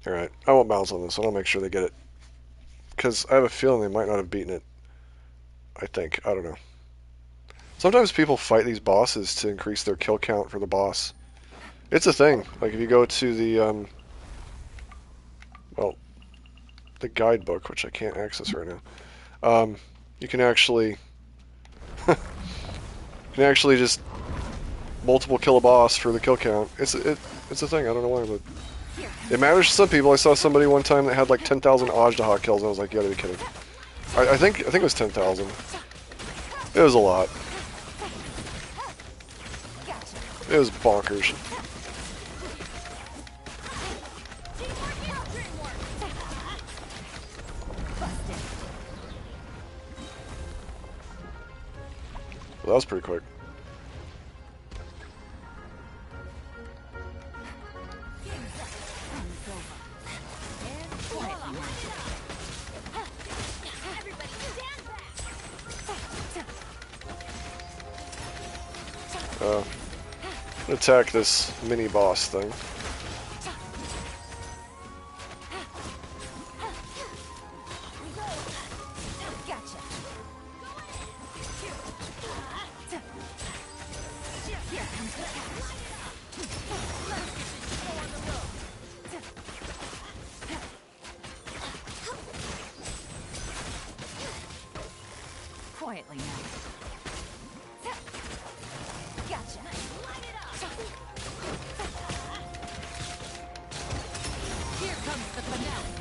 Speaker 1: Alright, I won't bounce on this one. I'll make sure they get it. Because I have a feeling they might not have beaten it. I think. I don't know. Sometimes people fight these bosses to increase their kill count for the boss. It's a thing. Like if you go to the, well, the guidebook, which I can't access right now, you can actually, just multiple kill a boss for the kill count. It's a thing. I don't know why, but it matters to some people. I saw somebody one time that had like 10,000 Ajdaha kills, and I was like, you gotta be kidding. I think it was 10,000. It was a lot. It was bonkers. Well, that was pretty quick. Attack this mini boss thing.
Speaker 2: Gotcha. Here comes the quietly now. Gotcha.
Speaker 4: Here comes the finale.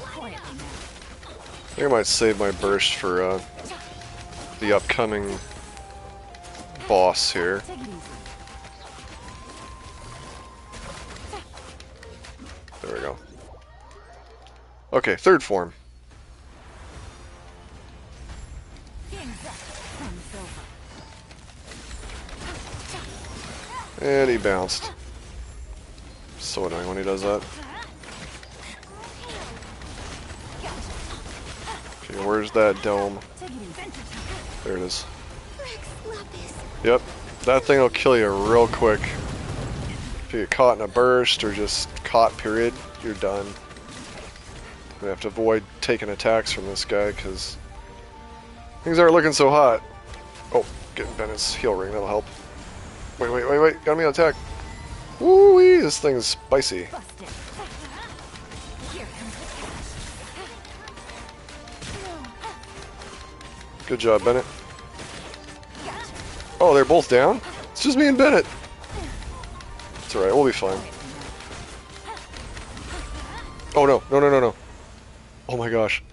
Speaker 2: Quietly now.
Speaker 1: I think I might save my burst for the upcoming boss here.
Speaker 2: Take it easy.
Speaker 1: There we go. Okay, third form.
Speaker 2: Game's up. Fun's over.
Speaker 1: And he bounced. So annoying when he does that. Okay, where's that dome?
Speaker 2: Take it easy.
Speaker 1: There it is. Yep, that thing will kill you real quick. If you get caught in a burst or just caught, period, you're done. We have to avoid taking attacks from this guy because things aren't looking so hot. Oh, getting Bennett's heal ring, that'll help. Wait, got me on attack. Woo-wee, this thing's spicy.
Speaker 2: Busted. Here comes the
Speaker 1: Good job, Bennett.
Speaker 2: gotcha.
Speaker 1: Oh, they're both down? It's just me and Bennett. It's alright, we'll be fine. Oh no. Oh my gosh.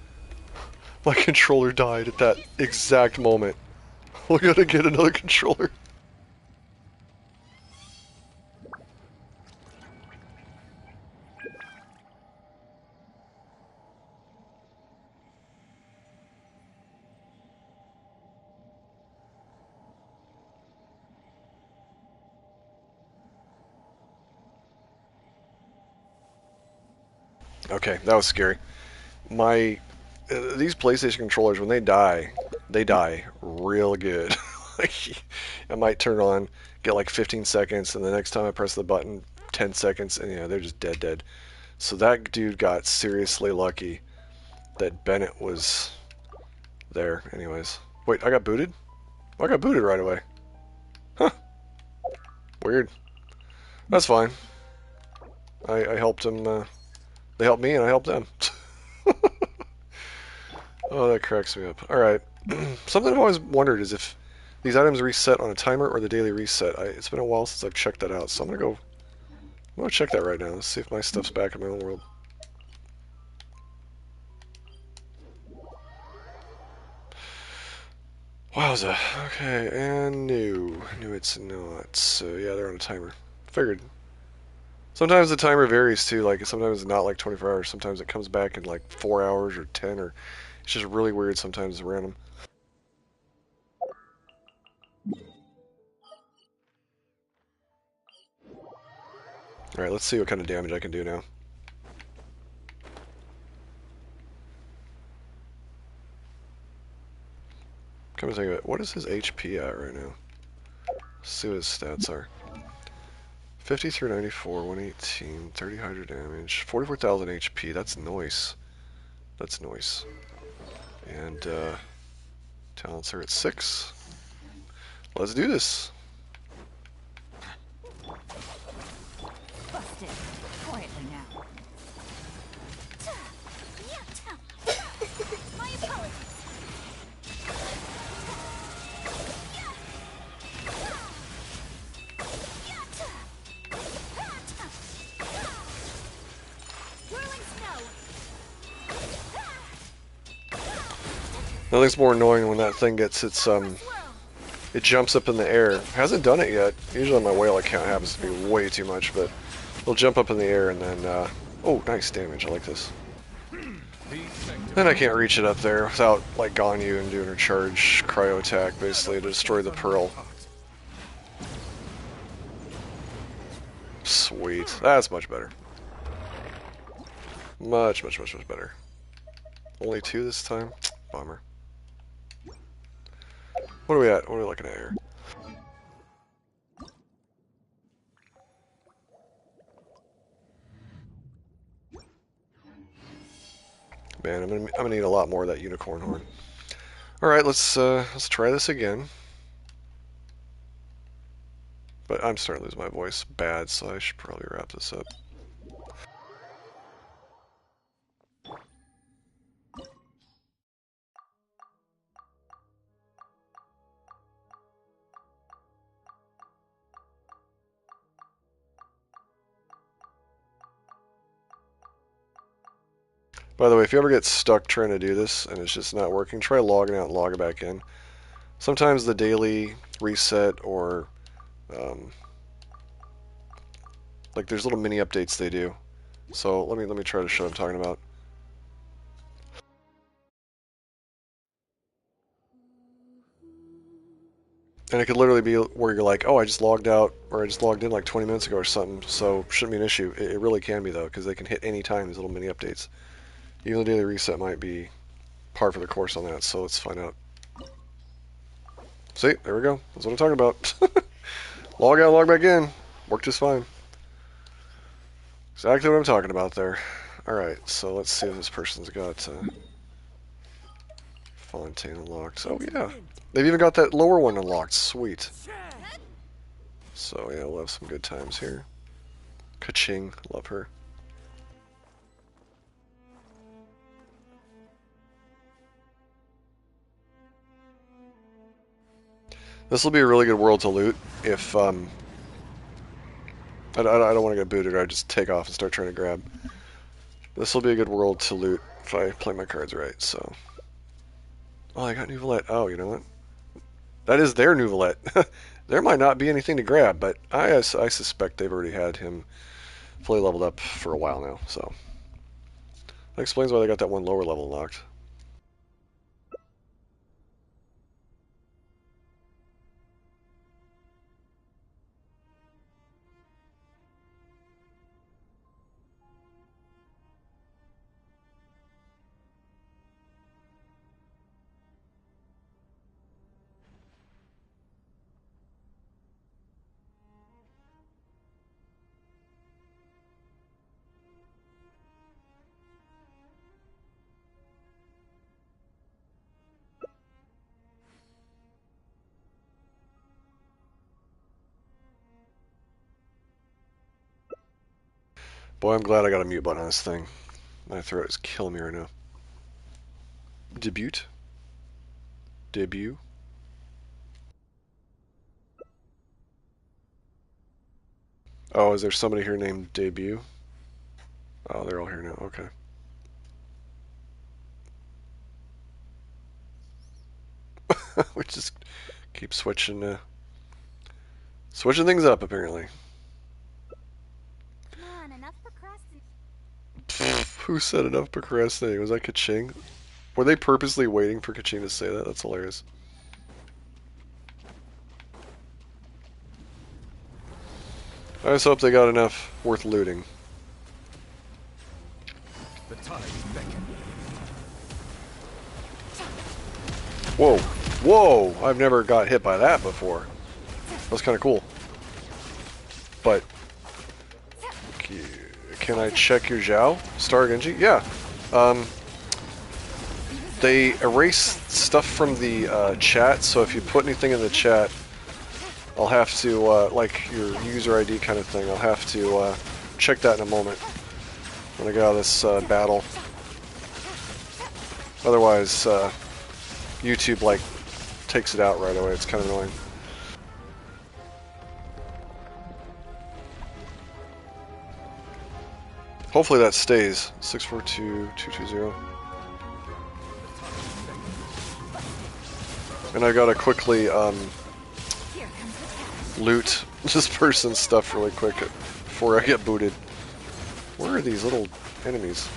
Speaker 1: My controller died at that exact moment. We gotta get another controller. Okay, that was scary. These PlayStation controllers, when they die real good. Like, I might turn on, get like 15 seconds, and the next time I press the button, 10 seconds, and they're just dead. So that dude got seriously lucky that Bennett was there. Anyways, wait, I got booted? I got booted right away. Huh. Weird. That's fine. I helped him. They helped me, and I helped them. Oh, that cracks me up. Alright. Something I've always wondered is if these items reset on a timer or the daily reset. It's been a while since I've checked that out, so I'm gonna check that right now. Let's see if my stuff's back in my own world. Wowza. Okay, and new. New it's not. So yeah, they're on a timer. Figured. Sometimes the timer varies too, like sometimes it's not like 24 hours, sometimes it comes back in like 4 hours or 10, or it's just really weird sometimes, it's random. Alright, let's see what kind of damage I can do now. Come to think of it, what is his HP at right now? Let's see what his stats are. 53, 94, 118, 30 hydro damage, 44,000 HP, that's nice. That's nice. And, talents are at 6. Let's do this.
Speaker 2: Busted. Quietly now. My apologies. Whirling snow.
Speaker 1: Nothing's more annoying than when that thing gets its, it jumps up in the air. Hasn't done it yet. Usually on my whale account it happens to be way too much, but it'll jump up in the air and then, oh, nice damage. I like this. Then I can't reach it up there without, like, Ganyu and doing her charge cryo attack, basically, to destroy the pearl. Sweet. That's much better. Much better. Only 2 this time? Bummer. What are we at? What are we looking at here? Man, I'm gonna need a lot more of that unicorn horn. All right, let's try this again. But I'm starting to lose my voice bad, so I should probably wrap this up. By the way, if you ever get stuck trying to do this and it's just not working, try logging out and logging back in. Sometimes the daily reset or like there's little mini updates they do. So let me try to show what I'm talking about. And it could literally be where you're like, oh, I just logged out or I just logged in like 20 minutes ago or something, so shouldn't be an issue. It really can be though, because they can hit any time, these little mini updates. Even the daily reset might be par for the course on that, so let's find out. See, there we go. That's what I'm talking about. Log out, log back in. Worked just fine. Exactly what I'm talking about there. Alright, so let's see if this person's got fontaine unlocked. Oh yeah, they've even got that lower one unlocked. Sweet. So yeah, we'll have some good times here. Ka-ching, love her. This will be a really good world to loot if I don't want to get booted or I just take off and start trying to grab. This will be a good world to loot if I play my cards right, so. Oh, I got Neuvillette. Oh, you know what? That is their Neuvillette. There might not be anything to grab, but I suspect they've already had him fully leveled up for a while now, so. That explains why they got that one lower level unlocked. Boy, I'm glad I got a mute button on this thing. My throat is killing me right now. Debut? Debut? Oh, is there somebody here named Debut? Oh, they're all here now. Okay. We just keep switching things up, apparently.
Speaker 2: Come on, enough procrastinating.
Speaker 1: Who said enough procrastinating? Was that Ka-ching? Were they purposely waiting for Ka-ching to say that? That's hilarious. I just hope they got enough worth looting.
Speaker 3: The tides beckon.
Speaker 1: Whoa. Whoa! I've never got hit by that before. That was kind of cool. But can I check your Zhao? Star Genji? Yeah. They erase stuff from the chat, so if you put anything in the chat, I'll have to, like your user ID kind of thing, I'll have to check that in a moment when I get out of this battle. Otherwise, YouTube, like, takes it out right away. It's kind of annoying. Hopefully that stays. 642220. And I gotta quickly loot this person's stuff really quick before I get booted. Where are these little enemies?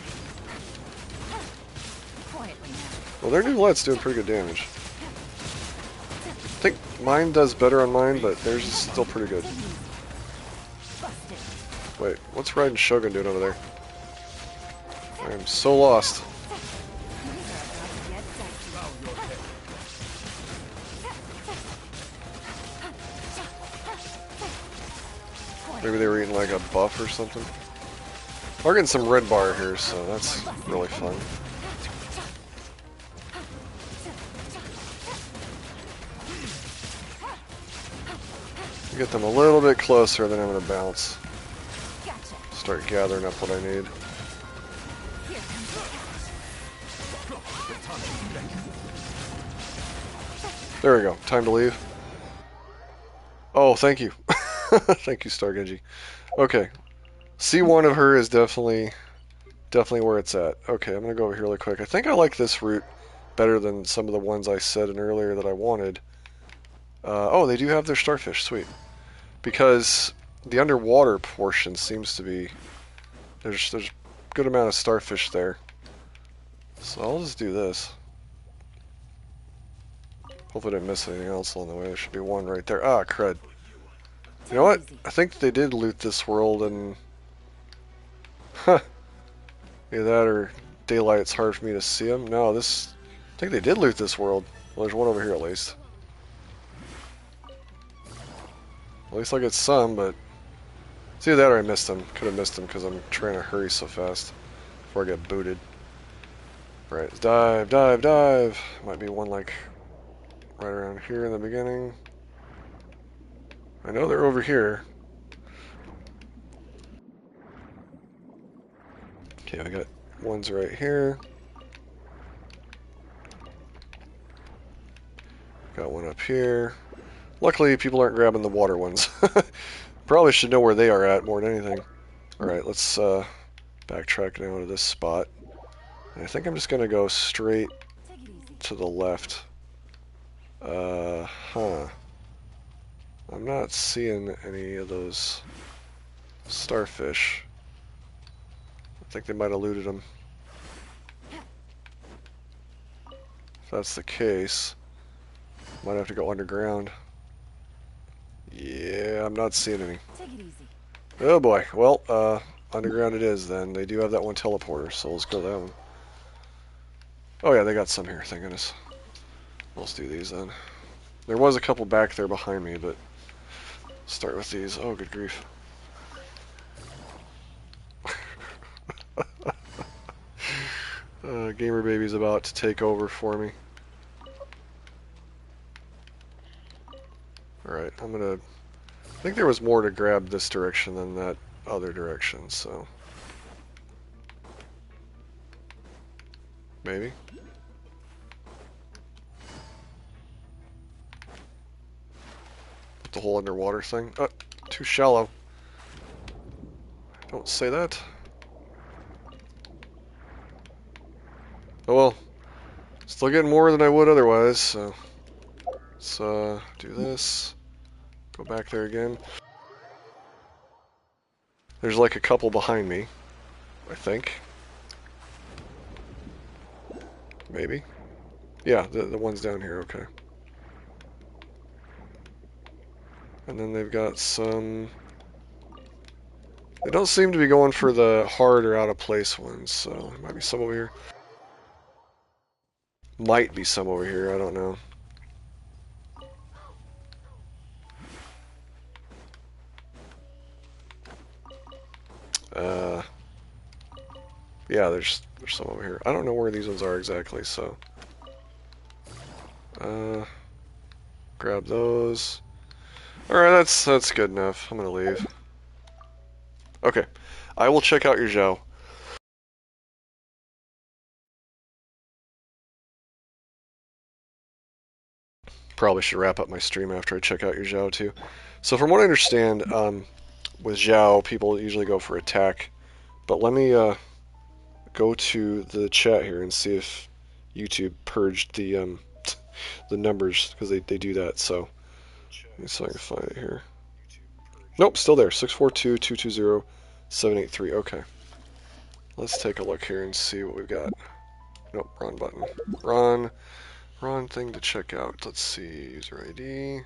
Speaker 1: Well, their Neuvillette's doing pretty good damage. I think mine does better on mine, but theirs is still pretty good. Wait, what's Raiden Shogun doing over there? I am so lost. Maybe they were eating like a buff or something. We're getting some red bar here, so that's really fun. Get them a little bit closer, then I'm going to bounce. Start gathering up what I need. There we go. Time to leave. Oh, thank you. Thank you, Star Genji. Okay. C1 of her is definitely where it's at. Okay, I'm going to go over here really quick. I think I like this route better than some of the ones I said in earlier that I wanted. Oh, they do have their starfish. Sweet. Because the underwater portion seems to be... There's a good amount of starfish there. So I'll just do this. Hopefully I didn't miss anything else along the way. There should be one right there. Ah, crud. You know what? I think they did loot this world and... Huh. Either that or daylight, it's hard for me to see them. No, this... I think they did loot this world. Well, there's one over here at least. At least I get some, but... It's either that or I missed them. Could have missed them because I'm trying to hurry so fast before I get booted. Right, let's dive, dive, dive. Might be one like right around here in the beginning. I know they're over here. Okay, I got ones right here. Got one up here. Luckily, people aren't grabbing the water ones. Probably should know where they are at more than anything. Alright, let's backtrack now to this spot. And I think I'm just going to go straight to the left. Huh. I'm not seeing any of those starfish. I think they might have looted them. If that's the case, might have to go underground. Yeah, I'm not seeing any. Oh boy. Well, underground it is then. They do have that one teleporter, so let's go that one. Oh yeah, they got some here, thank goodness. Let's do these then. There was a couple back there behind me, but start with these. Oh, good grief. Gamer Baby's about to take over for me. Alright, I'm gonna... I think there was more to grab this direction than that other direction, so... Maybe? Put the whole underwater thing. Oh, too shallow. Don't say that. Oh well. Still getting more than I would otherwise, so... Let's do this. Go back there again. There's like a couple behind me, I think. Maybe? Yeah, the ones down here, okay. And then they've got some... They don't seem to be going for the hard or out of place ones, so there might be some over here. Might be some over here, I don't know. Yeah, there's some over here. I don't know where these ones are exactly, so... grab those. Alright, that's good enough. I'm gonna leave. Okay. I will check out your Zhao. Probably should wrap up my stream after I check out your Zhao too. So from what I understand, with Zhao, people usually go for attack. But let me go to the chat here and see if YouTube purged the numbers, because they do that. So let me see if I can find it here. Nope, still there. 642-220-783. Okay. Let's take a look here and see what we've got. Nope, wrong button. Wrong thing to check out. Let's see, user ID.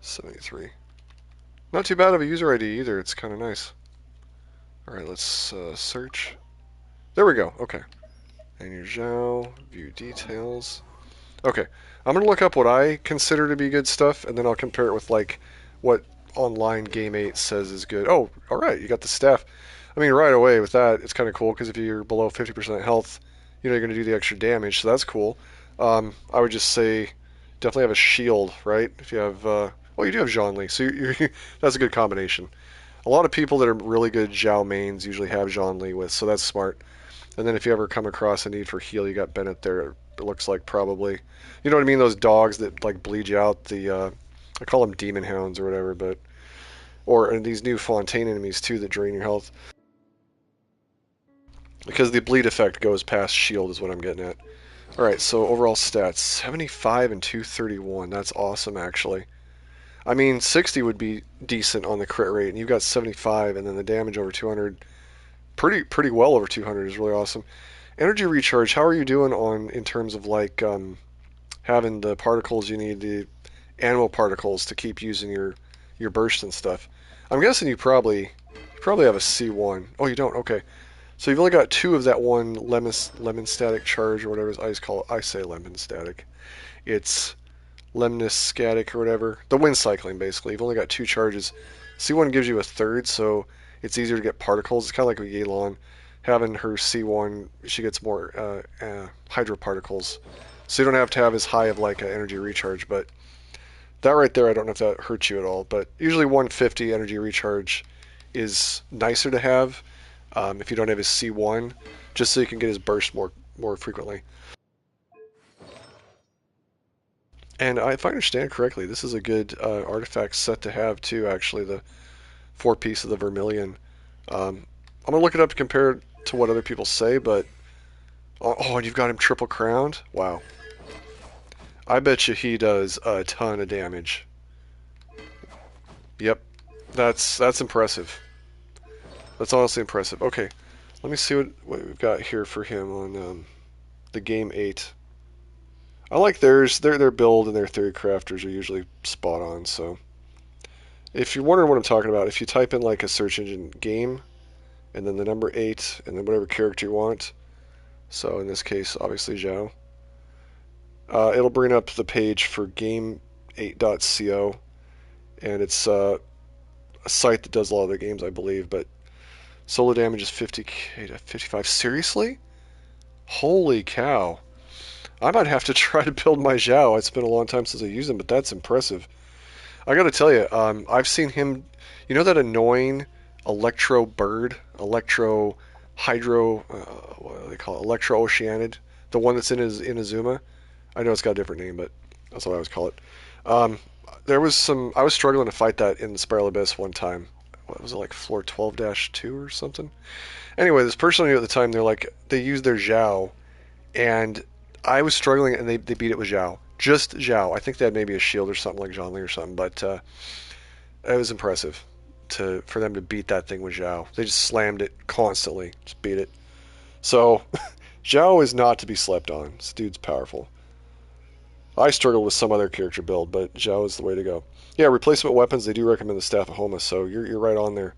Speaker 1: $73. Not too bad of a user ID either. It's kind of nice. Alright, let's search. There we go. Okay. And your Zhao, view details. Okay, I'm gonna look up what I consider to be good stuff, and then I'll compare it with like what online Game 8 says is good. Oh, all right, you got the staff. I mean, right away with that, it's kind of cool because if you're below 50% health, you know you're gonna do the extra damage, so that's cool. I would just say definitely have a shield, right? If you have, well, you do have Zhongli, so that's a good combination. A lot of people that are really good Zhao mains usually have Zhongli with, so that's smart. And then if you ever come across a need for heal, you got Bennett there. It looks like probably, you know what I mean? Those dogs that like bleed you out. I call them demon hounds or whatever, but and these new fontaine enemies too that drain your health because the bleed effect goes past shield is what I'm getting at. All right, so overall stats 75 and 231. That's awesome actually. I mean 60 would be decent on the crit rate, and you've got 75, and then the damage over 200. Pretty well over 200 is really awesome. Energy recharge, how are you doing on in terms of like having the particles you need, the animal particles to keep using your burst and stuff? I'm guessing you probably have a C1. Oh, you don't. Okay, so you've only got two of that one lemon static charge or whatever I call it. I say lemon static. It's lemnis static or whatever. The wind cycling basically. You've only got two charges. C1 gives you a third, so it's easier to get particles. It's kind of like with Yelan. Having her C1, she gets more hydro particles. So you don't have to have as high of like an energy recharge. But that right there, I don't know if that hurts you at all. But usually 150 energy recharge is nicer to have if you don't have his C1, just so you can get his burst more frequently. And if I understand correctly, this is a good artifact set to have too. Actually, the four-piece of the Vermilion. I'm gonna look it up to compare it to what other people say, but oh, and you've got him triple crowned. Wow, I bet you he does a ton of damage. Yep, that's impressive. That's honestly impressive. Okay, let me see what we've got here for him on the Game 8. I like theirs. Their build and their theory crafters are usually spot on. So if you're wondering what I'm talking about, if you type in like a search engine game and then the number 8 and then whatever character you want, so in this case obviously Zhao, it'll bring up the page for game8.co, and it's a site that does a lot of their games, I believe. But solo damage is 50k to 55. Seriously? Holy cow. I might have to try to build my Zhao. It's been a long time since I used him, but that's impressive. I gotta tell you, I've seen him. You know that annoying electro bird, electro hydro, what do they call it? Electro oceanid, the one that's in Inazuma. I know it's got a different name, but that's what I always call it. Um, there was some. I was struggling to fight that in the Spiral Abyss one time. What was it, like floor 12-2 or something? Anyway, this person I knew at the time, they used their Zhao, and I was struggling, and they beat it with Zhao. Just Zhao. I think they had maybe a shield or something like Zhongli or something, but it was impressive for them to beat that thing with Zhao. They just slammed it constantly, just beat it. So Zhao is not to be slept on. This dude's powerful. I struggled with some other character build, but Zhao is the way to go. Yeah, replacement weapons, they do recommend the Staff of Homa, so you're right on there.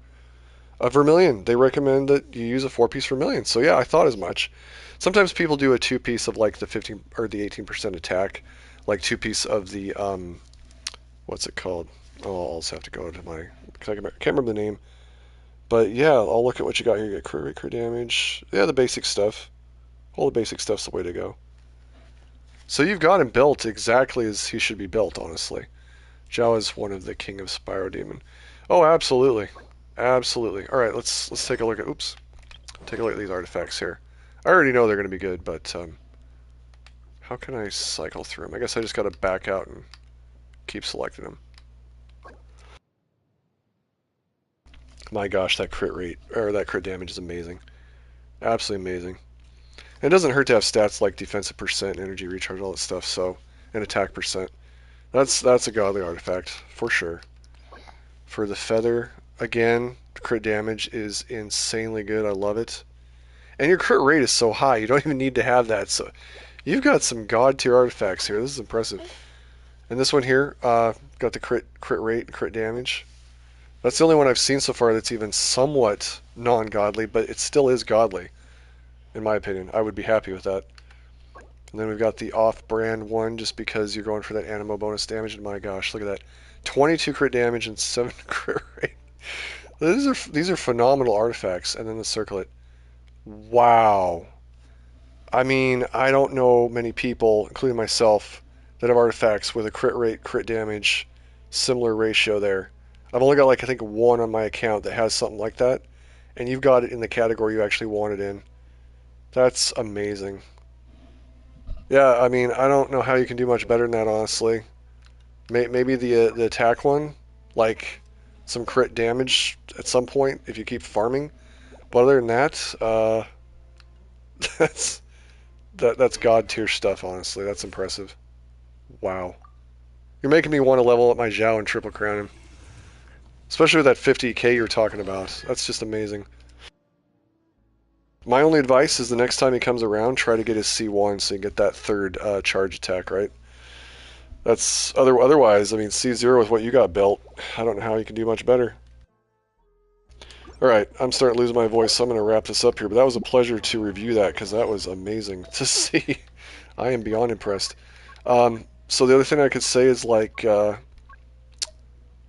Speaker 1: Vermilion, they recommend that you use a 4-piece Vermilion. So yeah, I thought as much. Sometimes people do a 2-piece of like the 15 or the 18% attack, like 2-piece of the what's it called? Oh, I'll just have to go to my. I can't remember the name. But yeah, I'll look at what you got here. You get crit rate, crit damage. Yeah, the basic stuff. All the basic stuff's the way to go. So you've got him built exactly as he should be built, honestly. Zhao is one of the king of Spyro Demon. Oh, absolutely. Absolutely. All right, let's take a look at. Oops. Take a look at these artifacts here. I already know they're going to be good, but how can I cycle through them? I guess I just got to back out and keep selecting them. My gosh, that crit rate, or that crit damage is amazing. Absolutely amazing. And it doesn't hurt to have stats like defensive percent, energy recharge, all that stuff, so, and attack percent. That's a godly artifact, for sure. For the feather, again, crit damage is insanely good. I love it. And your crit rate is so high, you don't even need to have that. So you've got some god tier artifacts here. This is impressive. And this one here, got the crit rate and crit damage. That's the only one I've seen so far that's even somewhat non-godly, but it still is godly, in my opinion. I would be happy with that. And then we've got the off-brand one, just because you're going for that animo bonus damage. And my gosh, look at that. 22 crit damage and 7 crit rate. These are phenomenal artifacts. And then the circlet. Wow. I mean, I don't know many people, including myself, that have artifacts with a crit rate, crit damage, similar ratio there. I've only got like, I think, one on my account that has something like that. And you've got it in the category you actually want it in. That's amazing. Yeah, I mean, I don't know how you can do much better than that, honestly. Maybe the attack one, like some crit damage at some point if you keep farming. But other than that, that's that's god tier stuff. Honestly, that's impressive. Wow, you're making me want to level up my Zhao and triple crown him, especially with that 50k you're talking about. That's just amazing. My only advice is the next time he comes around, try to get his C1 so you get that third charge attack, right? That's otherwise, I mean, C0 with what you got built, I don't know how you can do much better. Alright, I'm starting to lose my voice, so I'm going to wrap this up here, but that was a pleasure to review that, because that was amazing to see. I am beyond impressed. So the other thing I could say is, like,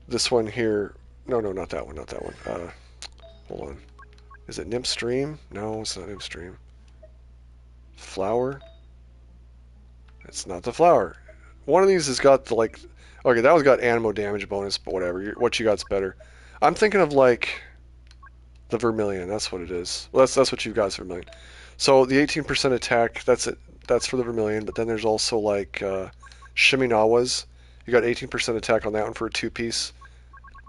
Speaker 1: this one here. No, not that one, not that one. Hold on. Is it Nymph Stream? No, it's not Nymph Stream. Flower? It's not the flower. One of these has got the, like... Okay, that one's got animo damage bonus, but whatever. What you got's better. I'm thinking of, like, the Vermilion. That's what it is. Well, that's what you've got is Vermilion. So the 18% attack, that's it. That's for the Vermilion, but then there's also, like, Shiminawa's. You got 18% attack on that one for a 2-piece.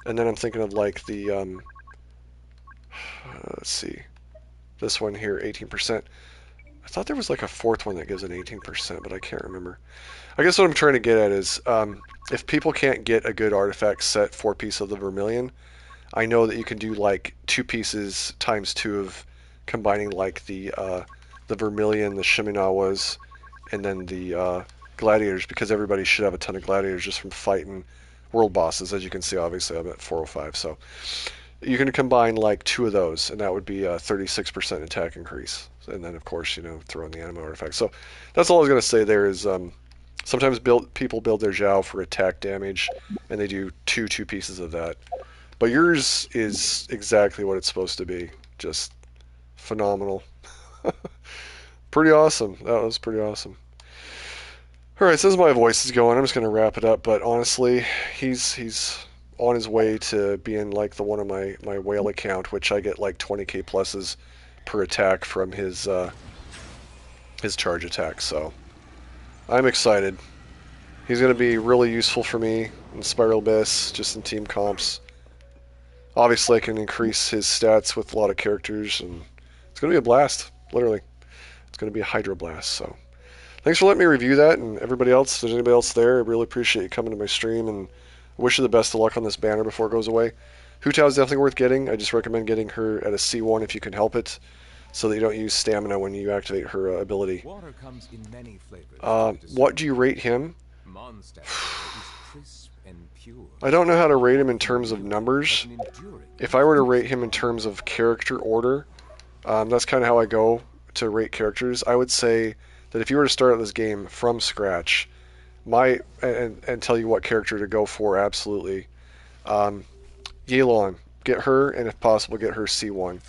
Speaker 1: And then I'm thinking of, like, the... let's see. This one here, 18%. I thought there was like a fourth one that gives an 18%, but I can't remember. I guess what I'm trying to get at is, if people can't get a good artifact set 4-piece of the Vermilion, I know that you can do like 2 pieces times 2 of combining like the Vermilion, the Shiminawas, and then the Gladiators, because everybody should have a ton of Gladiators just from fighting world bosses. As you can see, obviously I'm at 405, so you can combine like 2 of those, and that would be a 36% attack increase. And then, of course, you know, throw in the animo artifact. So that's all I was going to say there is, sometimes people build their Zhao for attack damage, and they do two pieces of that. But yours is exactly what it's supposed to be. Just phenomenal. Pretty awesome. That was pretty awesome. Alright, so as my voice is going, I'm just going to wrap it up. But honestly, he's on his way to being like the one of my whale account, which I get like 20k pluses per attack from his charge attack. So I'm excited. He's going to be really useful for me in Spiral Abyss, just in team comps. Obviously, I can increase his stats with a lot of characters, and it's going to be a blast, literally. It's going to be a Hydro Blast, so thanks for letting me review that, and everybody else, if there's anybody else there, I really appreciate you coming to my stream, and wish you the best of luck on this banner before it goes away. Hu Tao is definitely worth getting. I just recommend getting her at a C1 if you can help it, so that you don't use stamina when you activate her ability.
Speaker 3: Water comes in many flavors.
Speaker 1: What do you rate him?
Speaker 3: Mondstadt is crisp and pure.
Speaker 1: I don't know how to rate him in terms of numbers. If I were to rate him in terms of character order, that's kind of how I go to rate characters. I would say that if you were to start out this game from scratch, and tell you what character to go for, absolutely. Yelan, get her, and if possible, get her C1.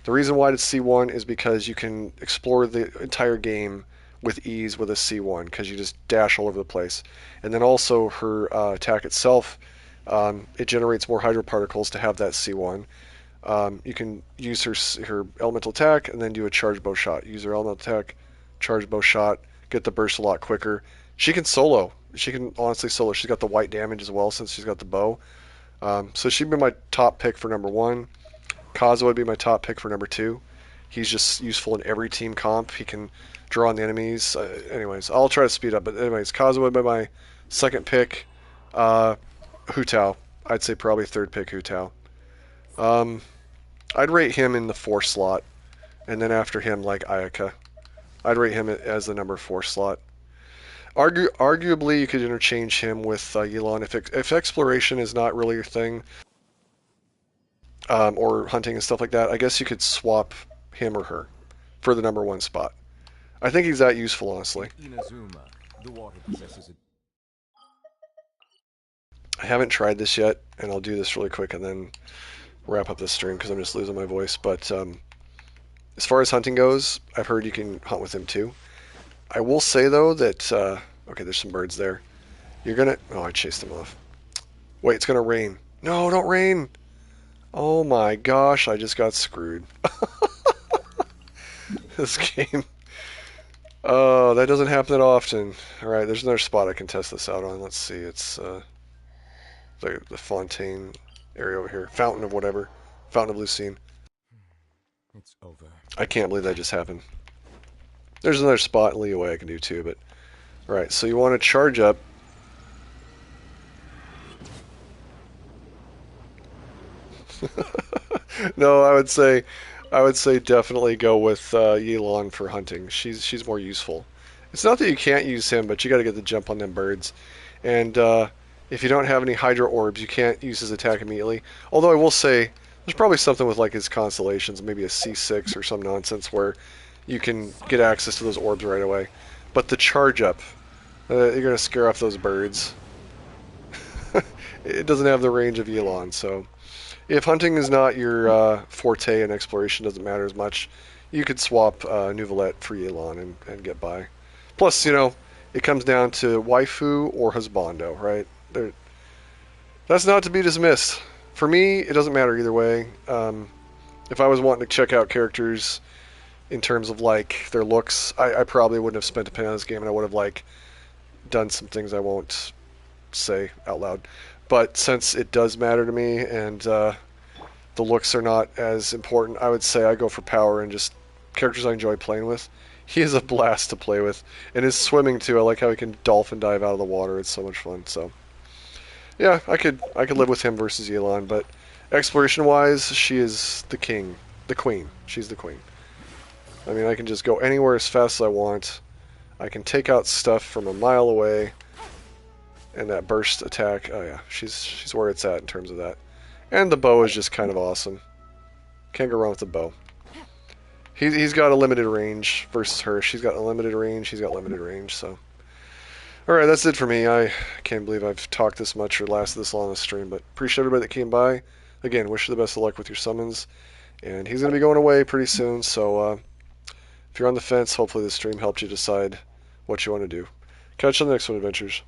Speaker 1: The reason why it's C1 is because you can explore the entire game with ease with a C1, because you just dash all over the place. And then also her attack itself, it generates more hydro particles to have that C1. You can use her elemental attack and then do a charge bow shot. Use her elemental attack, charge bow shot, get the burst a lot quicker. She can solo. She can honestly solo. She's got the white damage as well since she's got the bow. So she'd be my top pick for number 1. Kazuha would be my top pick for number 2. He's just useful in every team comp. He can draw on the enemies. Anyways, I'll try to speed up. But anyways, Kazuha would be my second pick. Hu Tao. I'd say probably third pick Hu Tao. I'd rate him in the 4 slot. And then after him, like Ayaka. I'd rate him as the number 4 slot. Arguably, you could interchange him with Yelan if exploration is not really your thing, or hunting and stuff like that. I guess you could swap him or her for the number 1 spot. I think he's that useful, honestly.
Speaker 3: In Inazuma, the water possesses a
Speaker 1: I haven't tried this yet, and I'll do this really quick and then wrap up this stream because I'm just losing my voice. But as far as hunting goes, I've heard you can hunt with him too. I will say though that okay, there's some birds there. You're gonna. Oh, I chased them off. Wait, it's gonna rain. No, don't rain. Oh my gosh, I just got screwed. This game. Oh, that doesn't happen that often. All right, there's another spot I can test this out on. Let's see. It's the fontaine area over here. Fountain of whatever. Fountain of Lucine.
Speaker 3: It's over.
Speaker 1: I can't believe that just happened. There's another spot in Leeway I can do too, but alright, so you want to charge up. No, I would say definitely go with Yelan for hunting. She's more useful. It's not that you can't use him, but you got to get the jump on them birds. And if you don't have any Hydro Orbs, you can't use his attack immediately. Although I will say, there's probably something with like his constellations, maybe a C6 or some nonsense where you can get access to those orbs right away. But the charge up, you're going to scare off those birds. It doesn't have the range of Yelan, so if hunting is not your forte and exploration doesn't matter as much, you could swap Neuvillette for Yelan and get by. Plus, you know, it comes down to waifu or husbando, right? That's not to be dismissed. For me, it doesn't matter either way. If I was wanting to check out characters in terms of like their looks, I probably wouldn't have spent a penny on this game, and I would have like done some things I won't say out loud. But since it does matter to me, and the looks are not as important, I would say I go for power and just characters I enjoy playing with. He is a blast to play with, and his swimming too. I like how he can dolphin dive out of the water. It's so much fun. So yeah, I could live with him versus Yelan, but exploration wise, she is the king, the queen. She's the queen. I mean, I can just go anywhere as fast as I want. I can take out stuff from a mile away. And that burst attack, oh yeah, she's where it's at in terms of that. And the bow is just kind of awesome. Can't go wrong with the bow. He's got a limited range versus her. She's got a limited range, he's got limited range, so. Alright, that's it for me. I can't believe I've talked this much or lasted this long on the stream, but appreciate everybody that came by. Again, wish you the best of luck with your summons. And he's going to be going away pretty soon, so if you're on the fence, hopefully this stream helped you decide what you want to do. Catch you on the next one, Adventures.